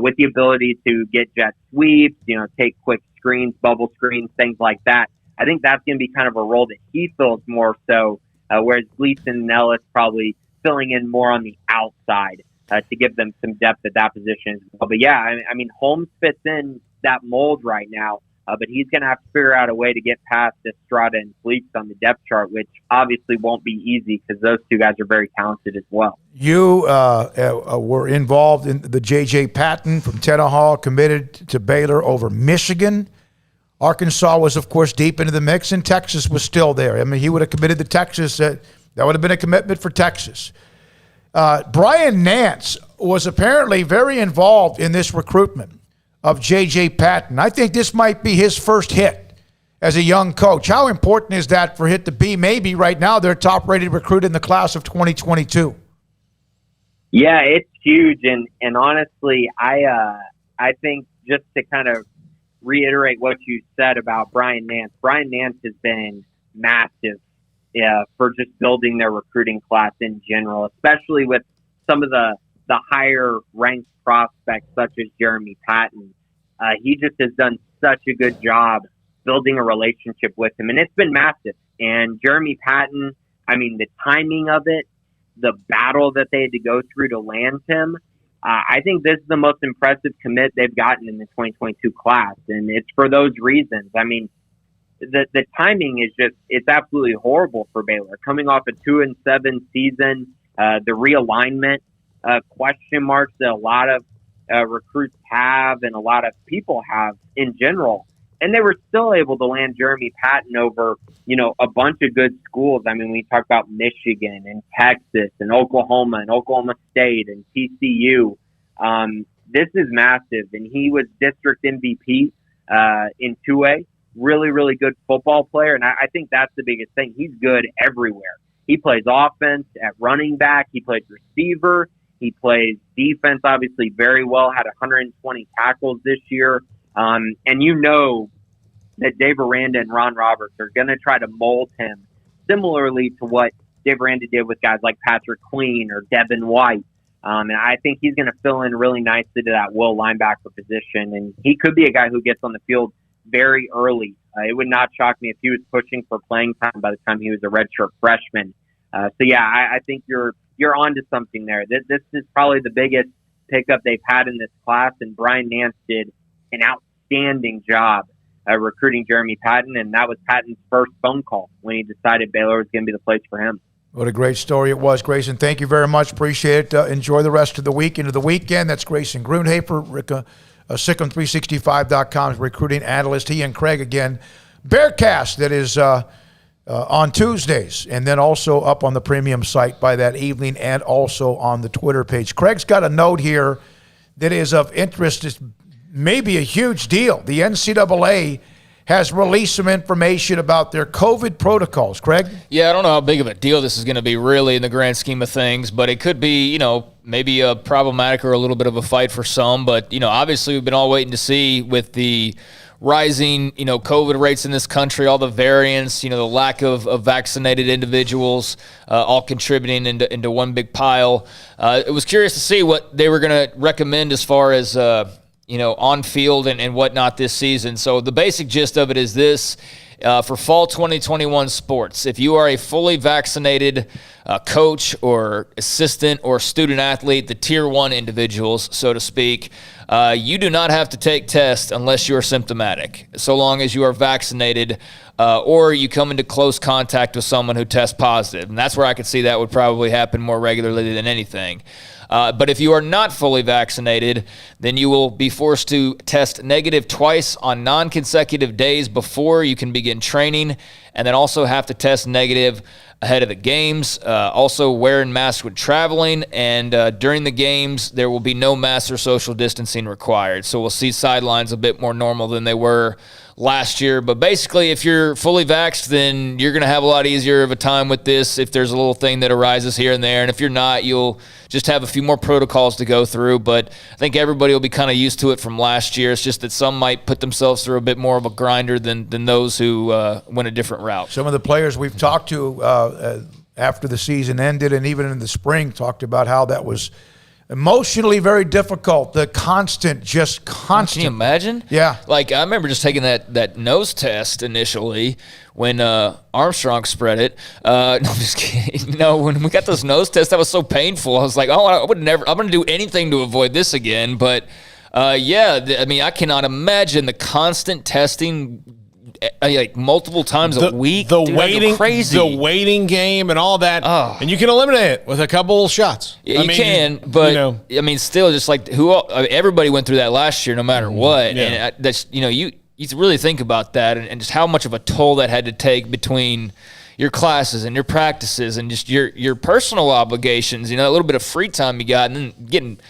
with the ability to get jet sweeps, take quick screens, bubble screens, things like that. I think that's going to be kind of a role that he fills more so, whereas Gleason and Ellis probably filling in more on the outside to give them some depth at that position as well. But yeah, I mean, Holmes fits in that mold right now. But he's going to have to figure out a way to get past Estrada and Fleeks on the depth chart, which obviously won't be easy because those two guys are very talented as well. You were involved in the J.J. Patton from Tenaha, committed to Baylor over Michigan. Arkansas was, of course, deep into the mix, and Texas was still there. I mean, he would have committed to Texas. That would have been a commitment for Texas. Brian Nance was apparently very involved in this recruitment of J.J. Patton. I think this might be his first hit as a young coach. How important is that for it to be maybe right now their top-rated recruit in the class of 2022? Yeah, it's huge. And honestly, I think just to kind of reiterate what you said about Brian Nance has been massive for just building their recruiting class in general, especially with some of the higher ranked prospects such as Jeremy Patton. He just has done such a good job building a relationship with him, and it's been massive. And Jeremy Patton, I mean, the timing of it, the battle that they had to go through to land him, I think this is the most impressive commit they've gotten in the 2022 class, and it's for those reasons. I mean, the timing is just, it's absolutely horrible for Baylor. Coming off a 2-7 season, the realignment, question marks that a lot of recruits have and a lot of people have in general. And they were still able to land Jeremy Patton over, a bunch of good schools. I mean, we talk about Michigan and Texas and Oklahoma State and TCU. This is massive. And he was district MVP in 2A. Really, really good football player. And I think that's the biggest thing. He's good everywhere. He plays offense at running back. He plays receiver. He plays defense, obviously, very well, had 120 tackles this year. And that Dave Aranda and Ron Roberts are going to try to mold him similarly to what Dave Aranda did with guys like Patrick Queen or Devin White. And I think he's going to fill in really nicely to that will linebacker position. And he could be a guy who gets on the field very early. It would not shock me if he was pushing for playing time by the time he was a redshirt freshman. I think you're onto something there. This is probably the biggest pickup they've had in this class, and Brian Nance did an outstanding job recruiting Jeremy Patton, and that was Patton's first phone call when he decided Baylor was going to be the place for him. What a great story it was, Grayson. Thank you very much. Appreciate it. Enjoy the rest of the week into the weekend. That's Grayson Grunhafer, SicEm365.com's recruiting analyst. He and Craig again. Bearcast that is on Tuesdays, and then also up on the premium site by that evening, and also on the Twitter page. Craig's got a note here that is of interest. It's maybe a huge deal. The NCAA has released some information about their COVID protocols. Craig? Yeah, I don't know how big of a deal this is going to be really in the grand scheme of things, but it could be, maybe a problematic or a little bit of a fight for some. But, obviously we've been all waiting to see with the rising, COVID rates in this country, all the variants, the lack of vaccinated individuals, all contributing into one big pile. It was curious to see what they were going to recommend as far as, on field and whatnot this season. So the basic gist of it is this. For fall 2021 sports, if you are a fully vaccinated coach or assistant or student athlete, the tier 1 individuals, so to speak, You do not have to take tests unless you are symptomatic, so long as you are vaccinated or you come into close contact with someone who tests positive. And that's where I could see that would probably happen more regularly than anything. But if you are not fully vaccinated, then you will be forced to test negative twice on non-consecutive days before you can begin training, and then also have to test negative ahead of the games. Also wearing masks when traveling, and during the games, there will be no masks or social distancing required. So we'll see sidelines a bit more normal than they were last year. But basically, if you're fully vaxxed, then you're going to have a lot easier of a time with this if there's a little thing that arises here and there. And if you're not, you'll just have a few more protocols to go through. But I think everybody will be kind of used to it from last year. It's just that some might put themselves through a bit more of a grinder than those who went a different route. Some of the players we've talked to after the season ended and even in the spring talked about how that was emotionally very difficult. The constant. Can you imagine? Yeah. Like, I remember just taking that nose test initially when Armstrong spread it. No, I'm just kidding. When we got those nose tests, that was so painful. I was like, I'm going to do anything to avoid this again. But, I cannot imagine the constant testing like multiple times a week. The waiting game and all that. Oh. And you can eliminate it with a couple shots. Yeah, but still, just like everybody went through that last year, no matter what. Yeah. And that's you really think about that and just how much of a toll that had to take between your classes and your practices and just your personal obligations. A little bit of free time you got, and then getting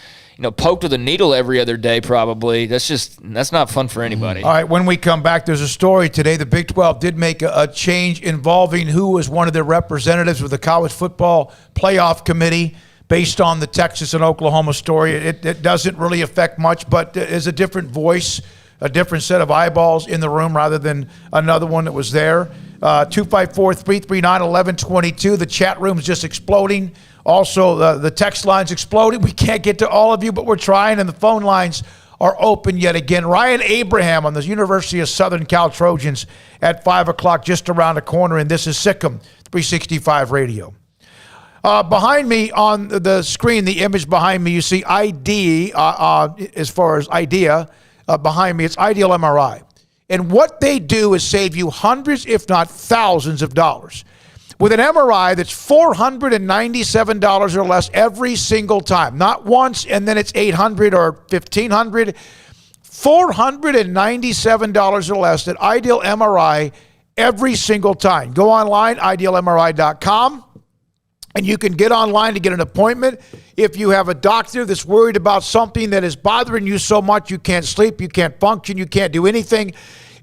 poked with a needle every other day probably. That's not fun for anybody. All right, when we come back, there's a story today. The Big 12 did make a change involving who was one of their representatives with the College Football Playoff Committee based on the Texas and Oklahoma story. It doesn't really affect much, but there's a different voice, a different set of eyeballs in the room rather than another one that was there. 254-339-1122. The chat room's just exploding. Also, the text line's exploding. We can't get to all of you, but we're trying, and the phone lines are open yet again. Ryan Abraham on the University of Southern Cal Trojans at 5 o'clock, just around the corner, and this is SicEm365 Radio. Behind me on the screen, the image behind me, you see ID, as far as idea, behind me, it's Ideal MRI. And what they do is save you hundreds, if not thousands of dollars. With an MRI that's $497 or less every single time. Not once and then it's $800 or $1,500. $497 or less at Ideal MRI every single time. Go online, idealmri.com, and you can get online to get an appointment. If you have a doctor that's worried about something that is bothering you so much you can't sleep, you can't function, you can't do anything,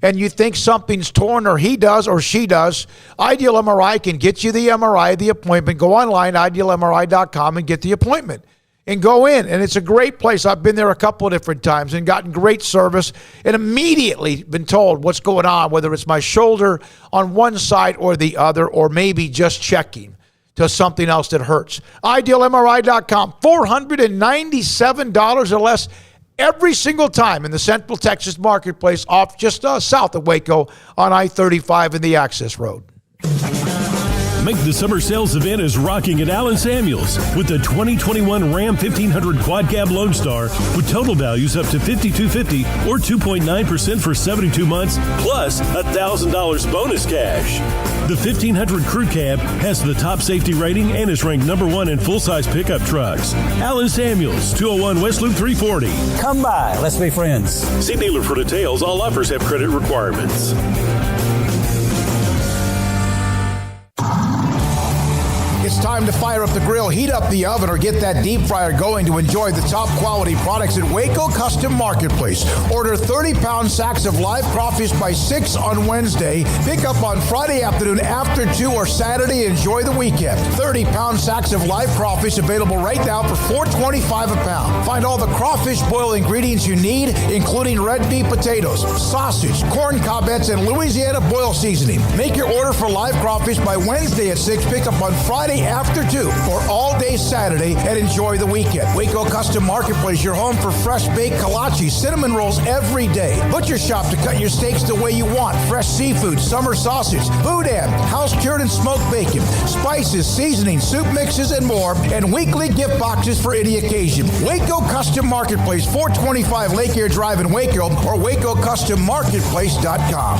and you think something's torn, or he does or she does, Ideal MRI can get you the MRI, the appointment. Go online, idealmri.com, and get the appointment. And go in, and it's a great place. I've been there a couple of different times and gotten great service and immediately been told what's going on, whether it's my shoulder on one side or the other, or maybe just checking to something else that hurts. IdealMRI.com, $497 or less every single time in the Central Texas Marketplace, off just south of Waco on I-35 and the Access Road. Make the summer sales event as rocking at Allen Samuels with the 2021 Ram 1500 Quad Cab Lone Star with total values up to $5,250 or 2.9% for 72 months plus $1,000 bonus cash. The 1500 Crew Cab has the top safety rating and is ranked #1 in full-size pickup trucks. Allen Samuels, 201 West Loop 340. Come by. Let's be friends. See dealer for details. All offers have credit requirements. It's time to fire up the grill, heat up the oven, or get that deep fryer going to enjoy the top quality products at Waco Custom Marketplace. Order 30-pound sacks of live crawfish by 6 on Wednesday. Pick up on Friday afternoon after 2 or Saturday. Enjoy the weekend. 30-pound sacks of live crawfish available right now for $4.25 a pound. Find all the crawfish boil ingredients you need, including red beef potatoes, sausage, corn cobettes, and Louisiana boil seasoning. Make your order for live crawfish by Wednesday at 6. Pick up on Friday after after 2 or all day Saturday and enjoy the weekend. Waco Custom Marketplace, your home for fresh baked kolache, cinnamon rolls every day. Butcher shop to cut your steaks the way you want. Fresh seafood, summer sausage, boudin, house-cured and smoked bacon, spices, seasonings, soup mixes, and more, and weekly gift boxes for any occasion. Waco Custom Marketplace, 425 Lake Air Drive in Waco, or WacoCustomMarketplace.com.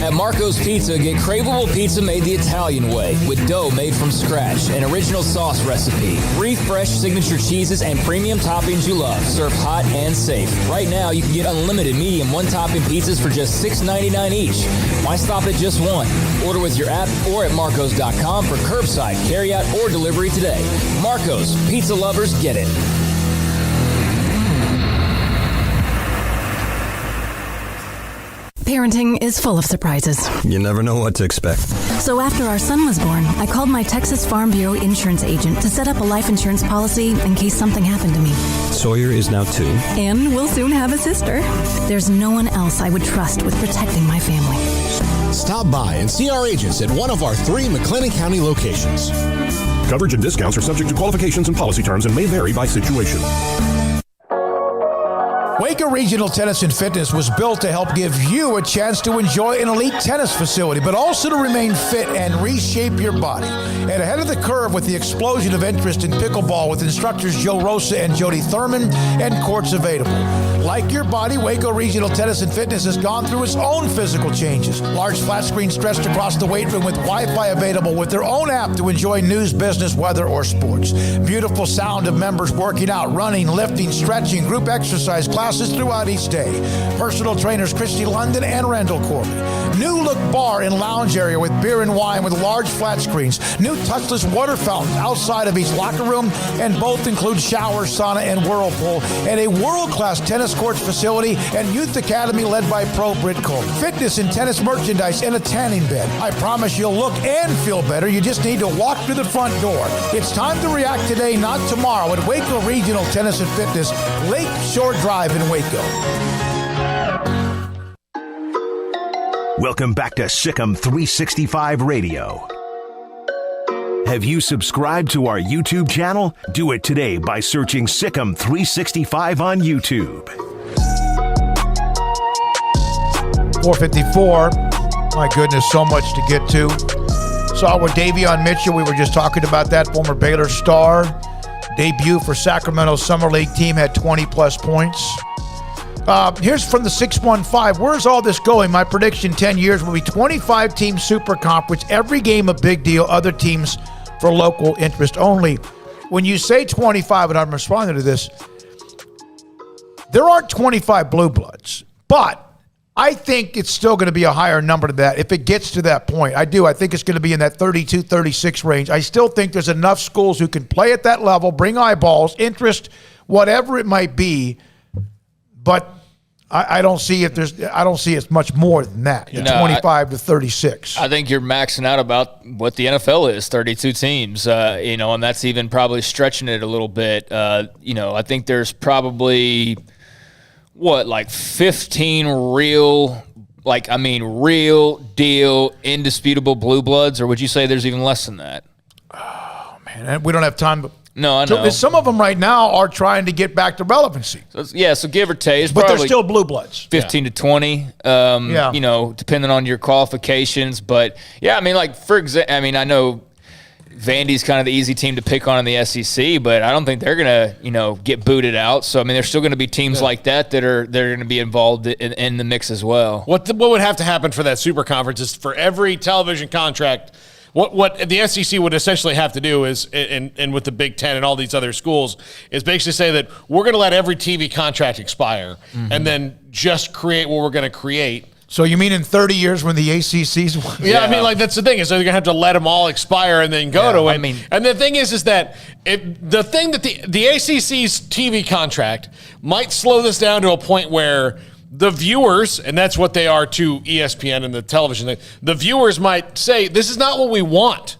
At Marco's Pizza, get craveable pizza made the Italian way with dough made from scratch, an original sauce recipe, 3 fresh signature cheeses, and premium toppings you love, served hot and safe. Right now, you can get unlimited medium one-topping pizzas for just $6.99 each. Why stop at just one? Order with your app or at marcos.com for curbside, carryout, or delivery today. Marco's, pizza lovers get it. Parenting is full of surprises. You never know what to expect. So after our son was born, I called my Texas Farm Bureau insurance agent to set up a life insurance policy in case something happened to me. Sawyer is now 2. And we'll soon have a sister. There's no one else I would trust with protecting my family. Stop by and see our agents at one of our 3 McLennan County locations. Coverage and discounts are subject to qualifications and policy terms and may vary by situation. Waco Regional Tennis and Fitness was built to help give you a chance to enjoy an elite tennis facility, but also to remain fit and reshape your body. And ahead of the curve with the explosion of interest in pickleball with instructors Joe Rosa and Jody Thurman and courts available. Like your body, Waco Regional Tennis and Fitness has gone through its own physical changes. Large flat screens stretched across the weight room with Wi-Fi available with their own app to enjoy news, business, weather, or sports. Beautiful sound of members working out, running, lifting, stretching, group exercise classes throughout each day. Personal trainers Christy London and Randall Corley. New look bar and lounge area with beer and wine with large flat screens. New touchless water fountains outside of each locker room, and both include shower, sauna, and whirlpool, and a world-class tennis courts facility and youth academy led by Pro Britt Cole. Fitness and tennis merchandise and a tanning bed. I promise you'll look and feel better. You just need to walk through the front door. It's time to react today, not tomorrow, at Waco Regional Tennis and Fitness, Lake Shore Drive in Waco. Welcome back to SicEm365 Radio. Have you subscribed to our YouTube channel? Do it today by searching SicEm365 on YouTube. 454. My goodness, so much to get to. Saw with Davion Mitchell, we were just talking about that, former Baylor star. Debut for Sacramento Summer League team, had 20-plus points. Here's from the 615. Where's all this going? My prediction, 10 years will be 25-team super conference. Every game a big deal. Other teams for local interest only. When you say 25, and I'm responding to this, there aren't 25 blue bloods. But I think it's still going to be a higher number than that if it gets to that point. I do. I think it's going to be in that 32, 36 range. I still think there's enough schools who can play at that level, bring eyeballs, interest, whatever it might be. But I don't see it's much more than that. 25 to 36. I think you're maxing out about what the NFL is, 32 teams. And that's even probably stretching it a little bit. I think there's probably 15 real deal, indisputable blue bloods, or would you say there's even less than that? Oh man, we don't have time. No, I know. So some of them right now are trying to get back to relevancy. So give or take. But they're still blue bloods. 15 to 20, depending on your qualifications. But, for example, I know Vandy's kind of the easy team to pick on in the SEC, but I don't think they're going to, get booted out. So, there's still going to be teams like that are going to be involved in the mix as well. What would have to happen for that super conference is for every television contract – What the SEC would essentially have to do is, and with the Big Ten and all these other schools, is basically say that we're going to let every TV contract expire and then just create what we're going to create. So you mean in 30 years when the ACC's won? Yeah, that's the thing. Is they're going to have to let them all expire and then go to it. And the thing is that the thing that the ACC's TV contract might slow this down to a point where the viewers, and that's what they are to ESPN and the television, the viewers might say, this is not what we want.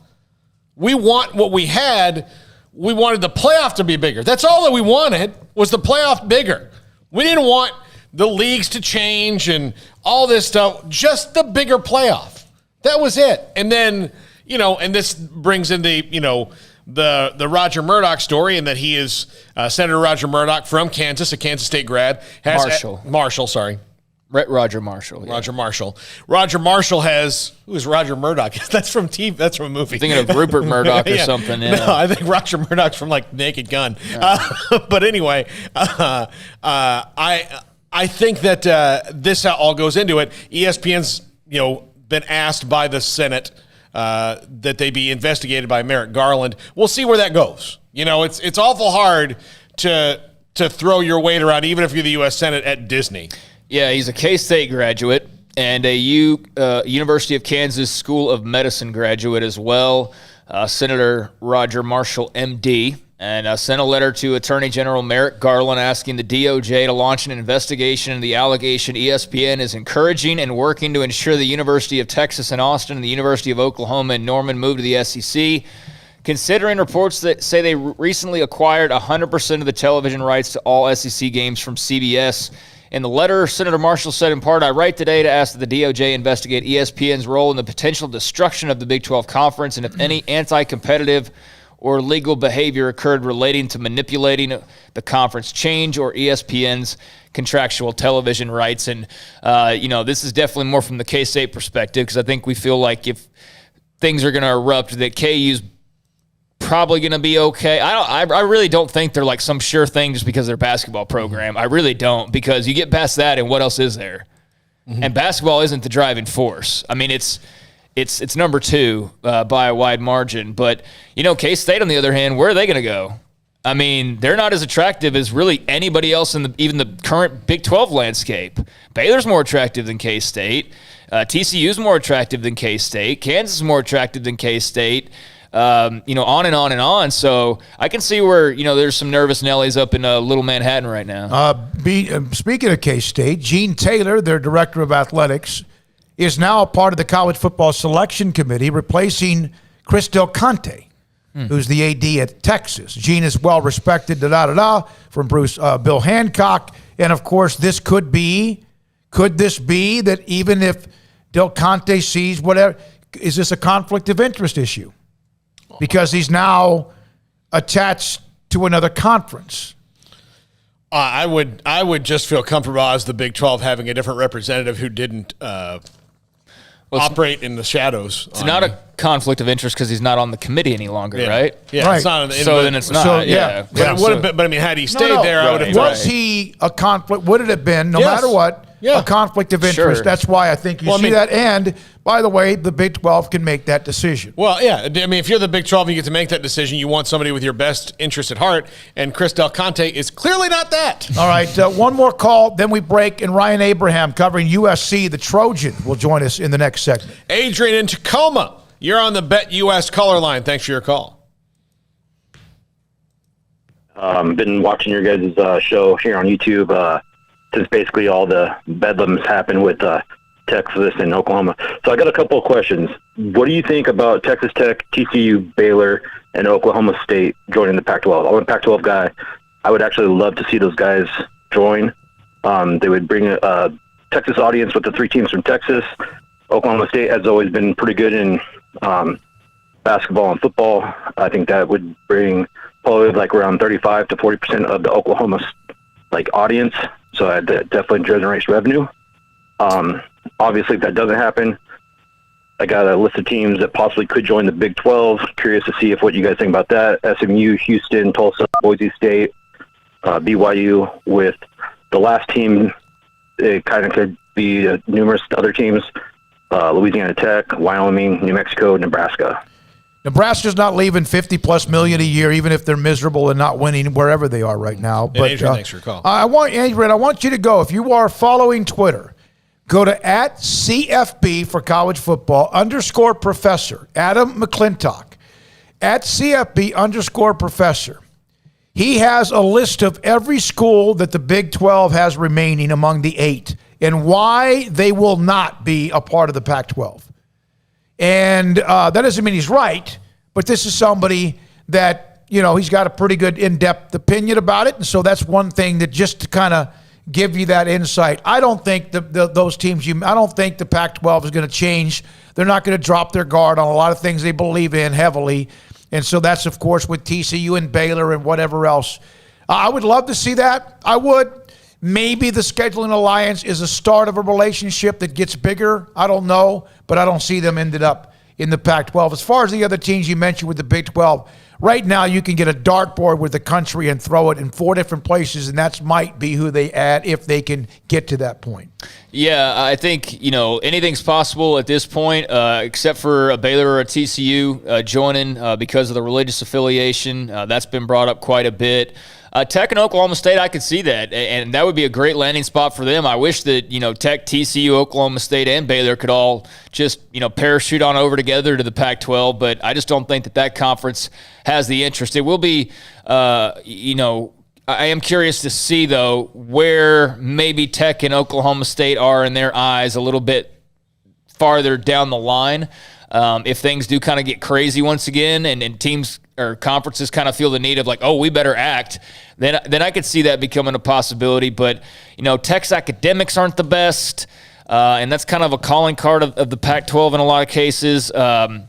We want what we had. We wanted the playoff to be bigger. That's all that we wanted, was the playoff bigger. We didn't want the leagues to change and all this stuff, just the bigger playoff. That was it. And then, and this brings in the Roger Murdoch story, and that he is Senator Roger Murdoch from Kansas, a Kansas State grad. Marshall, sorry. Roger Marshall. Yeah. Roger Marshall. Roger Marshall has, who is Roger Murdoch? That's from TV. That's from a movie. Thinking of Rupert Murdoch or something. Yeah. No, I think Roger Murdoch's from like Naked Gun. But anyway, I think that this all goes into it. ESPN's been asked by the Senate that they be investigated by Merrick Garland. We'll see where that goes. It's awful hard to throw your weight around, even if you're the U.S. Senate, at Disney. Yeah, he's a K-State graduate and a University of Kansas School of Medicine graduate as well. Senator Roger Marshall, M.D., and sent a letter to Attorney General Merrick Garland asking the DOJ to launch an investigation into the allegation ESPN is encouraging and working to ensure the University of Texas in Austin and the University of Oklahoma in Norman move to the SEC, considering reports that say they recently acquired 100% of the television rights to all SEC games from CBS. In the letter, Senator Marshall said in part, I write today to ask that the DOJ investigate ESPN's role in the potential destruction of the Big 12 Conference and if any anti-competitive or legal behavior occurred relating to manipulating the conference change or ESPN's contractual television rights. And, this is definitely more from the K-State perspective, because I think we feel like if things are going to erupt, that KU's probably going to be okay. I really don't think they're like some sure thing just because they're a basketball program. I really don't, because you get past that and what else is there? Mm-hmm. And basketball isn't the driving force. I mean, it's number two by a wide margin. But, K-State, on the other hand, where are they going to go? I mean, they're not as attractive as really anybody else in even the current Big 12 landscape. Baylor's more attractive than K-State. TCU's more attractive than K-State. Kansas is more attractive than K-State. On and on and on. So I can see where, there's some nervous Nellies up in Little Manhattan right now. Speaking of K-State, Gene Taylor, their director of athletics, is now a part of the college football selection committee, replacing Chris Del Conte, who's the AD at Texas. Gene is well-respected, from Bill Hancock. And, of course, could this be that even if Del Conte sees whatever, is this a conflict of interest issue? Because he's now attached to another conference. I would just feel comfortable as the Big 12 having a different representative who didn't operate in the shadows. It's not a conflict of interest because he's not on the committee any longer, right? Yeah, right. It's not. Then it's not. So, yeah. But I mean, had he stayed there, I would have. Was he a conflict? Would it have been, no matter what, a conflict of interest? Sure. That's why I think you see that. And, by the way, the Big 12 can make that decision. Well, yeah. I mean, if you're the Big 12 and you get to make that decision, you want somebody with your best interest at heart. And Chris Del Conte is clearly not that. All right. One more call, then we break. And Ryan Abraham covering USC, the Trojan, will join us in the next segment. Adrian in Tacoma, you're on the Bet US caller line. Thanks for your call. Been watching your guys' show here on YouTube since basically all the bedlams happened with Texas and Oklahoma. So I got a couple of questions. What do you think about Texas Tech, TCU, Baylor, and Oklahoma State joining the Pac-12? I'm a Pac-12 guy. I would actually love to see those guys join. They would bring a Texas audience with the three teams from Texas. Oklahoma State has always been pretty good in basketball and football. I think that would bring probably like around 35 to 40% of the Oklahoma audience. So that definitely generates revenue. Obviously, if that doesn't happen, I got a list of teams that possibly could join the Big 12. Curious to see what you guys think about that. SMU, Houston, Tulsa, Boise State, BYU. With the last team, it kind of could be numerous other teams. Louisiana Tech, Wyoming, New Mexico, Nebraska. Nebraska's not leaving $50+ million a year, even if they're miserable and not winning wherever they are right now. But Adrian, thanks for your call. I want you to go. If you are following Twitter, go to @CFB for college football _professor, Adam McClintock, @CFB _professor. He has a list of every school that the Big 12 has remaining among the 8 and why they will not be a part of the Pac-12. And that doesn't mean he's right, but this is somebody that, he's got a pretty good in-depth opinion about it. And so that's one thing that just to kind of give you that insight. I don't think those teams, I don't think the Pac-12 is going to change. They're not going to drop their guard on a lot of things they believe in heavily. And so that's, of course, with TCU and Baylor and whatever else. I would love to see that. I would. Maybe the scheduling alliance is a start of a relationship that gets bigger. I don't know, but I don't see them ended up in the Pac-12. As far as the other teams you mentioned with the Big 12, right now you can get a dartboard with the country and throw it in 4 different places, and that might be who they add if they can get to that point. Yeah, I think, anything's possible at this point, except for a Baylor or a TCU joining because of the religious affiliation. That's been brought up quite a bit. Tech and Oklahoma State, I could see that, and that would be a great landing spot for them. I wish that, Tech, TCU, Oklahoma State, and Baylor could all just, parachute on over together to the Pac-12, but I just don't think that conference has the interest. It will be, I am curious to see, though, where maybe Tech and Oklahoma State are in their eyes a little bit farther down the line. If things do kind of get crazy once again and teams or conferences kind of feel the need of like, oh, we better act, then I could see that becoming a possibility. But, Tech's academics aren't the best, and that's kind of a calling card of the Pac-12 in a lot of cases. And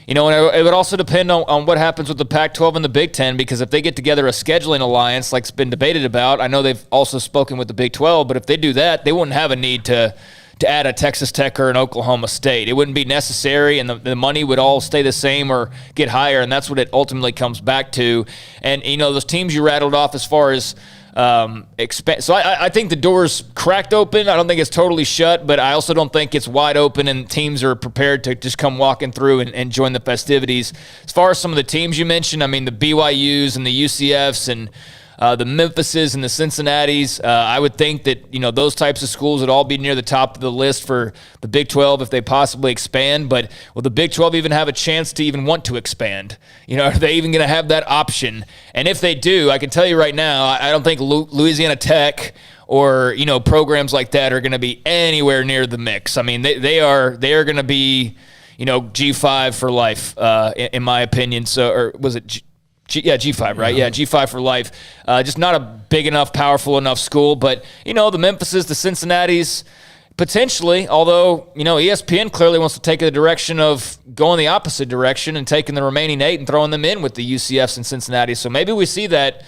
it would also depend on what happens with the Pac-12 and the Big Ten, because if they get together a scheduling alliance like's been debated about, I know they've also spoken with the Big 12, but if they do that, they wouldn't have a need to add a Texas Tech or an Oklahoma State. It wouldn't be necessary, and the money would all stay the same or get higher, and that's what it ultimately comes back to. And, those teams you rattled off as far as so I think the door's cracked open. I don't think it's totally shut, but I also don't think it's wide open and teams are prepared to just come walking through and join the festivities. As far as some of the teams you mentioned, I mean, the BYUs and the UCFs and the Memphises and the Cincinnatis, I would think that, those types of schools would all be near the top of the list for the Big 12 if they possibly expand. But will the Big 12 even have a chance to even want to expand? Are they even going to have that option? And if they do, I can tell you right now, I don't think Louisiana Tech or, programs like that are going to be anywhere near the mix. I mean, they are going to be, G5 for life, in my opinion. So, or was it G5, right? Yeah, G5 for life. Just not a big enough, powerful enough school. But, the Memphises, the Cincinnatis, potentially, although, ESPN clearly wants to take the direction of going the opposite direction and taking the remaining 8 and throwing them in with the UCFs and Cincinnati. So maybe we see that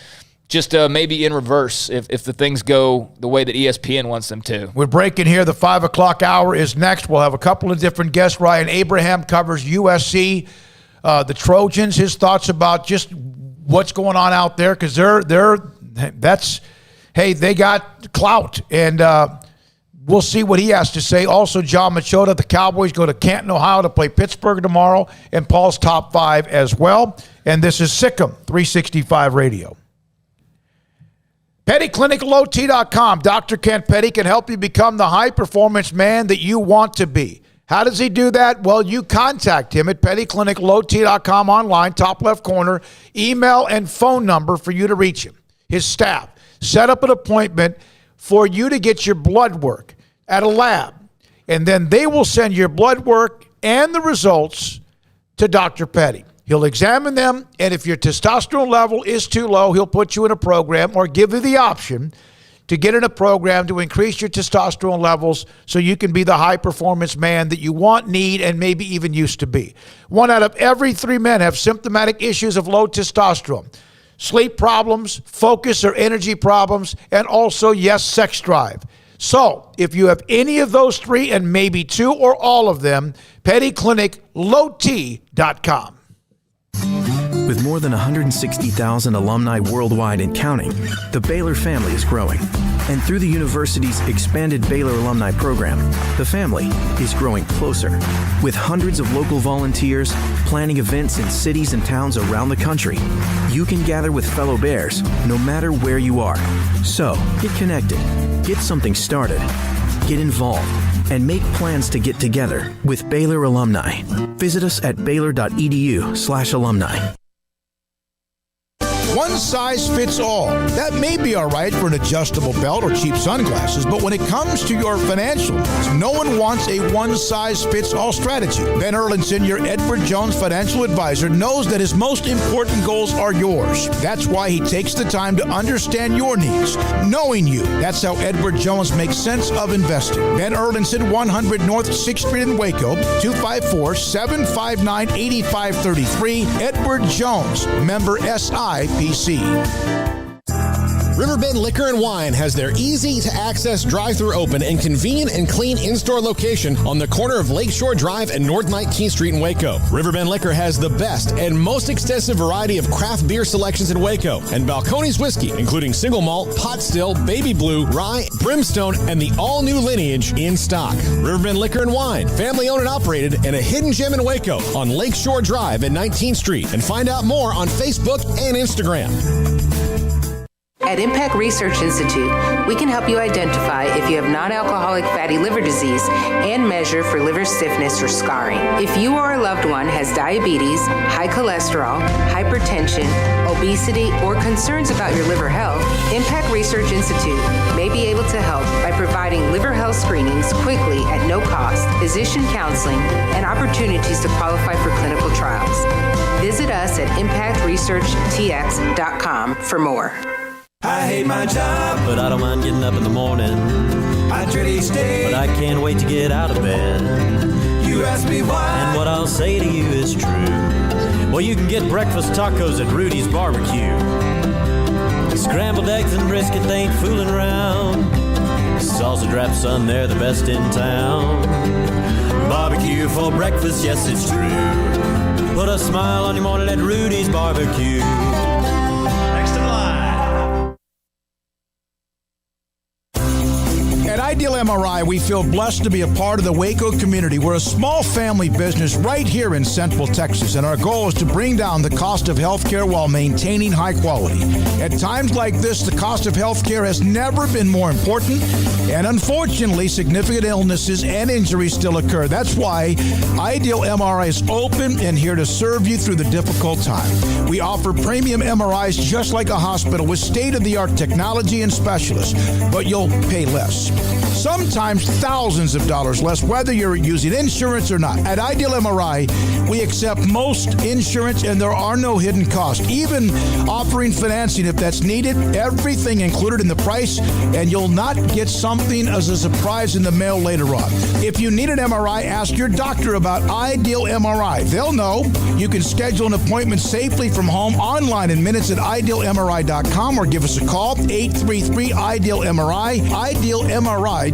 just maybe in reverse if the things go the way that ESPN wants them to. We're breaking here. The 5 o'clock hour is next. We'll have a couple of different guests. Ryan Abraham covers USC. The Trojans, his thoughts about just what's going on out there, because they got clout, and we'll see what he has to say. Also, John Machota, the Cowboys go to Canton, Ohio to play Pittsburgh tomorrow, and Paul's top 5 as well. And this is SicEm365 Radio. PettyClinicLowT.com. Dr. Kent Petty can help you become the high-performance man that you want to be. How does he do that? Well, you contact him at PettyClinicLowT.com online, top left corner, email and phone number for you to reach him. His staff. Set up an appointment for you to get your blood work at a lab. And then they will send your blood work and the results to Dr. Petty. He'll examine them, and if your testosterone level is too low, he'll put you in a program or give you the option to get in a program to increase your testosterone levels so you can be the high-performance man that you want, need, and maybe even used to be. 1 out of every 3 men have symptomatic issues of low testosterone. Sleep problems, focus or energy problems, and also, yes, sex drive. So, if you have any of those 3 and maybe 2 or all of them, PettyClinicLowT.com. With more than 160,000 alumni worldwide and counting, the Baylor family is growing. And through the university's expanded Baylor alumni program, the family is growing closer. With hundreds of local volunteers planning events in cities and towns around the country, you can gather with fellow Bears no matter where you are. So, get connected, get something started, get involved, and make plans to get together with Baylor alumni. Visit us at baylor.edu/alumni. One size fits all. That may be all right for an adjustable belt or cheap sunglasses, but when it comes to your financials, no one wants a one-size-fits-all strategy. Ben Erlinson, your Edward Jones financial advisor, knows that his most important goals are yours. That's why he takes the time to understand your needs, knowing you. That's how Edward Jones makes sense of investing. Ben Erlinson, 100 North 6th Street in Waco, 254-759-8533. Edward Jones, member SIPC. Riverbend Liquor and Wine has their easy-to-access drive-thru open and convenient and clean in-store location on the corner of Lakeshore Drive and North 19th Street in Waco. Riverbend Liquor has the best and most extensive variety of craft beer selections in Waco, and Balcones whiskey, including single malt, pot still, baby blue, rye, brimstone, and the all-new lineage in stock. Riverbend Liquor and Wine, family-owned and operated, and a hidden gem in Waco on Lakeshore Drive at 19th Street. And find out more on Facebook and Instagram. At Impact Research Institute, we can help you identify if you have non-alcoholic fatty liver disease and measure for liver stiffness or scarring. If you or a loved one has diabetes, high cholesterol, hypertension, obesity, or concerns about your liver health, Impact Research Institute may be able to help by providing liver health screenings quickly at no cost, physician counseling, and opportunities to qualify for clinical trials. Visit us at impactresearchtx.com for more. I hate my job, but I don't mind getting up in the morning. I dread each day, but I can't wait to get out of bed. You ask me why, and what I'll say to you is true. Well, you can get breakfast tacos at Rudy's Barbecue. Scrambled eggs and brisket, they ain't fooling around. Salsa drap, son, they're the best in town. Barbecue for breakfast, yes, it's true. Put a smile on your morning at Rudy's Barbecue. At Ideal MRI, we feel blessed to be a part of the Waco community. We're a small family business right here in Central Texas, and our goal is to bring down the cost of healthcare while maintaining high quality. At times like this, the cost of healthcare has never been more important, and unfortunately, significant illnesses and injuries still occur. That's why Ideal MRI is open and here to serve you through the difficult time. We offer premium MRIs just like a hospital with state-of-the-art technology and specialists, but you'll pay less. Sometimes thousands of dollars less, whether you're using insurance or not. At Ideal MRI, we accept most insurance and there are no hidden costs, even offering financing if that's needed. Everything included in the price, and you'll not get something as a surprise in the mail later on. If you need an MRI, ask your doctor about Ideal MRI. They'll know. You can schedule an appointment safely from home online in minutes at idealmri.com or give us a call, 833-IDEAL-MRI, idealmri.com.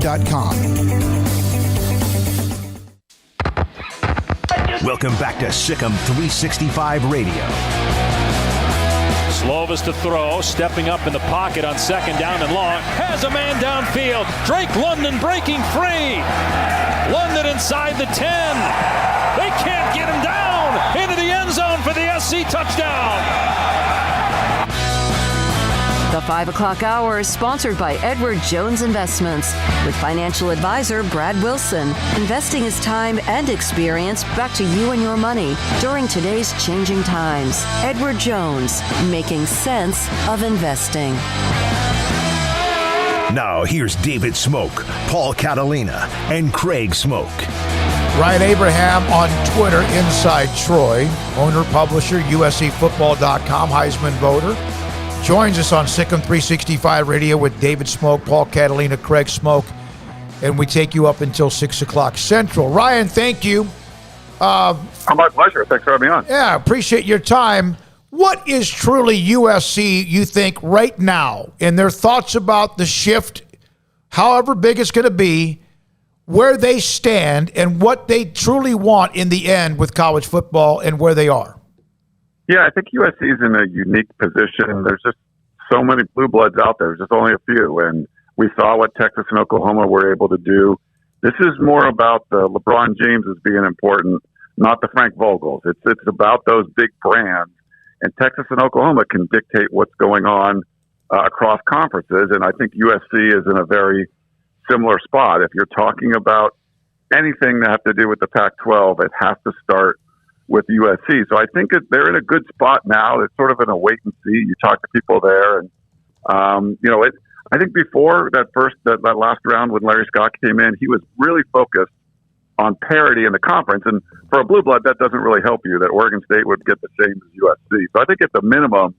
Welcome back to SicEm365 Radio. Slovis to throw, stepping up in the pocket on second down and long. Has a man downfield. Drake London breaking free. London inside the 10. They can't get him down. Into the end zone for the SC touchdown. The 5 o'clock hour is sponsored by Edward Jones Investments with financial advisor Brad Wilson. Investing is time and experience back to you and your money during today's changing times. Edward Jones, making sense of investing. Now here's David Smoak, Paul Catalina, and Craig Smoak. Ryan Abraham on Twitter, Inside Troy, owner, publisher, USCFootball.com, Heisman voter. Joins us on SicEm365 Radio with David Smoak, Paul Catalina, Craig Smoak, and we take you up until 6 o'clock Central. Ryan, thank you. My pleasure. Thanks for having me on. Yeah, appreciate your time. What is truly USC, you think, right now, and their thoughts about the shift, however big it's going to be, where they stand, and what they truly want in the end with college football and where they are? Yeah, I think USC is in a unique position. There's just so many blue bloods out there. There's just only a few. And we saw what Texas and Oklahoma were able to do. This is more about the LeBron James as being important, not the Frank Vogels. It's about those big brands. And Texas and Oklahoma can dictate what's going on across conferences. And I think USC is in a very similar spot. If you're talking about anything that has to do with the Pac-12, it has to start with USC. So I think that they're in a good spot now. It's sort of in a wait and see. You talk to people there, and I think before that last round when Larry Scott came in, he was really focused on parity in the conference. And for a blue blood, that doesn't really help you, that Oregon State would get the same as USC. So I think at the minimum,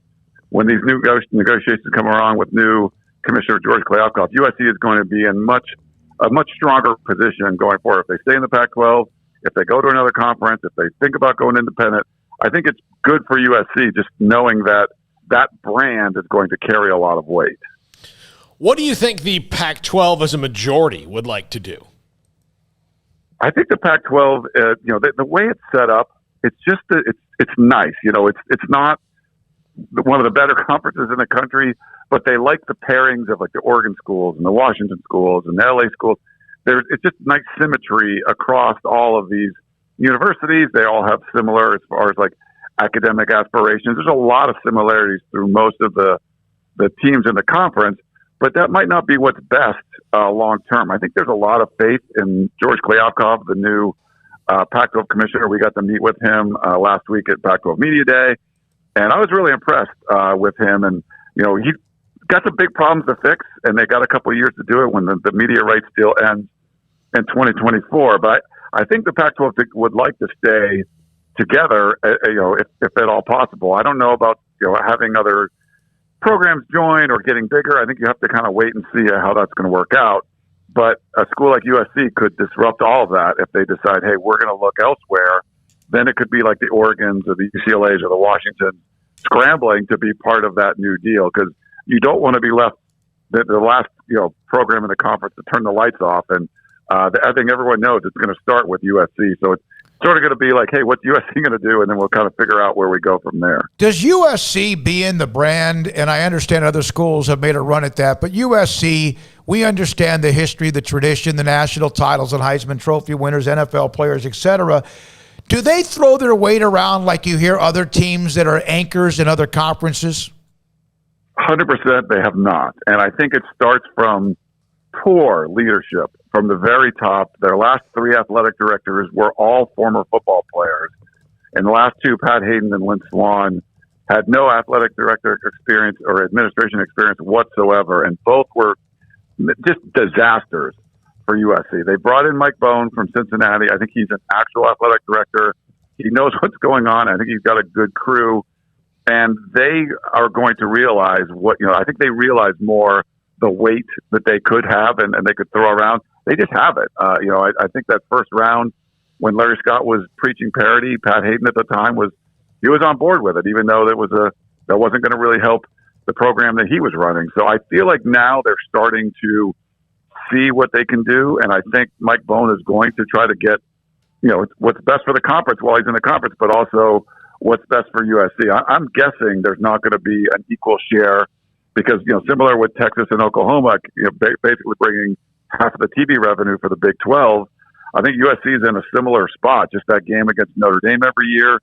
when these new negotiations come around with new Commissioner George Kliavkoff, USC is going to be in a much stronger position going forward. If they stay in the Pac-12, if they go to another conference, if they think about going independent, I think it's good for USC just knowing that that brand is going to carry a lot of weight. What do you think the Pac-12 as a majority would like to do? I think the Pac-12, the way it's set up, it's just it's nice. It's not one of the better conferences in the country, but they like the pairings of like the Oregon schools and the Washington schools and the LA schools. It's just nice symmetry across all of these universities. They all have similar as far as like academic aspirations. There's a lot of similarities through most of the teams in the conference, but that might not be what's best long term. I think there's a lot of faith in George Kliavkoff, the new Pac-12 commissioner. We got to meet with him last week at Pac-12 Media Day, and I was really impressed with him. And he's got some big problems to fix, and they got a couple of years to do it when the media rights deal ends in 2024. But I think the Pac-12 would like to stay together, if at all possible. I don't know about having other programs join or getting bigger. I think you have to kind of wait and see how that's going to work out. But a school like USC could disrupt all of that if they decide, hey, we're going to look elsewhere. Then it could be like the Oregons or the UCLAs or the Washington scrambling to be part of that new deal, because you don't want to be left the last program in the conference to turn the lights off. And I think everyone knows it's going to start with USC. So it's sort of going to be like, hey, what's USC going to do? And then we'll kind of figure out where we go from there. Does USC being the brand, and I understand other schools have made a run at that, but USC, we understand the history, the tradition, the national titles and Heisman Trophy winners, NFL players, etc. Do they throw their weight around like you hear other teams that are anchors in other conferences? 100% they have not. And I think it starts from poor leadership from the very top. Their last three athletic directors were all former football players. And the last two, Pat Hayden and Lynn Swan, had no athletic director experience or administration experience whatsoever. And both were just disasters for USC. They brought in Mike Bone from Cincinnati. I think he's an actual athletic director. He knows what's going on. I think he's got a good crew. And they are going to realize I think they realize more the weight that they could have and they could throw around. They just have it. I think that first round when Larry Scott was preaching parity, Pat Hayden at the time was on board with it, even though that wasn't going to really help the program that he was running. So I feel like now they're starting to see what they can do. And I think Mike Bone is going to try to get, what's best for the conference while he's in the conference, but also what's best for USC. I'm guessing there's not going to be an equal share because, similar with Texas and Oklahoma, basically bringing half of the TV revenue for the Big 12, I think USC is in a similar spot. Just that game against Notre Dame every year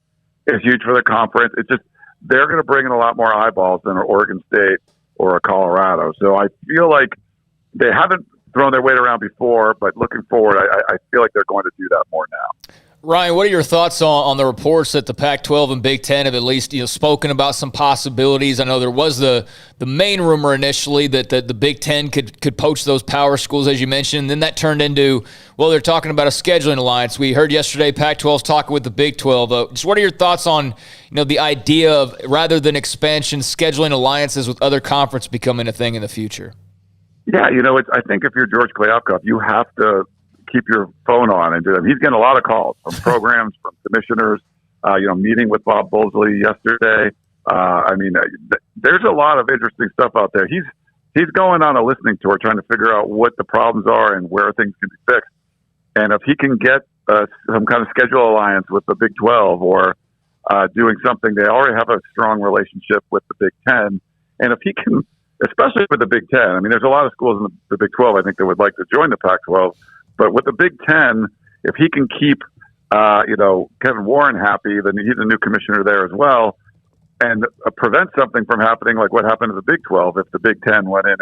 is huge for the conference. It's just they're going to bring in a lot more eyeballs than an Oregon State or a Colorado. So I feel like they haven't thrown their weight around before, but looking forward, I feel like they're going to do that more now. Ryan, what are your thoughts on the reports that the Pac-12 and Big Ten have at least spoken about some possibilities? I know there was the main rumor initially that the Big Ten could poach those power schools, as you mentioned. Then that turned into, they're talking about a scheduling alliance. We heard yesterday Pac-12's talking with the Big 12. Just what are your thoughts on the idea of, rather than expansion, scheduling alliances with other conferences becoming a thing in the future? Yeah, I think if you're George Kliavkoff, you have to keep your phone on and do them. He's getting a lot of calls from programs, from commissioners, meeting with Bob Bowlesley yesterday. There's a lot of interesting stuff out there. He's going on a listening tour trying to figure out what the problems are and where things can be fixed. And if he can get some kind of schedule alliance with the Big 12 or doing something, they already have a strong relationship with the Big 10. And if he can, especially with the Big 10, there's a lot of schools in the Big 12, I think, that would like to join the Pac-12. But with the Big 10, if he can keep, Kevin Warren happy, then he's a new commissioner there as well, and prevent something from happening like what happened to the Big 12 if the Big 10 went in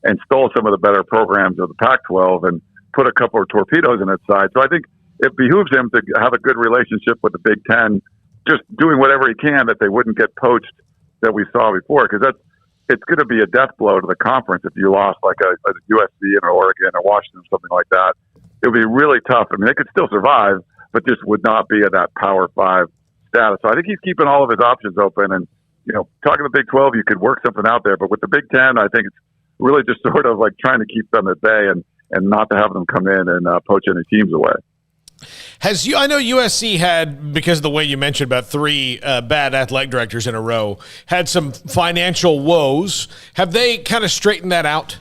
and stole some of the better programs of the Pac-12 and put a couple of torpedoes in its side. So I think it behooves him to have a good relationship with the Big Ten, just doing whatever he can that they wouldn't get poached that we saw before, because it's going to be a death blow to the conference if you lost like a USC or Oregon or Washington or something like that. It would be really tough. I mean, they could still survive, but just would not be at that Power 5 status. So I think he's keeping all of his options open. And, talking to the Big 12, you could work something out there. But with the Big 10, I think it's really just sort of like trying to keep them at bay and not to have them come in and poach any teams away. I know USC had, because of the way you mentioned about 3 bad athletic directors in a row, had some financial woes. Have they kind of straightened that out?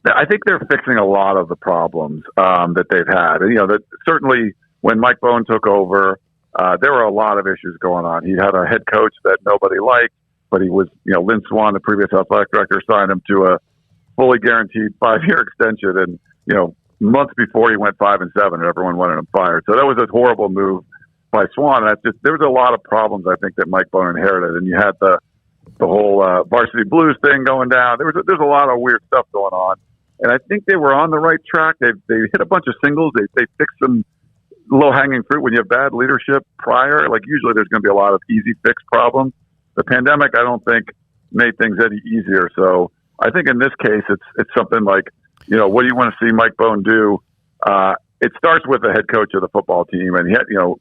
I think they're fixing a lot of the problems that they've had. And, that certainly when Mike Bohn took over, there were a lot of issues going on. He had a head coach that nobody liked, but he was, Lynn Swan, the previous athletic director, signed him to a fully guaranteed 5-year extension. And, months before he went 5-7 and everyone wanted him fired. So that was a horrible move by Swan. And there was a lot of problems, I think, that Mike Bohn inherited. And you had the whole varsity blues thing going down. There's a lot of weird stuff going on. And I think they were on the right track. They hit a bunch of singles. They fixed some low-hanging fruit. When you have bad leadership prior, like usually there's going to be a lot of easy fix problems. The pandemic, I don't think, made things any easier. So I think in this case, it's something like, what do you want to see Mike Bohn do? It starts with the head coach of the football team, and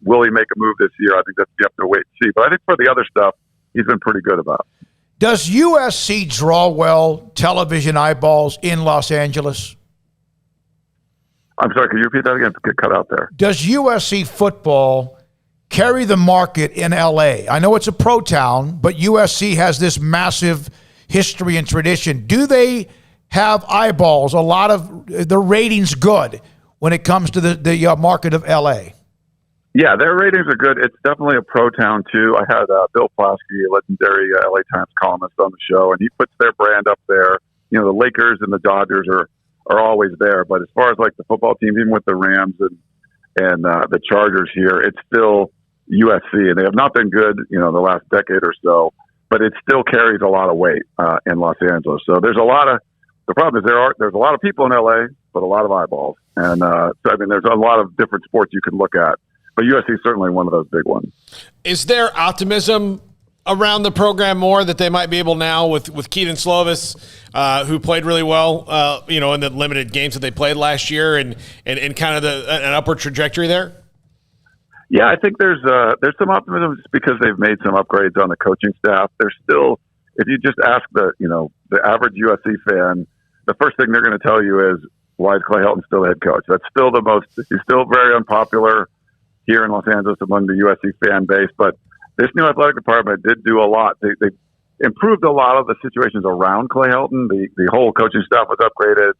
will he make a move this year? I think you have to wait and see. But I think for the other stuff, he's been pretty good about. Does USC draw well television eyeballs in Los Angeles? I'm sorry, can you repeat that again? Get cut out there. Does USC football carry the market in LA? I know it's a pro town, but USC has this massive history and tradition. Do they have eyeballs? A lot of the ratings good when it comes to the market of LA. Yeah, their ratings are good. It's definitely a pro town too. I had Bill Plaschke, a legendary LA Times columnist, on the show, and he puts their brand up there. The Lakers and the Dodgers are always there, but as far as like the football team, even with the Rams and the Chargers here, it's still USC, and they have not been good, the last decade or so, but it still carries a lot of weight in Los Angeles. So there's the problem is there's a lot of people in LA, but a lot of eyeballs. And there's a lot of different sports you can look at, but USC is certainly one of those big ones. Is there optimism around the program more that they might be able now with Keaton Slovis, who played really well, in the limited games that they played last year and kind of an upward trajectory there? Yeah, I think there's some optimism just because they've made some upgrades on the coaching staff. There's still, if you just ask the average USC fan, the first thing they're going to tell you is, why is Clay Helton still the head coach? That's still he's still very unpopular here in Los Angeles among the USC fan base, but this new athletic department did do a lot. They improved a lot of the situations around Clay Helton. The whole coaching staff was upgraded.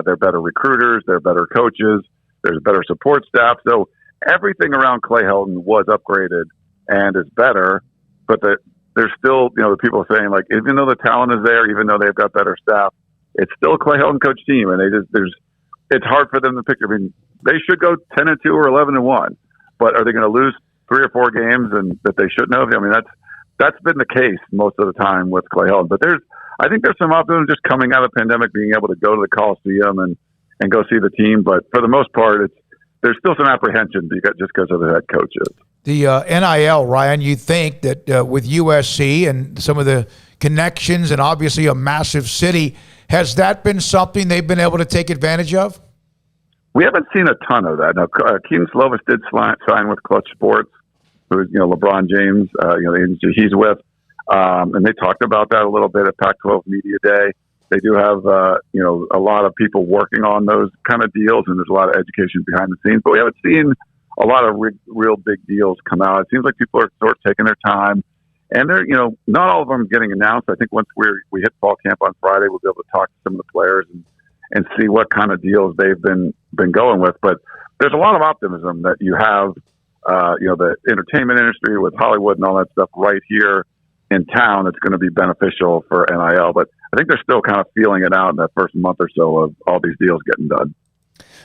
They're better recruiters. They're better coaches. There's a better support staff. So everything around Clay Helton was upgraded and is better, but there's still, the people saying, like, even though the talent is there, even though they've got better staff, it's still a Clay Helton coach team, and it's hard for them to pick. I mean, they should go 10-2 or 11-1, but are they going to lose 3 or 4 games and that they shouldn't have? I mean, that's been the case most of the time with Clay Helton. But I think there's some optimism just coming out of the pandemic, being able to go to the Coliseum and go see the team. But for the most part, there's still some apprehension just because of the head coaches. The NIL, Ryan, you think that with USC and some of the connections and obviously a massive city, has that been something they've been able to take advantage of? We haven't seen a ton of that. Now, Keaton Slovis did sign with Clutch Sports, who's LeBron James, the agency he's with, and they talked about that a little bit at Pac-12 Media Day. They do have a lot of people working on those kind of deals, and there's a lot of education behind the scenes. But we haven't seen a lot of real big deals come out. It seems like people are sort of taking their time, and they're not all of them getting announced. I think once we hit fall camp on Friday, we'll be able to talk to some of the players and see what kind of deals they've been going with. But there's a lot of optimism that you have, the entertainment industry with Hollywood and all that stuff right here in town. It's going to be beneficial for NIL, but I think they're still kind of feeling it out in that first month or so of all these deals getting done.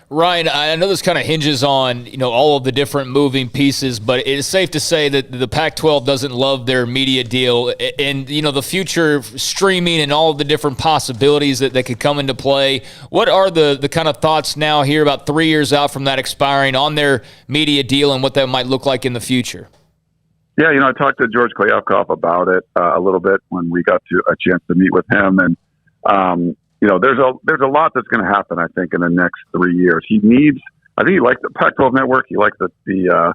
Ryan, I know this kind of hinges on, all of the different moving pieces, but it is safe to say that the Pac-12 doesn't love their media deal and, the future streaming and all of the different possibilities that could come into play. What are the kind of thoughts now here about 3 years out from that expiring on their media deal and what that might look like in the future? Yeah, I talked to George Kliavkoff about it a little bit when we got a chance to meet with him. And, there's a lot that's going to happen, I think, in the next 3 years. He likes the Pac-12 network. He likes the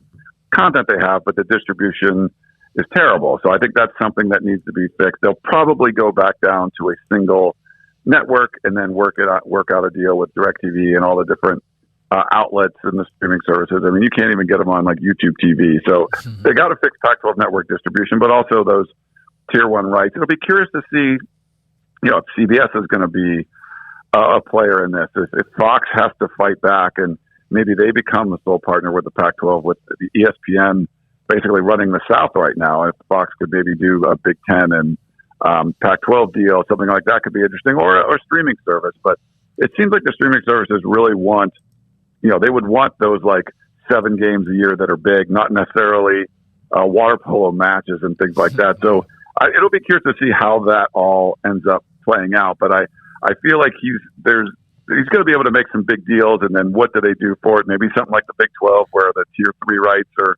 content they have, but the distribution is terrible. So I think that's something that needs to be fixed. They'll probably go back down to a single network and then work out a deal with DirecTV and all the different outlets and the streaming services. I mean, you can't even get them on like YouTube TV. So they got to fix Pac-12 network distribution, but also those tier one rights. It'll be curious to see, if CBS is going to be a player in this. If Fox has to fight back and maybe they become the sole partner with the Pac-12, with the ESPN basically running the South right now. If Fox could maybe do a Big Ten and Pac-12 deal, something like that could be interesting, or a streaming service. But it seems like the streaming services really want, they would want those like 7 games a year that are big, not necessarily water polo matches and things like that. So it'll be curious to see how that all ends up playing out. But I feel like he's going to be able to make some big deals, and then what do they do for it? Maybe something like the Big 12, where the tier 3 rights are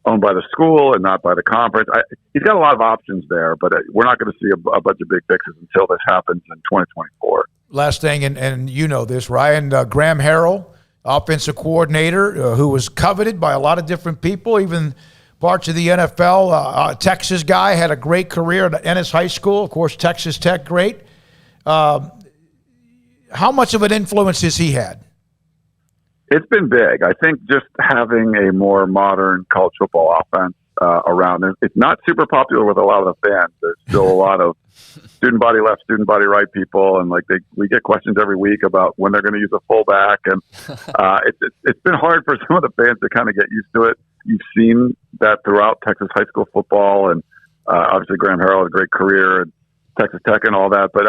owned by the school and not by the conference. He's got a lot of options there, but we're not going to see a bunch of big fixes until this happens in 2024. Last thing, and you know this, Ryan, Graham Harrell, offensive coordinator, who was coveted by a lot of different people, even parts of the NFL. Texas guy, had a great career at Ennis High School. Of course, Texas Tech, great. How much of an influence has he had? It's been big. I think just having a more modern college football offense around, it's not super popular with a lot of the fans. There's still a lot of student body left, student body right people, and we get questions every week about when they're going to use a fullback, and it's been hard for some of the fans to kind of get used to it. You've seen that throughout Texas high school football, and obviously Graham Harrell had a great career at Texas Tech and all that. But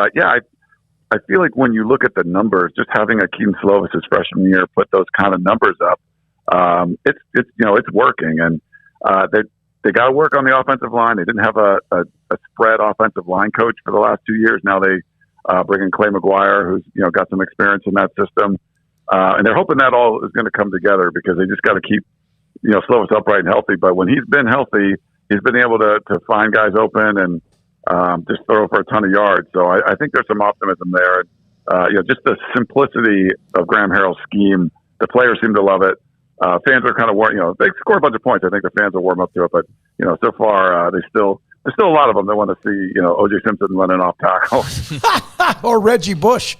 I feel like when you look at the numbers, just having a Keaton Slovis his freshman year put those kind of numbers up, it's working, and they got to work on the offensive line. They didn't have a spread offensive line coach for the last 2 years. Now they bring in Clay McGuire, who's got some experience in that system, and they're hoping that all is going to come together, because they just got to keep Slovis upright and healthy. But when he's been healthy, he's been able to find guys open and just throw for a ton of yards. So I think there's some optimism there. Just the simplicity of Graham Harrell's scheme. The players seem to love it. Fans are kind of they score a bunch of points. I think the fans will warm up to it. But so far there's still a lot of them that want to see O.J. Simpson running off tackles, or Reggie Bush,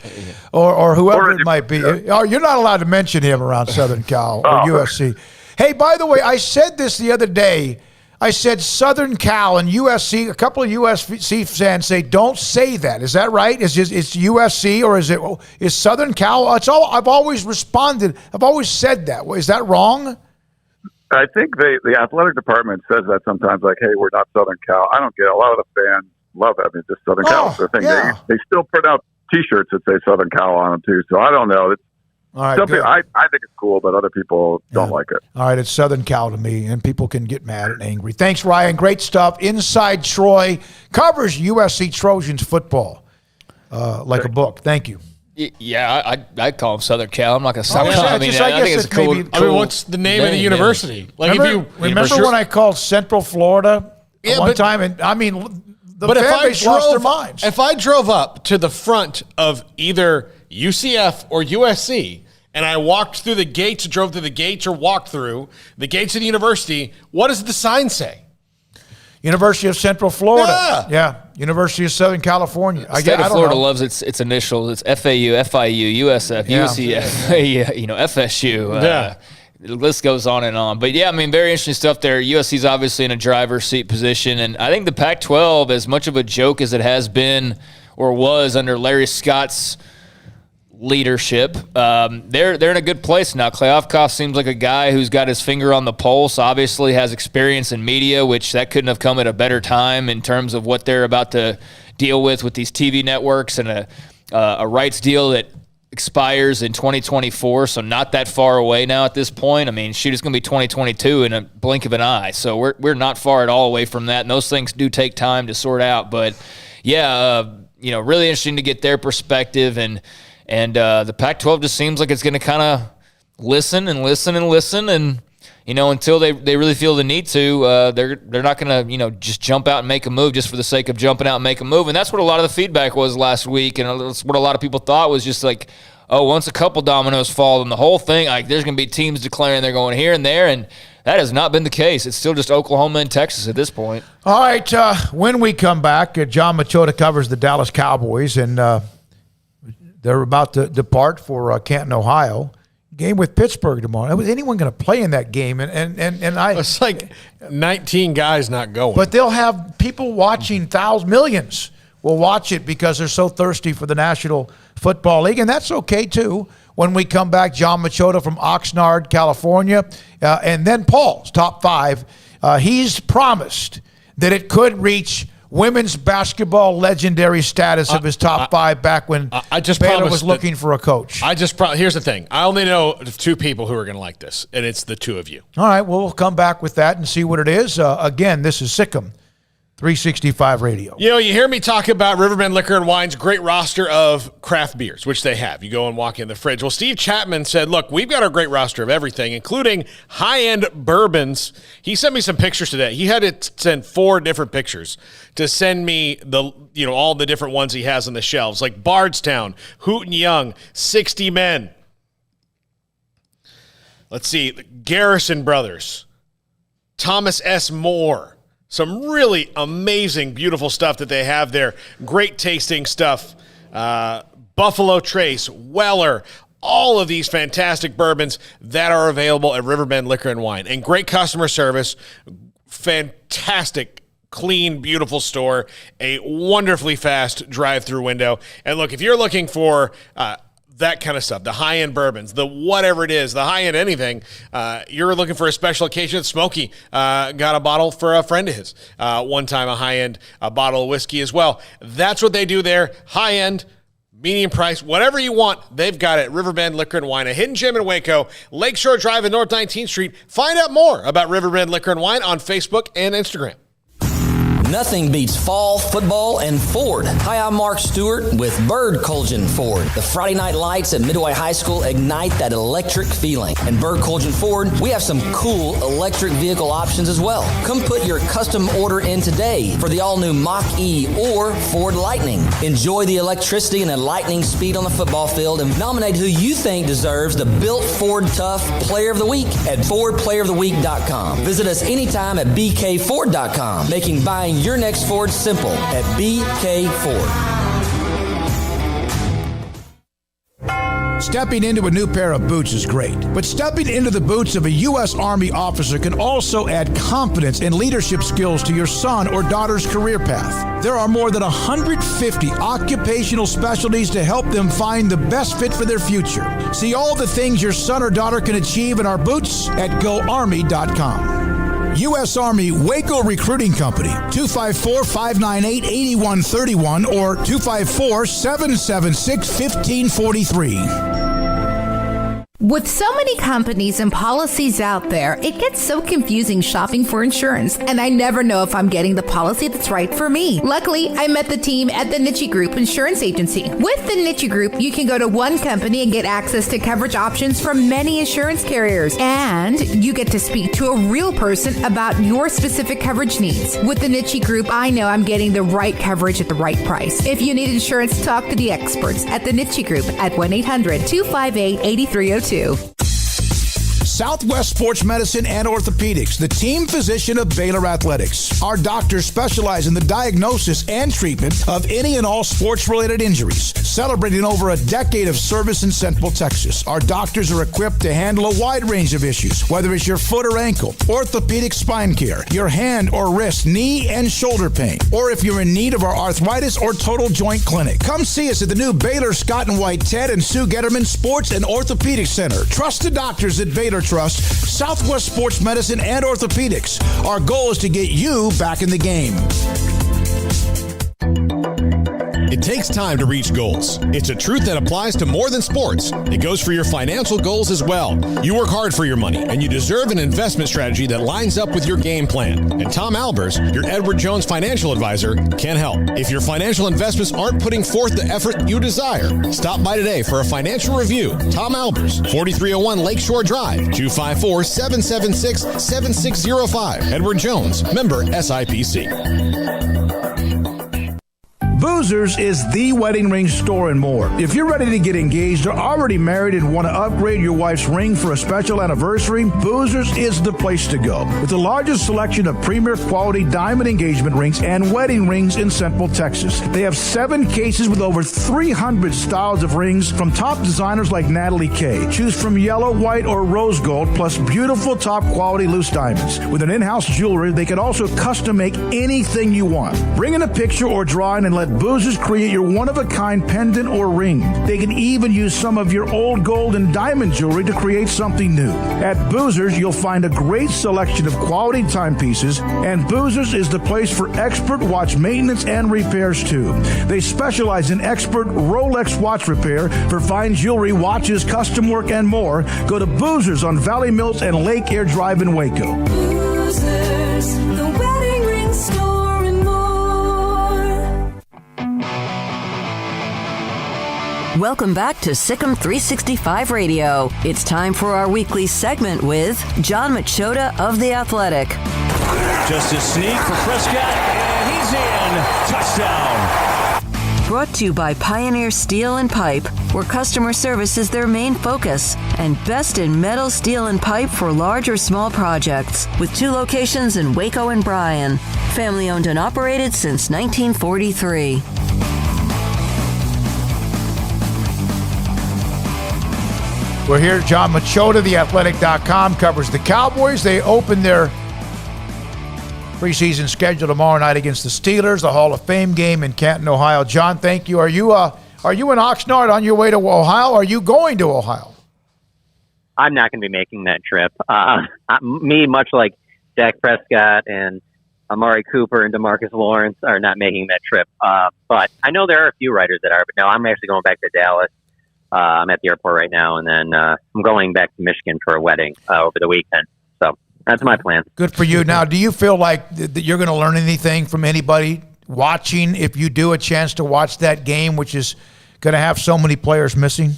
or whoever it might be. Yeah. Oh, you're not allowed to mention him around Southern Cal or USC. Hey, by the way, I said this the other day. I said Southern Cal and USC. A couple of USC fans say don't say that. Is that right? Is USC, or is Southern Cal? It's all. I've always responded. I've always said that. Is that wrong? I think the athletic department says that sometimes, like, "Hey, we're not Southern Cal." I don't get it. A lot of the fans love it. I mean, just Southern Cal is their thing. Yeah. They still print out T-shirts that say Southern Cal on them too. So I don't know. All right, I think it's cool, but other people don't like it. All right, it's Southern Cal to me, and people can get mad and angry. Thanks, Ryan. Great stuff. Inside Troy covers USC Trojans football like a book. Thank you. Yeah, I call him Southern Cal. I'm not going to Southern Cal. I think it's cool. I mean, what's the name of the university? Like, remember when I called Central Florida one time? And I mean, the fan base lost their minds. If I drove up to the front of either UCF or USC, and I walked through the gates, drove through the gates, or walked through the gates of the university, what does the sign say? University of Central Florida. Yeah. University of Southern California. The state of Florida loves its initials. It's FAU, FIU, USF, UCF, FSU. Yeah. The list goes on and on. But, yeah, I mean, very interesting stuff there. USC's obviously in a driver's seat position. And I think the Pac-12, as much of a joke as it has been or was under Larry Scott's leadership, they're in a good place now. Kliavkoff seems like a guy who's got his finger on the pulse, obviously has experience in media, which that couldn't have come at a better time in terms of what they're about to deal with these TV networks and a rights deal that expires in 2024, so not that far away now at this point. I mean, shoot, it's going to be 2022 in a blink of an eye. So we're not far at all away from that, and those things do take time to sort out. But, yeah, really interesting to get their perspective, and the Pac-12 just seems like it's going to kind of listen, and until they really feel the need to, they're not going to, just jump out and make a move just for the sake of jumping out and make a move. And that's what a lot of the feedback was last week, and that's what a lot of people thought was just like, oh, once a couple dominoes fall, then the whole thing, like there's going to be teams declaring they're going here and there, and that has not been the case. It's still just Oklahoma and Texas at this point. All right, when we come back, John Machota covers the Dallas Cowboys, and they're about to depart for Canton, Ohio. Game with Pittsburgh tomorrow. Was anyone going to play in that game? And it's like 19 guys not going. But they'll have people watching, millions will watch it because they're so thirsty for the National Football League, and that's okay too. When we come back, John Machota from Oxnard, California, and then Paul's top 5. He's promised that it could reach women's basketball legendary status of his top 5 back when Baylor was looking for a coach. Here's the thing. I only know 2 people who are going to like this, and it's the 2 of you. All right, well, we'll come back with that and see what it is. Again, this is SicEm365 Radio. You hear me talk about Riverbend Liquor and Wine's great roster of craft beers, which they have. You go and walk in the fridge. Well, Steve Chapman said, look, we've got a great roster of everything, including high-end bourbons. He sent me some pictures today. He had to send 4 different pictures to send me all the different ones he has on the shelves, like Bardstown, Hoot and Young, 60 Men. Let's see, Garrison Brothers, Thomas S. Moore. Some really amazing, beautiful stuff that they have there. Great tasting stuff. Buffalo Trace, Weller, all of these fantastic bourbons that are available at Riverbend Liquor and Wine. And great customer service, fantastic, clean, beautiful store, a wonderfully fast drive-through window. And look, if you're looking for that kind of stuff, the high-end bourbons, the whatever it is, the high-end anything, you're looking for a special occasion. Smokey got a bottle for a friend of his one time, a high-end bottle of whiskey as well. That's what they do there, high-end, medium price, whatever you want, they've got it. Riverbend Liquor and Wine, a hidden gem in Waco, Lakeshore Drive and North 19th Street. Find out more about Riverbend Liquor and Wine on Facebook and Instagram. Nothing beats fall, football, and Ford. Hi, I'm Mark Stewart with Bird Colgin Ford. The Friday night lights at Midway High School ignite that electric feeling. And Bird Colgin Ford, we have some cool electric vehicle options as well. Come put your custom order in today for the all-new Mach-E or Ford Lightning. Enjoy the electricity and the lightning speed on the football field and nominate who you think deserves the Built Ford Tough Player of the Week at FordPlayerOfTheWeek.com. Visit us anytime at BKFord.com, making buying your next Ford simple at BK Ford. Stepping into a new pair of boots is great, but stepping into the boots of a U.S. Army officer can also add confidence and leadership skills to your son or daughter's career path. There are more than 150 occupational specialties to help them find the best fit for their future. See all the things your son or daughter can achieve in our boots at GoArmy.com. U.S. Army Waco Recruiting Company, 254-598-8131 or 254-776-1543. With so many companies and policies out there, it gets so confusing shopping for insurance, and I never know if I'm getting the policy that's right for me. Luckily, I met the team at the Niche Group Insurance Agency. With the Niche Group, you can go to one company and get access to coverage options from many insurance carriers, and you get to speak to a real person about your specific coverage needs. With the Niche Group, I know I'm getting the right coverage at the right price. If you need insurance, talk to the experts at the Niche Group at 1-800-258-8302. Southwest Sports Medicine and Orthopedics, the team physician of Baylor Athletics. Our doctors specialize in the diagnosis and treatment of any and all sports-related injuries. Celebrating over a decade of service in Central Texas, our doctors are equipped to handle a wide range of issues, whether it's your foot or ankle, orthopedic spine care, your hand or wrist, knee and shoulder pain, or if you're in need of our arthritis or total joint clinic. Come see us at the new Baylor Scott and White Ted and Sue Getterman Sports and Orthopedic Center. Trusted doctors at Baylor Trust, Southwest Sports Medicine and Orthopedics. Our goal is to get you back in the game. It takes time to reach goals. It's a truth that applies to more than sports. It goes for your financial goals as well. You work hard for your money, and you deserve an investment strategy that lines up with your game plan. And Tom Albers, your Edward Jones financial advisor, can help. If your financial investments aren't putting forth the effort you desire, stop by today for a financial review. Tom Albers, 4301 Lakeshore Drive, 254-776-7605. Edward Jones, member SIPC. Boozers is the wedding ring store and more. If you're ready to get engaged or already married and want to upgrade your wife's ring for a special anniversary, Boozers is the place to go. With the largest selection of premier quality diamond engagement rings and wedding rings in Central Texas. They have 7 cases with over 300 styles of rings from top designers like Natalie Kay. Choose from yellow, white, or rose gold, plus beautiful top quality loose diamonds. With an in-house jewelry, they can also custom make anything you want. Bring in a picture or drawing and let Boozers create your one-of-a-kind pendant or ring. They can even use some of your old gold and diamond jewelry to create something new. At Boozers, you'll find a great selection of quality timepieces, and Boozers is the place for expert watch maintenance and repairs too. They specialize in expert Rolex watch repair for fine jewelry, watches, custom work, and more. Go to Boozers on Valley Mills and Lake Air Drive in Waco. Boozers, the wedding ring store and more. Welcome back to SicEm365 Radio. It's time for our weekly segment with John Machota of The Athletic. Just a sneak for Prescott, and he's in. Touchdown. Brought to you by Pioneer Steel and Pipe, where customer service is their main focus, and best in metal, steel, and pipe for large or small projects, with 2 locations in Waco and Bryan. Family owned and operated since 1943. We're here. John Machota, theathletic.com, covers the Cowboys. They open their preseason schedule tomorrow night against the Steelers, the Hall of Fame game in Canton, Ohio. John, thank you. Are you in Oxnard on your way to Ohio? Are you going to Ohio? I'm not going to be making that trip. Me, much like Dak Prescott and Amari Cooper and DeMarcus Lawrence, are not making that trip. But I know there are a few writers that are. But no, I'm actually going back to Dallas. I'm at the airport right now, and then I'm going back to Michigan for a wedding over the weekend. So that's my plan. Good for you. Now, do you feel like that you're going to learn anything from anybody watching if you do a chance to watch that game, which is going to have so many players missing?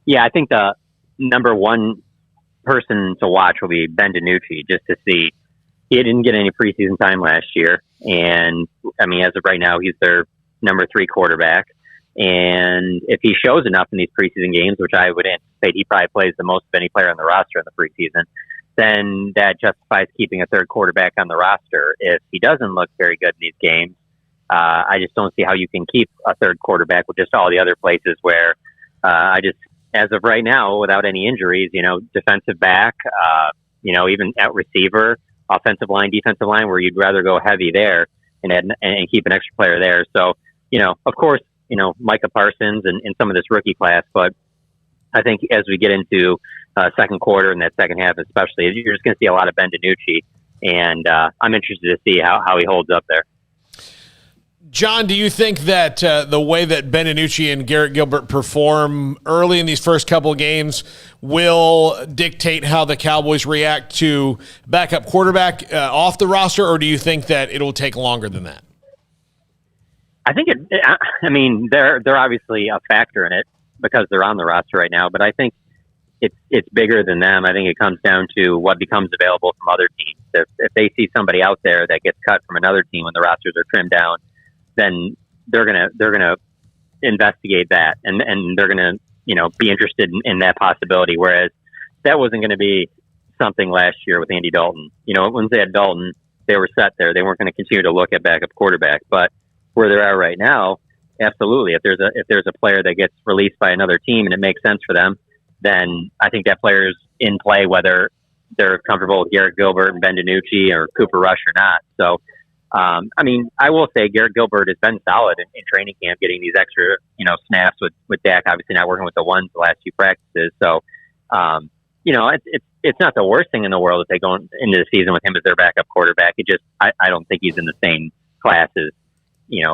Yeah, I think the number one person to watch will be Ben DiNucci, just to see. He didn't get any preseason time last year, and, I mean, as of right now, he's their number 3 quarterback. And if he shows enough in these preseason games, which I would anticipate he probably plays the most of any player on the roster in the preseason, then that justifies keeping a 3rd quarterback on the roster. If he doesn't look very good in these games, I just don't see how you can keep a 3rd quarterback with just all the other places where as of right now, without any injuries, defensive back, even at receiver, offensive line, defensive line, where you'd rather go heavy there and keep an extra player there. So, of course, Micah Parsons and some of this rookie class. But I think as we get into second quarter and that second half especially, you're just going to see a lot of Ben DiNucci. And I'm interested to see how he holds up there. John, do you think that the way that Ben DiNucci and Garrett Gilbert perform early in these first couple of games will dictate how the Cowboys react to backup quarterback off the roster, or do you think that it'll take longer than that? I think they're obviously a factor in it because they're on the roster right now, but I think it's bigger than them. I think it comes down to what becomes available from other teams. If they see somebody out there that gets cut from another team when the rosters are trimmed down, then they're gonna investigate that and they're gonna be interested in that possibility. Whereas that wasn't going to be something last year with Andy Dalton. Once they had Dalton, they were set there. They weren't going to continue to look at backup quarterback, but where they're at right now, absolutely. If there's a player that gets released by another team and it makes sense for them, then I think that player's in play, whether they're comfortable with Garrett Gilbert and Ben DiNucci or Cooper Rush or not. So, I will say Garrett Gilbert has been solid in training camp, getting these extra, snaps with Dak, obviously not working with the ones the last few practices. So, it's not the worst thing in the world if they go into the season with him as their backup quarterback. I don't think he's in the same class as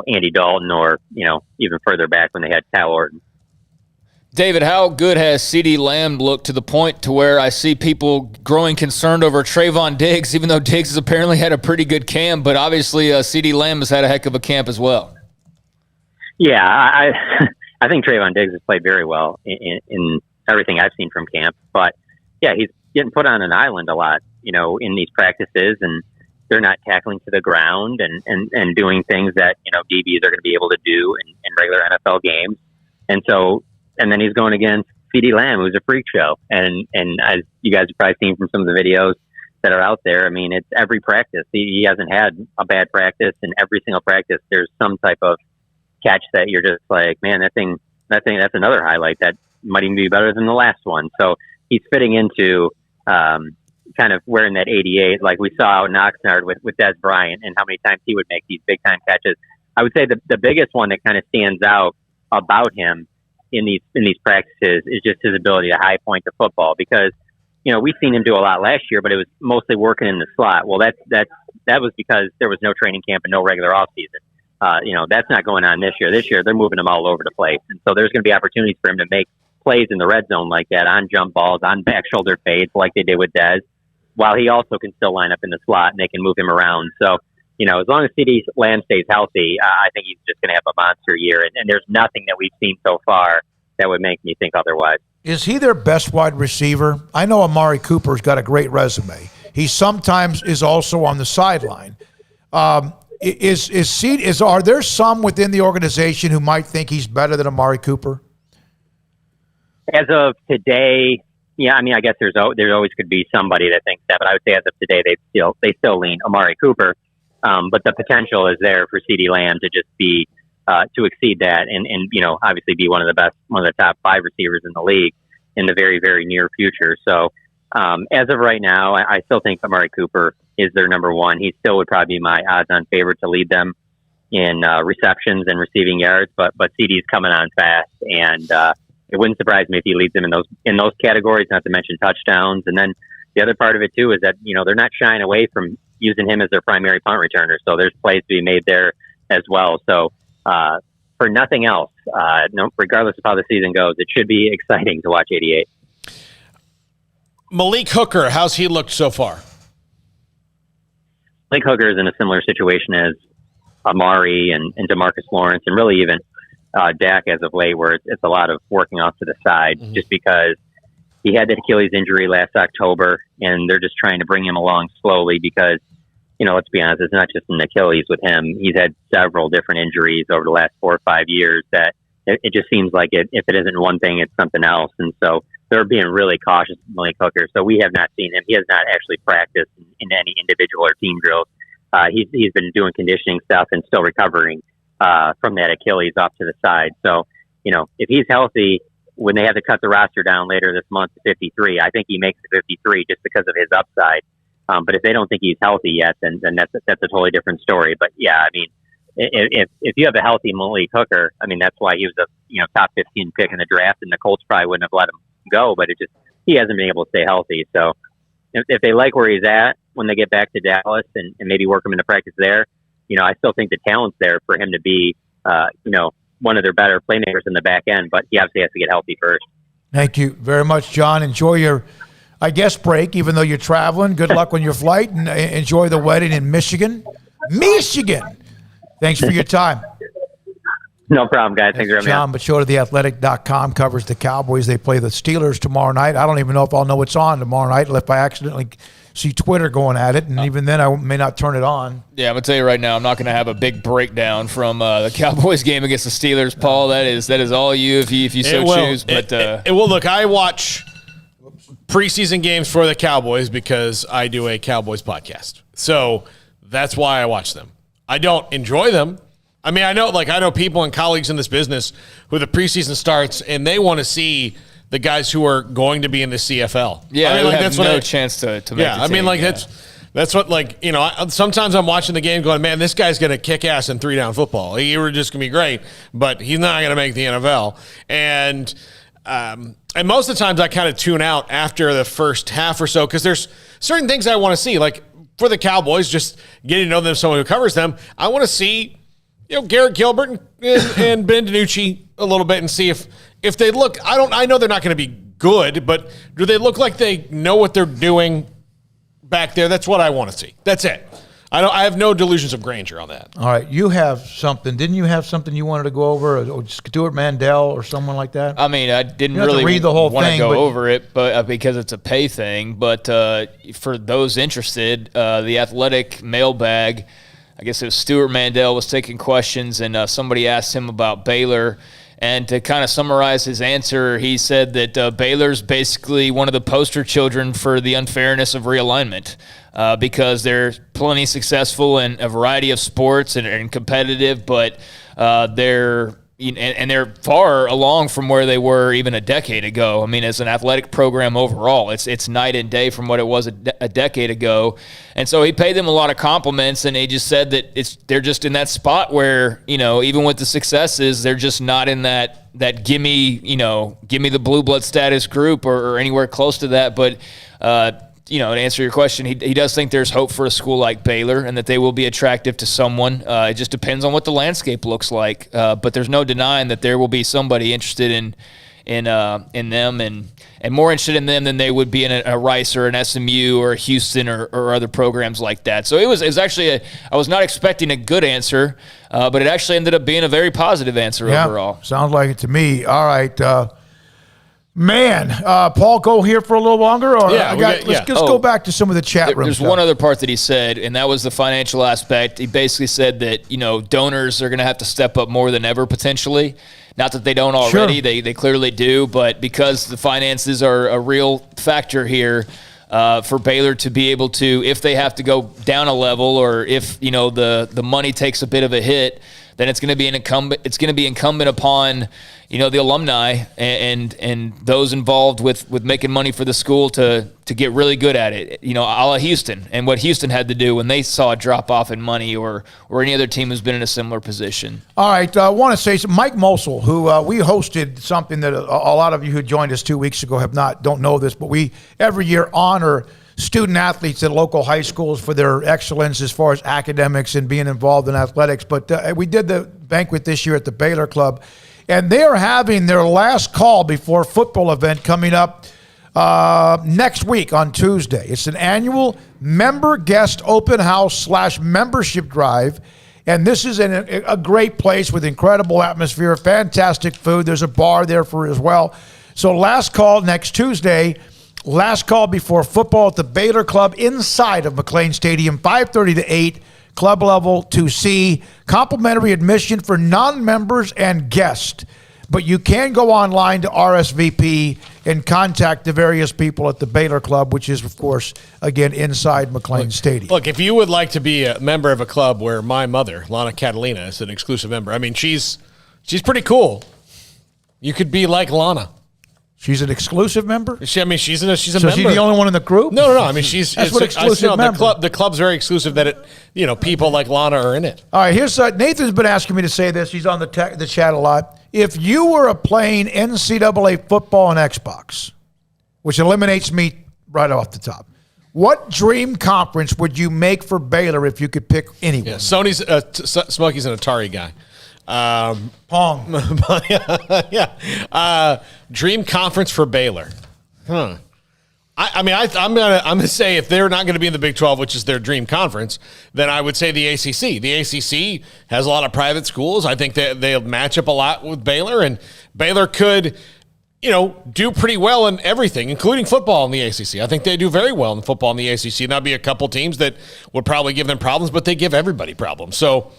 Andy Dalton or, even further back when they had Kyle Orton. David, how good has CeeDee Lamb looked to the point to where I see people growing concerned over Trayvon Diggs, even though Diggs has apparently had a pretty good camp, but obviously CeeDee Lamb has had a heck of a camp as well. Yeah, I think Trayvon Diggs has played very well in everything I've seen from camp. But, yeah, he's getting put on an island a lot, in these practices, and they're not tackling to the ground and doing things that, DBs are going to be able to do in regular NFL games. And then he's going against CeeDee Lamb, who's a freak show. And as you guys have probably seen from some of the videos that are out there, I mean, it's every practice. He hasn't had a bad practice, and every single practice there's some type of catch that you're just like, man, that's another highlight that might even be better than the last one. So he's fitting into kind of wearing that 88, like we saw out in Oxnard with Des Bryant, and how many times he would make these big time catches. I would say the biggest one that kind of stands out about him in these practices is just his ability to high point the football, because we've seen him do a lot last year, but it was mostly working in the slot. Well, that was because there was no training camp and no regular off season. That's not going on this year. This year they're moving him all over the place, and so there's going to be opportunities for him to make plays in the red zone like that, on jump balls, on back shoulder fades like they did with Dez, while he also can still line up in the slot and they can move him around. So as long as CeeDee Lamb stays healthy, I think he's just going to have a monster year. And there's nothing that we've seen so far that would make me think otherwise. Is he their best wide receiver? I know Amari Cooper's got a great resume. He sometimes is also on the sideline. Are there some within the organization who might think he's better than Amari Cooper? As of today, yeah, I mean, I guess there always could be somebody that thinks that, but I would say as of today, they still lean Amari Cooper. But the potential is there for CeeDee Lamb to just be to exceed that, and obviously be one of the top 5 receivers in the league in the very, very near future. So as of right now, I still think Amari Cooper is their number one. He still would probably be my odds-on favorite to lead them in receptions and receiving yards. But CeeDee's coming on fast, and it wouldn't surprise me if he leads them in those categories. Not to mention touchdowns, and then the other part of it too is that they're not shying away from using him as their primary punt returner. So there's plays to be made there as well. So for nothing else, regardless of how the season goes, it should be exciting to watch 88. Malik Hooker, how's he looked so far? Malik Hooker is in a similar situation as Amari and DeMarcus Lawrence, and really even Dak as of late, where it's a lot of working off to the side, just because he had that Achilles injury last October, and they're just trying to bring him along slowly because, let's be honest, it's not just an Achilles with him. He's had several different injuries over the last 4 or 5 years that it just seems like if it isn't one thing, it's something else. And so they're being really cautious with Malik Hooker. So we have not seen him. He has not actually practiced in any individual or team drills. He's been doing conditioning stuff and still recovering from that Achilles off to the side. So, if he's healthy, when they have to cut the roster down later this month to 53, I think he makes the 53 just because of his upside. But if they don't think he's healthy yet, then that's a totally different story. But yeah, I mean, if you have a healthy Malik Hooker, I mean, that's why he was a top 15 pick in the draft, and the Colts probably wouldn't have let him go. But he hasn't been able to stay healthy. So if they like where he's at when they get back to Dallas and maybe work him into practice there, I still think the talent's there for him to be, one of their better playmakers in the back end, but he obviously has to get healthy first. Thank you very much, John. Enjoy your, break, even though you're traveling. Good luck on your flight, and enjoy the wedding in Michigan. Thanks for your time. No problem, guys. Thanks for having me on. John Machota of TheAthletic.com covers the Cowboys. They play the Steelers tomorrow night. I don't even know if I'll know what's on tomorrow night if I accidentally see Twitter going at it, and even then I may not turn it on. Yeah, I'm going to tell you right now, I'm not going to have a big breakdown from the Cowboys game against the Steelers, Paul. That is all you if you so choose. But it will. Look, I watch preseason games for the Cowboys because I do a Cowboys podcast. So that's why I watch them. I don't enjoy them. I mean, I know people and colleagues in this business who the preseason starts and they want to see the guys who are going to be in the CFL. Yeah, I mean, that's no chance to make the team. I mean, that's what, sometimes I'm watching the game going, man, this guy's going to kick ass in 3-down football. He were just going to be great, but he's not going to make the NFL. And most of the times I kind of tune out after the first half or so because there's certain things I want to see. Like for the Cowboys, just getting to know them, someone who covers them, I want to see Garrett Gilbert and Ben DiNucci a little bit and see if they look. I know they're not going to be good, but do they look like they know what they're doing back there? That's what I want to see. That's it. I have no delusions of grandeur on that. All right, you have something. Didn't you have something you wanted to go over, or Stuart Mandel or someone like that? I mean, I didn't really read the whole want thing, to go but over it, but because it's a pay thing. But for those interested, the athletic mailbag, I guess it was Stuart Mandel was taking questions, and somebody asked him about Baylor. And to kind of summarize his answer, he said that Baylor's basically one of the poster children for the unfairness of realignment because they're plenty successful in a variety of sports and competitive, but they're far along from where they were even a decade ago. I mean, as an athletic program overall, it's night and day from what it was a decade ago. And so he paid them a lot of compliments, and he just said that they're just in that spot where, even with the successes, they're just not in that gimme the blue blood status group or anywhere close to that. But to answer your question, he does think there's hope for a school like Baylor and that they will be attractive to someone. It just depends on what the landscape looks like. But there's no denying that there will be somebody interested in them and more interested in them than they would be in a Rice or an SMU or a Houston or other programs like that. So it was actually I was not expecting a good answer, but it actually ended up being a very positive answer overall. Sounds like it to me. All right. Paul, go here for a little longer? Or let's go back to some of the chat room There's stuff. one other part that he said, and that was the financial aspect. He basically said that, donors are going to have to step up more than ever potentially. Not that they don't already. Sure. They clearly do. But because the finances are a real factor here, for Baylor to be able to, if they have to go down a level or if, the money takes a bit of a hit, then it's going to be incumbent upon, the alumni and those involved with making money for the school to get really good at it, a la Houston and what Houston had to do when they saw a drop off in money or any other team who's been in a similar position. All right. I want to say Mike Mosel, who we hosted something that a lot of you who joined us 2 weeks ago don't know this, but we every year honor student athletes at local high schools for their excellence as far as academics and being involved in athletics. But we did the banquet this year at the Baylor Club, and they are having their last call before football event coming up next week on Tuesday. It's an annual member guest open house / membership drive. And this is a great place with incredible atmosphere, fantastic food. There's a bar there as well. So last call next Tuesday. Last call before football at the Baylor Club inside of McLean Stadium, 5:30 to 8, club level 2C. Complimentary admission for non-members and guests. But you can go online to RSVP and contact the various people at the Baylor Club, which is, of course, again, inside McLean Stadium. Look, if you would like to be a member of a club where my mother, Lana Catalina, is an exclusive member, I mean, she's pretty cool. You could be like Lana. She's an exclusive member? She's a member. So she's the only one in the group? No. I mean, That's what exclusive member. The club's very exclusive that people like Lana are in it. All right, here's Nathan's been asking me to say this. He's on the chat a lot. If you were playing NCAA football on Xbox, which eliminates me right off the top, what dream conference would you make for Baylor if you could pick anyone? Yeah, Smokey's an Atari guy. Pong. Dream conference for Baylor. I'm gonna say if they're not going to be in the Big 12, which is their dream conference, then I would say the ACC. The ACC has a lot of private schools. I think that they'll match up a lot with Baylor, and Baylor could, do pretty well in everything, including football in the ACC. I think they do very well in football in the ACC. And there'll be a couple teams that would probably give them problems, but they give everybody problems. So.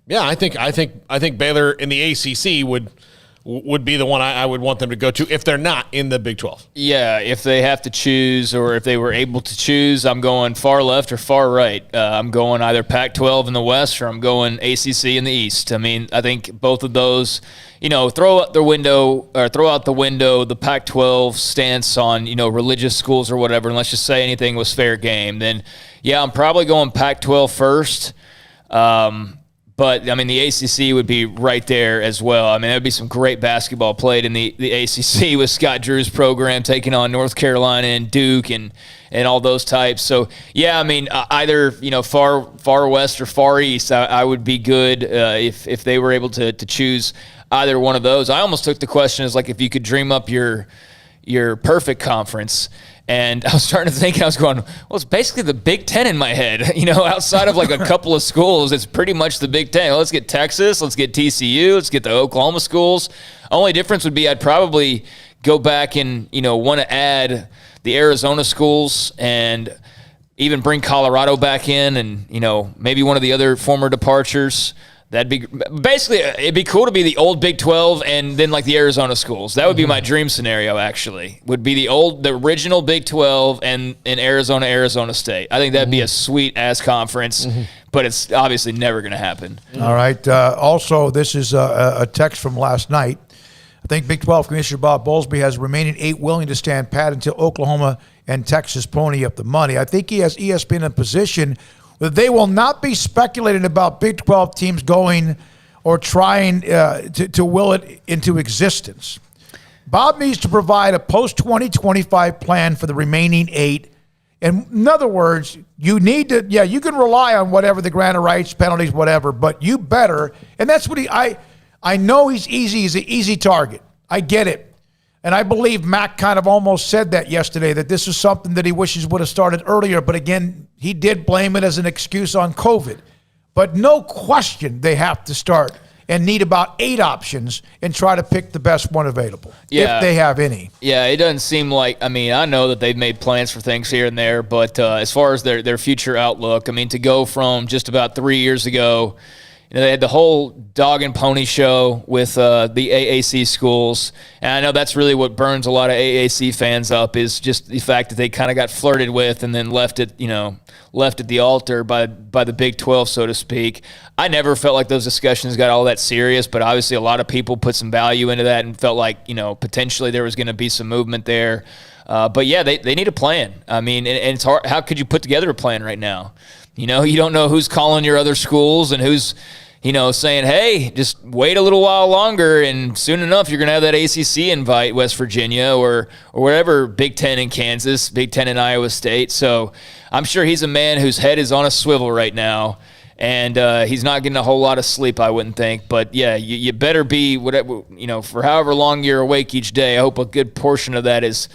Yeah, I think Baylor in the ACC would be the one I would want them to go to if they're not in the Big 12. Yeah, if they have to choose or if they were able to choose, I'm going far left or far right. I'm going either Pac-12 in the West or I'm going ACC in the East. I mean, I think both of those, throw out the window the Pac-12 stance on, religious schools or whatever, and let's just say anything was fair game. Then, yeah, I'm probably going Pac-12 first. But, I mean, the ACC would be right there as well. I mean, there would be some great basketball played in the ACC with Scott Drew's program taking on North Carolina and Duke and and all those types. So, yeah, I mean, either, far west or far east, I would be good if they were able to choose either one of those. I almost took the question as, like, if you could dream up your perfect conference. And I was starting to think, I was going, well, it's basically the Big Ten in my head. Outside of like a couple of schools, it's pretty much the Big Ten. Let's get Texas, let's get TCU, let's get the Oklahoma schools. Only difference would be I'd probably go back and, want to add the Arizona schools and even bring Colorado back in and, maybe one of the other former departures. That'd be basically, it'd be cool to be the old Big 12 and then like the Arizona schools. That would be my dream scenario, actually, would be the original Big 12 and in Arizona State. I think that'd be a sweet ass conference, but it's obviously never going to happen. All right. Also, this is a text from last night. I think Big 12 Commissioner Bob Bowlesby has remaining 8 willing to stand pat until Oklahoma and Texas pony up the money. I think he has ESPN in a position that they will not be speculating about Big 12 teams going or trying to will it into existence. Bob needs to provide a post-2025 plan for the remaining 8. And in other words, you need to, you can rely on whatever the grant of rights, penalties, whatever, but you better, and that's what I know he's an easy target. I get it. And I believe Mac kind of almost said that yesterday, that this is something that he wishes would have started earlier. But again, he did blame it as an excuse on COVID. But no question they have to start and need about 8 options and try to pick the best one available, if they have any. Yeah, it doesn't seem like, I know that they've made plans for things here and there, but as far as their future outlook, to go from just about 3 years ago, they had the whole dog and pony show with the AAC schools. And I know that's really what burns a lot of AAC fans up, is just the fact that they kind of got flirted with and then left at the altar by the Big 12, so to speak. I never felt like those discussions got all that serious, but obviously a lot of people put some value into that and felt like, potentially there was going to be some movement there. But yeah, they need a plan. And it's hard. How could you put together a plan right now? You don't know who's calling your other schools and who's, saying, hey, just wait a little while longer, and soon enough you're going to have that ACC invite, West Virginia or whatever, Big Ten in Kansas, Big Ten in Iowa State. So I'm sure he's a man whose head is on a swivel right now, and he's not getting a whole lot of sleep, I wouldn't think. But, yeah, you better be, whatever, for however long you're awake each day. I hope a good portion of that is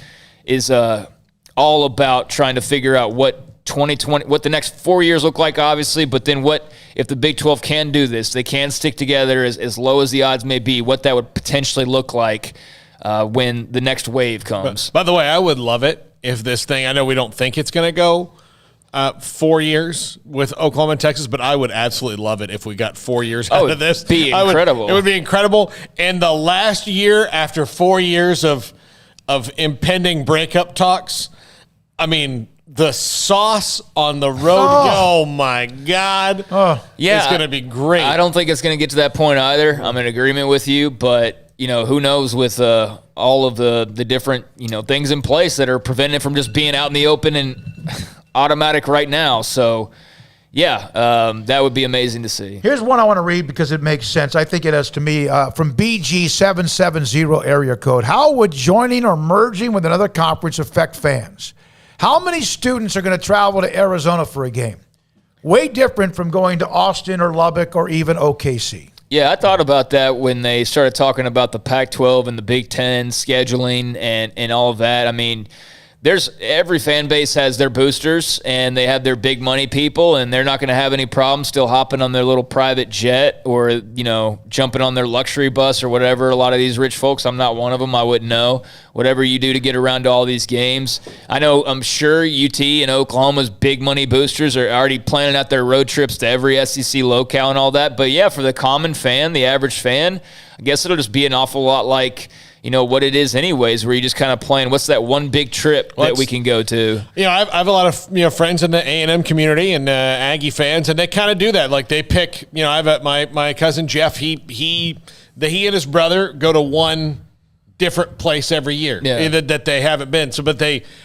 all about trying to figure out what 2020, what the next 4 years look like, obviously, but then what, if the Big 12 can do this, they can stick together as low as the odds may be, what that would potentially look like when the next wave comes. By the way, I would love it if this thing, I know we don't think it's going to go 4 years with Oklahoma and Texas, but I would absolutely love it if we got 4 years out of this. It would be incredible. It would be incredible. And the last year, after 4 years of impending breakup talks, the sauce on the road, oh my God. Yeah, it's going to be great. I don't think it's going to get to that point either. I'm in agreement with you, but, who knows with all of the different, things in place that are preventing it from just being out in the open and automatic right now. So, yeah, that would be amazing to see. Here's one I want to read because it makes sense. I think it does to me. From BG770 area code. How would joining or merging with another conference affect fans? How many students are going to travel to Arizona for a game? Way different from going to Austin or Lubbock or even OKC. Yeah, I thought about that when they started talking about the Pac-12 and the Big Ten scheduling and all of that. Every fan base has their boosters, and they have their big money people, and they're not going to have any problem still hopping on their little private jet or, jumping on their luxury bus or whatever. A lot of these rich folks, I'm not one of them, I wouldn't know. Whatever you do to get around to all these games. I'm sure UT and Oklahoma's big money boosters are already planning out their road trips to every SEC locale and all that. But yeah, for the common fan, the average fan, I guess it'll just be an awful lot like what it is anyways, where you just kind of playing, what's that one big trip that we can go to? I have a lot of friends in the A&M community and Aggie fans, and they kind of do that. Like they pick, I have my cousin Jeff, he and his brother go to one different place every year that they haven't been. So, but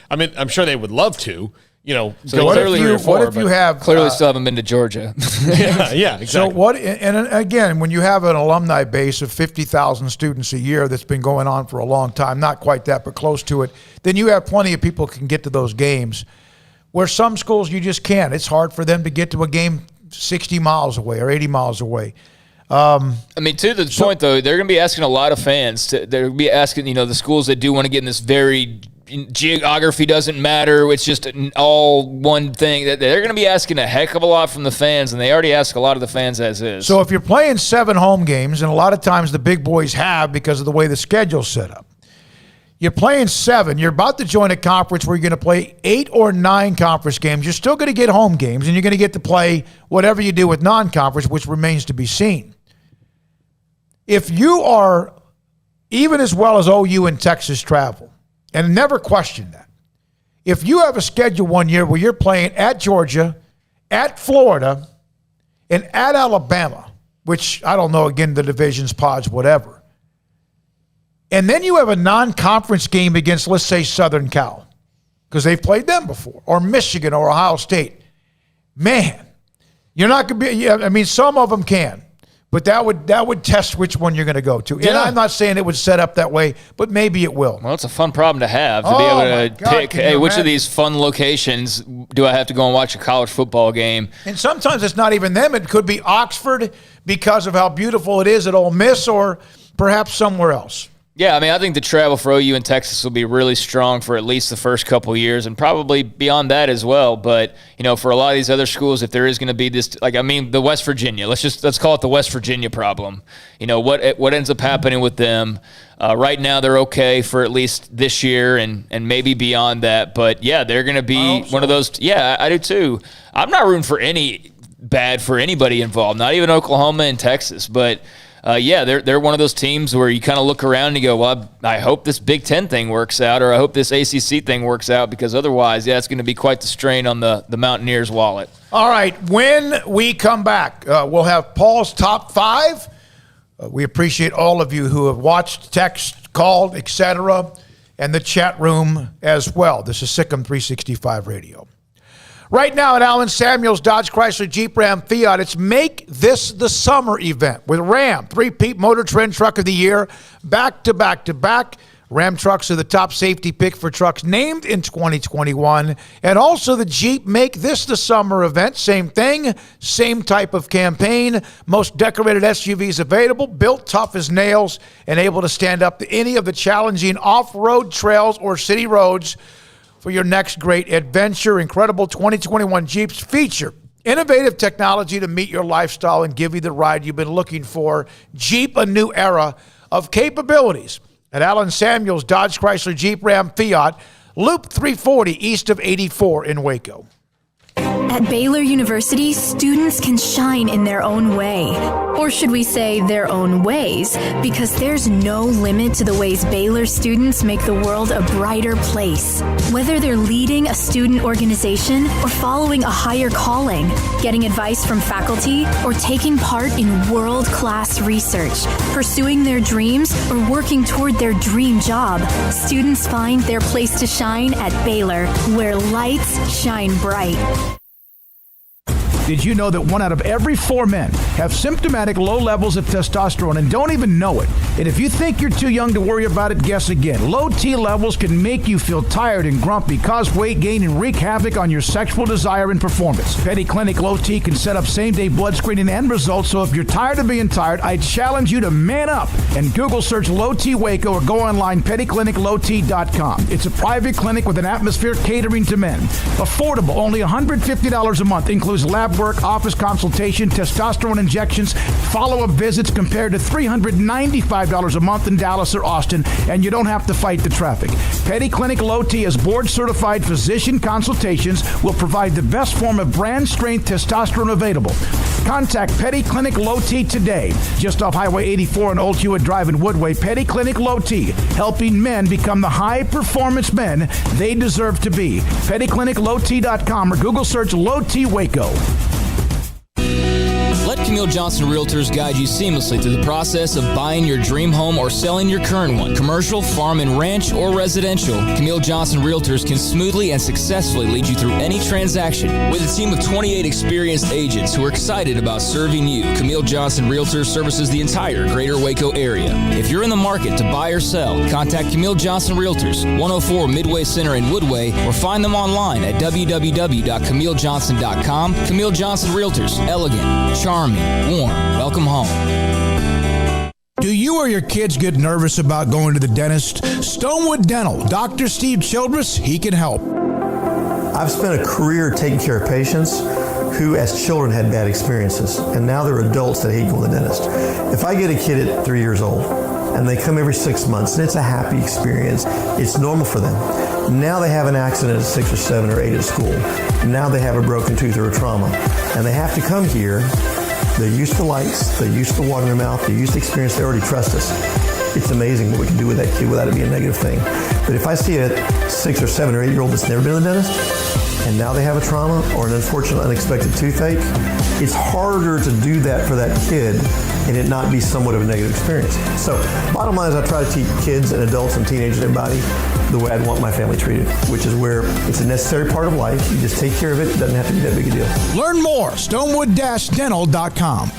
I'm sure they would love to. So clearly still haven't been to Georgia. yeah, exactly. So what? And again, when you have an alumni base of 50,000 students a year that's been going on for a long time, not quite that, but close to it, then you have plenty of people who can get to those games. where some schools you just can't. It's hard for them to get to a game 60 miles away or 80 miles away. To the point, though, they're going to be asking a lot of fans. They're going to be asking, the schools that do want to get in this very geography doesn't matter. It's just all one thing. They're going to be asking a heck of a lot from the fans, and they already ask a lot of the fans as is. So if you're playing 7 home games, and a lot of times the big boys have because of the way the schedule's set up, you're playing 7. You're about to join a conference where you're going to play 8 or 9 conference games. You're still going to get home games, and you're going to get to play whatever you do with non-conference, which remains to be seen. If you are, even as well as OU and Texas travel, and never question that, if you have a schedule one year where you're playing at Georgia, at Florida, and at Alabama, which I don't know, again, the divisions, pods, whatever, and then you have a non-conference game against, let's say, Southern Cal, because they've played them before, or Michigan or Ohio State, man, you're not going to be, some of them can. But that would test which one you're going to go to. And I'm not saying it would set up that way, but maybe it will. Well, it's a fun problem to have, to be able to pick, hey, which of these fun locations do I have to go and watch a college football game? And sometimes it's not even them. It could be Oxford because of how beautiful it is at Ole Miss, or perhaps somewhere else. Yeah, I think the travel for OU and Texas will be really strong for at least the first couple of years, and probably beyond that as well. But, for a lot of these other schools, if there is going to be this, the West Virginia, let's call it the West Virginia problem. What ends up happening with them? Right now they're okay for at least this year and maybe beyond that. But, yeah, they're going to be one of those. Yeah, I do too. I'm not rooting for any bad for anybody involved, not even Oklahoma and Texas, but – they're one of those teams where you kind of look around and you go, well, I hope this Big Ten thing works out, or I hope this ACC thing works out, because otherwise, it's going to be quite the strain on the Mountaineers' wallet. All right, when we come back, we'll have Paul's top 5. We appreciate all of you who have watched, text, called, etc., and the chat room as well. This is SicEm365 Radio. Right now at Allen Samuels Dodge Chrysler Jeep Ram Fiat, it's Make This the Summer event with Ram, 3-peat Motor Trend Truck of the Year, back to back to back. Ram trucks are the top safety pick for trucks named in 2021. And also the Jeep Make This the Summer event, same thing, same type of campaign. Most decorated SUVs available, built tough as nails, and able to stand up to any of the challenging off-road trails or city roads for your next great adventure. Incredible 2021 Jeeps feature innovative technology to meet your lifestyle and give you the ride you've been looking for. Jeep, a new era of capabilities. At Allen Samuels Dodge Chrysler Jeep Ram Fiat, Loop 340 east of 84 in Waco. At Baylor University, students can shine in their own way. Or should we say their own ways? Because there's no limit to the ways Baylor students make the world a brighter place. Whether they're leading a student organization or following a higher calling, getting advice from faculty, or taking part in world-class research, pursuing their dreams, or working toward their dream job, students find their place to shine at Baylor, where lights shine bright. Did you know that 1 out of every 4 men have symptomatic low levels of testosterone and don't even know it? And if you think you're too young to worry about it, guess again. Low T levels can make you feel tired and grumpy, cause weight gain, and wreak havoc on your sexual desire and performance. Petty Clinic Low T can set up same-day blood screening and results, so if you're tired of being tired, I challenge you to man up and Google search Low T Waco or go online pettycliniclowt.com. It's a private clinic with an atmosphere catering to men. Affordable, only $150 a month, includes lab work, office consultation, testosterone injections, follow-up visits compared to $395 a month in Dallas or Austin, and you don't have to fight the traffic. Petty Clinic Low T is board-certified physician consultations, will provide the best form of brand-strength testosterone available. Contact Petty Clinic Low T today, just off Highway 84 and Old Hewitt Drive in Woodway. Petty Clinic Low T, helping men become the high-performance men they deserve to be. PettyClinicLowT.com or Google search Low T Waco. Let Camille Johnson Realtors guide you seamlessly through the process of buying your dream home or selling your current one. Commercial, farm and ranch, or residential, Camille Johnson Realtors can smoothly and successfully lead you through any transaction. With a team of 28 experienced agents who are excited about serving you, Camille Johnson Realtors services the entire greater Waco area. If you're in the market to buy or sell, contact Camille Johnson Realtors, 104 Midway Center in Woodway, or find them online at www.camillejohnson.com. Camille Johnson Realtors, elegant, charming, warm. Welcome home. Do you or your kids get nervous about going to the dentist? Stonewood Dental, Dr. Steve Childress, he can help. I've spent a career taking care of patients who as children had bad experiences, and now they're adults that hate going to the dentist. If I get a kid at 3 years old and they come every 6 months and it's a happy experience, it's normal for them. Now they have an accident at 6 or 7 or 8 at school. Now they have a broken tooth or a trauma, and they have to come here. They're used to lights, they're used to water in their mouth, they're used to experience, they already trust us. It's amazing what we can do with that kid without it being a negative thing. But if I see a 6 or 7 or 8 year old that's never been to the dentist, and now they have a trauma or an unfortunate unexpected toothache, it's harder to do that for that kid and it not be somewhat of a negative experience. So bottom line is I try to teach kids and adults and teenagers and everybody the way I'd want my family treated, which is where it's a necessary part of life. You just take care of it. It doesn't have to be that big a deal. Learn more, stonewood-dental.com.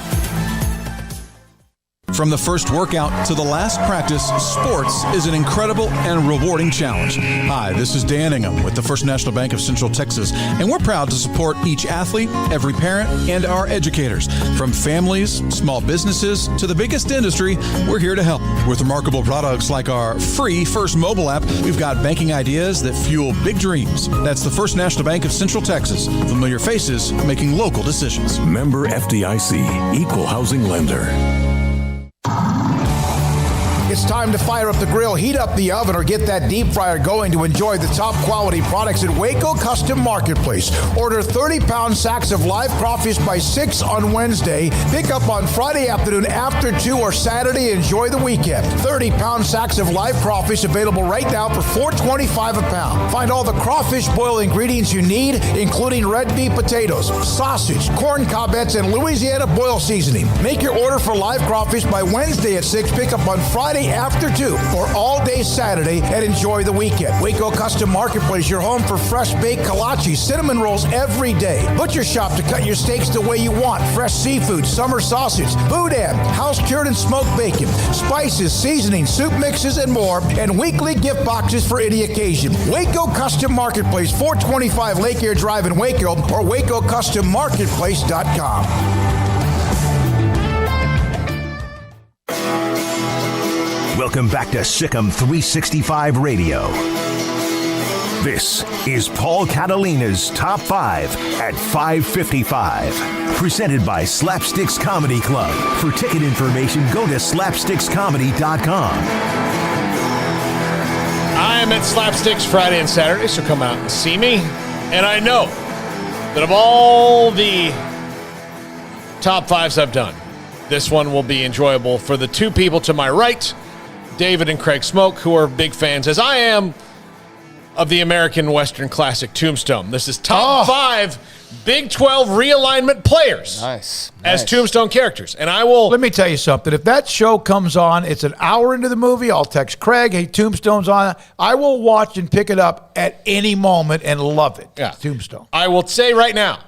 From the first workout to the last practice, sports is an incredible and rewarding challenge. Hi, this is Dan Ingham with the First National Bank of Central Texas, and we're proud to support each athlete, every parent, and our educators. From families, small businesses, to the biggest industry, we're here to help. With remarkable products like our free First mobile app, we've got banking ideas that fuel big dreams. That's the First National Bank of Central Texas. Familiar faces making local decisions. Member FDIC, Equal Housing Lender. It's time to fire up the grill, heat up the oven, or get that deep fryer going to enjoy the top quality products at Waco Custom Marketplace. Order 30-pound sacks of live crawfish by 6 on Wednesday. Pick up on Friday afternoon after 2 or Saturday. Enjoy the weekend. 30-pound sacks of live crawfish available right now for $4.25 a pound. Find all the crawfish boil ingredients you need, including red beef potatoes, sausage, corn cobbettes, and Louisiana boil seasoning. Make your order for live crawfish by Wednesday at 6. Pick up on Friday after 2 or all day Saturday, and enjoy the weekend. Waco Custom Marketplace, your home for fresh baked kolache, cinnamon rolls every day. Butcher shop to cut your steaks the way you want. Fresh seafood, summer sausage, boudin, house cured and smoked bacon, spices, seasonings, soup mixes, and more, and weekly gift boxes for any occasion. Waco Custom Marketplace, 425 Lake Air Drive in Waco, or WacoCustomMarketplace.com. Welcome back to SicEm365 Radio. This is Paul Catalina's Top 5 at 5:55. Presented by Slapsticks Comedy Club. For ticket information, go to slapstickscomedy.com. I am at Slapsticks Friday and Saturday, so come out and see me. And I know that of all the top 5s I've done, this one will be enjoyable for the two people to my right, David and Craig Smoak, who are big fans, as I am, of the American Western Classic Tombstone. This is top 5 Big 12 realignment players as Tombstone characters. And I will... Let me tell you something. If that show comes on, it's an hour into the movie, I'll text Craig, hey, Tombstone's on. I will watch and pick it up at any moment and love it. Yeah. Tombstone. I will say right now,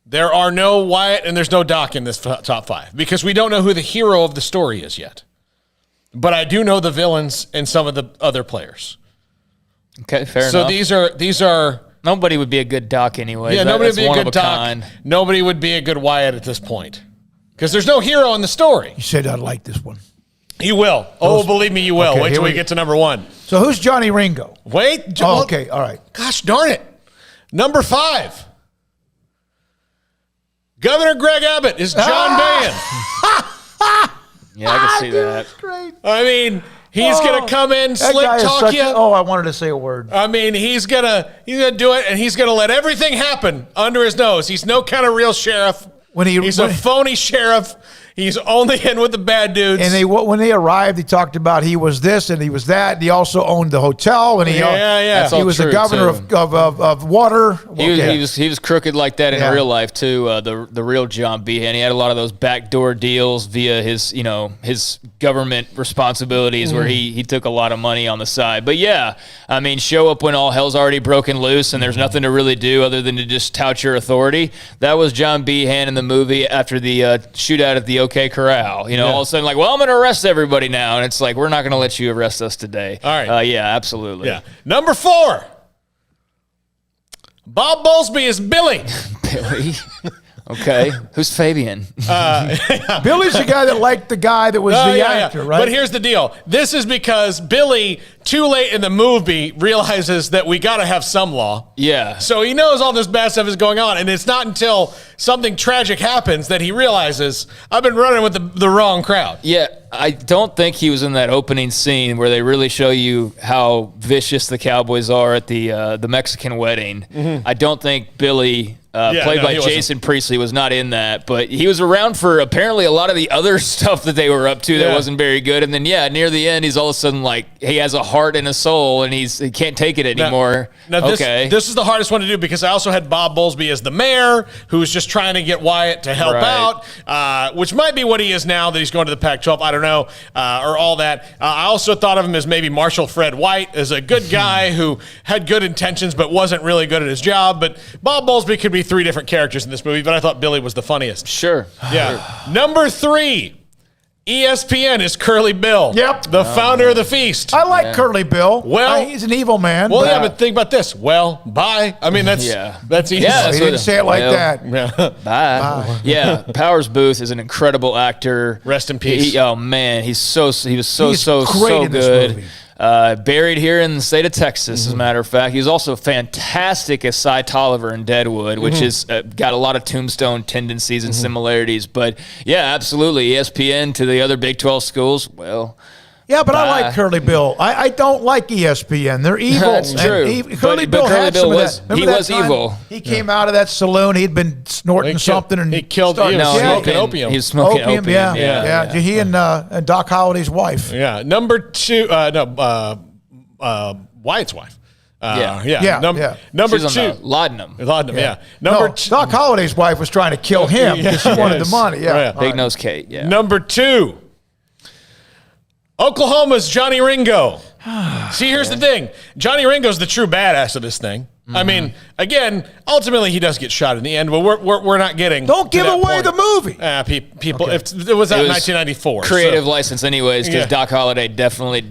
there are no Wyatt and there's no Doc in this top 5 because we don't know who the hero of the story is yet. But I do know the villains and some of the other players. Okay, fair enough. So these are nobody would be a good Doc anyway. Yeah, nobody would be a good Doc. Nobody would be a good Wyatt at this point because there's no hero in the story. You said I'd like this one. You will. Believe me, you will. Wait till we get to number 1. So who's Johnny Ringo? Wait. Okay, all right. Gosh darn it. Number 5. Governor Greg Abbott is John Bannon. Yeah, I can see that. Great. I mean, he's gonna come in, slick talk you. I wanted to say a word. I mean, he's gonna do it, and he's gonna let everything happen under his nose. He's no kind of real sheriff. He's a phony sheriff. He's only in with the bad dudes. And when they arrived, he talked about he was this and he was that. And he also owned the hotel, and he was the governor of water. He was crooked like that in real life too. The real John Behan. He had a lot of those backdoor deals via his government responsibilities where he took a lot of money on the side. But yeah, I mean, show up when all hell's already broken loose and there's nothing to really do other than to just tout your authority. That was John Behan in the movie after the shootout at the OK Corral. All of a sudden, like, well, I'm going to arrest everybody now. And it's like, we're not going to let you arrest us today. All right. Yeah, absolutely. Yeah. Number 4. Bob Bowlesby is Billy. Billy. Okay. Who's Fabian? Billy's the guy that liked the guy that was the actor, right? But here's the deal. This is because Billy, too late in the movie, realizes that we got to have some law. Yeah. So he knows all this bad stuff is going on, and it's not until something tragic happens that he realizes, I've been running with the wrong crowd. Yeah. I don't think he was in that opening scene where they really show you how vicious the Cowboys are at the Mexican wedding. Mm-hmm. I don't think Billy, played by Jason Priestley, was not in that, but he was around for apparently a lot of the other stuff that they were up to that wasn't very good. And then, near the end, he's all of a sudden like, he has a heart and a soul, and he can't take it anymore. Now this is the hardest one to do because I also had Bob Bowlesby as the mayor who was just trying to get Wyatt to help out, which might be what he is now that he's going to the Pac-12. I don't know, or all that. I also thought of him as maybe Marshall Fred White, as a good guy who had good intentions but wasn't really good at his job. But Bob Bowlesby could be 3 different characters in this movie, but I thought Billy was the funniest. Sure. Yeah. Number 3. ESPN is Curly Bill. Yep. The founder of the feast. I like Curly Bill. Well, he's an evil man. Well, but think about this. Well, bye. I mean, that's easy. Yeah, he didn't say it like that. Yeah. Bye. Yeah, Powers Booth is an incredible actor. Rest in peace. Oh man, he was so great so in this good. movie. Buried here in the state of Texas, as a matter of fact. He was also fantastic as Cy Tolliver in Deadwood, which has got a lot of Tombstone tendencies and similarities. But, yeah, absolutely. ESPN to the other Big 12 schools, well... Yeah, but I like Curly Bill. I don't like ESPN. They're evil. That's true. Curly Bill had some of that. He was evil. He came out of that saloon. He'd been snorting something. And he killed smoking opium. He was smoking opium. Yeah. He and Doc Holliday's wife. Yeah. Number 2, Wyatt's wife. Number She's 2. Laudanum. Yeah. Doc Holliday's wife was trying to kill him because she wanted the money. Yeah. Big Nose Kate. Yeah. Number 2. Oklahoma's Johnny Ringo. See, here's the thing. Johnny Ringo's the true badass of this thing. Mm-hmm. I mean, again, ultimately he does get shot in the end, but we're not getting. Don't give away the movie. People, if it was out in 1994, creative license, anyways, because Doc Holliday definitely.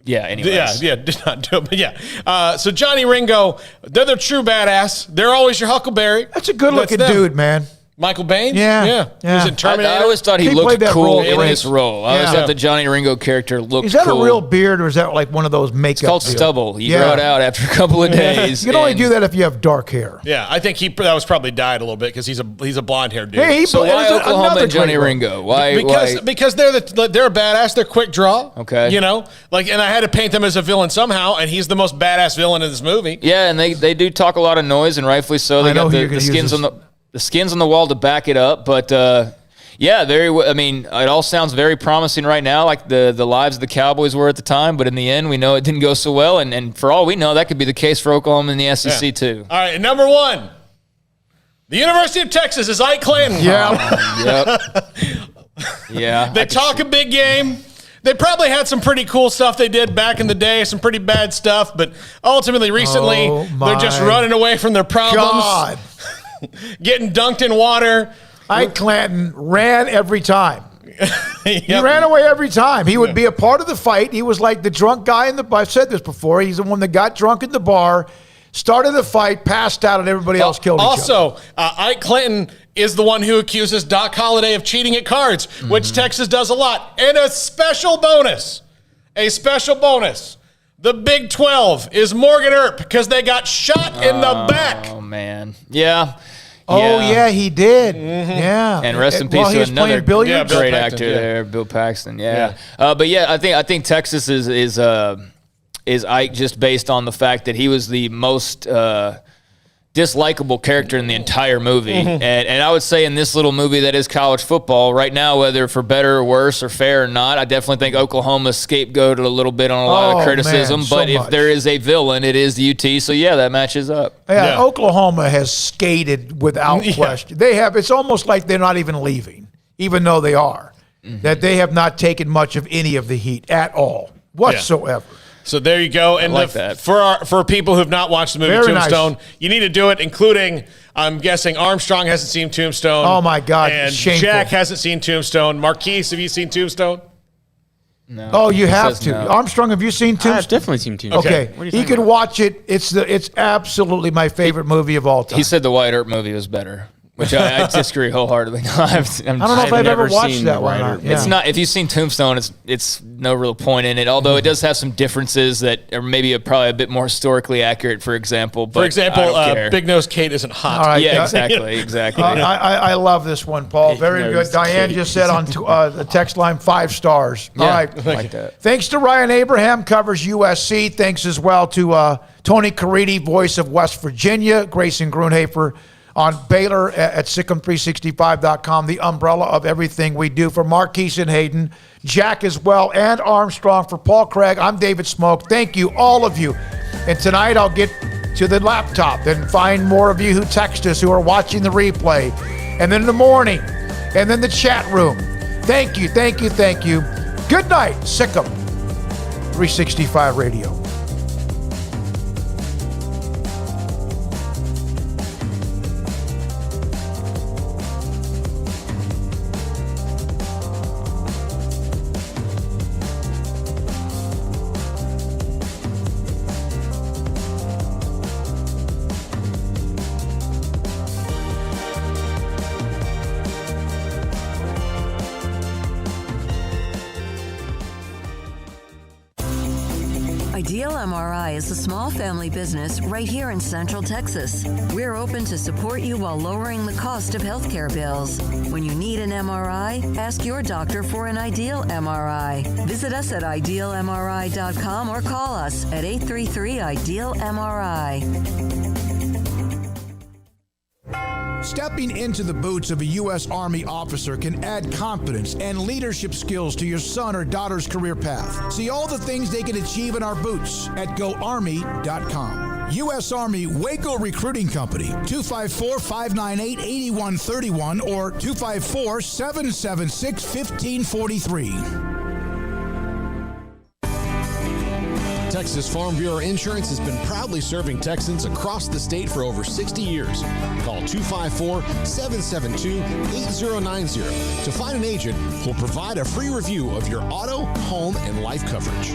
Yeah, anyways. Did not do it, but yeah. So Johnny Ringo, they're the true badass. They're always your Huckleberry. That's a good-looking dude, man. Michael Bain? Yeah. He was in Terminator. I always thought he looked cool in this role. I always Yeah. thought the Johnny Ringo character looked cool. Is that a real beard or is that like one of those makeup It's called deals? stubble. You grow it out after a couple of days. You can only do that if you have dark hair. Yeah, I think that was probably dyed a little bit because he's a blonde-haired dude. Hey, So why Oklahoma and Johnny Ringo? Why? Because they're a badass. They're quick draw. Okay. You know, and I had to paint them as a villain somehow, and he's the most badass villain in this movie. Yeah, and they do talk a lot of noise, and rightfully so. They got the skins on the skins on the wall to back it up, but I mean, it all sounds very promising right now, like the lives of the Cowboys were at the time, but in the end, we know it didn't go so well, and for all we know, that could be the case for Oklahoma and the SEC too. All right, number 1, the University of Texas is Ike Clanton. Yeah. Yeah. They talk a big game. They probably had some pretty cool stuff they did back in the day, some pretty bad stuff, but ultimately, recently, they're just running away from their problems. God. Getting dunked in water. Ike Clanton ran every time. Yep. He ran away every time. He would be a part of the fight. He was like the drunk guy in the bar. I've said this before. He's the one that got drunk in the bar, started the fight, passed out, and everybody else killed each other. Also, Ike Clanton is the one who accuses Doc Holliday of cheating at cards, which Texas does a lot. And a special bonus, the Big 12 is Morgan Earp because they got shot in the back. Oh, man. Yeah. Oh, yeah, he did. Yeah. And rest in peace to another great actor there, Bill Paxton. Yeah. But yeah, I think Texas is Ike just based on the fact that he was the most dislikable character in the entire movie. And I would say in this little movie that is college football right now, whether for better or worse or fair or not, I definitely think Oklahoma's scapegoated a little bit on a lot of criticism. Man, so but if much. there is a villain, it is the UT. So yeah, that matches up. Yeah, Oklahoma has skated without question. They have. It's almost like they're not even leaving, even though they are. That they have not taken much of any of the heat at all whatsoever. Yeah. So there you go. And that. For people who've not watched the movie Very Tombstone, nice. you need to do it, including, I'm guessing, Armstrong hasn't seen Tombstone. Oh, my God. And Shameful. Jack hasn't seen Tombstone. Marquise, have you seen Tombstone? No. Oh, you have to. No. Armstrong, have you seen Tombstone? I've definitely seen Tombstone. Okay. What are you You talking can watch it. It's absolutely my favorite movie of all time. He said the Wyatt Earp movie was better, which I disagree wholeheartedly. I don't know if I've ever watched that one. It's not. If you've seen Tombstone, it's no real point in it. Although it does have some differences that are maybe probably a bit more historically accurate. For example, but I don't care. Big Nose Kate isn't hot. All right, yeah, exactly. I love this one, Paul. Very good. Diane just said on the text line 5 stars. All right. Like that. Thanks to Ryan Abraham, covers USC. Thanks as well to Tony Caridi, voice of West Virginia. Grayson Grunhafer on Baylor at SicEm365.com, the umbrella of everything we do. For Marquise and Hayden, Jack as well, and Armstrong. For Paul Craig, I'm David Smoak. Thank you, all of you. And tonight I'll get to the laptop and find more of you who text us, who are watching the replay. And then in the morning, and then the chat room. Thank you. Good night, SicEm365 Radio. Ideal MRI is a small family business right here in Central Texas. We're open to support you while lowering the cost of healthcare bills. When you need an MRI, ask your doctor for an Ideal MRI. Visit us at idealmri.com or call us at 833-IDEAL-MRI. Stepping into the boots of a U.S. Army officer can add confidence and leadership skills to your son or daughter's career path. See all the things they can achieve in our boots at GoArmy.com. U.S. Army Waco Recruiting Company, 254-598-8131 or 254-776-1543. Texas Farm Bureau Insurance has been proudly serving Texans across the state for over 60 years. Call 254-772-8090 to find an agent who will provide a free review of your auto, home, and life coverage.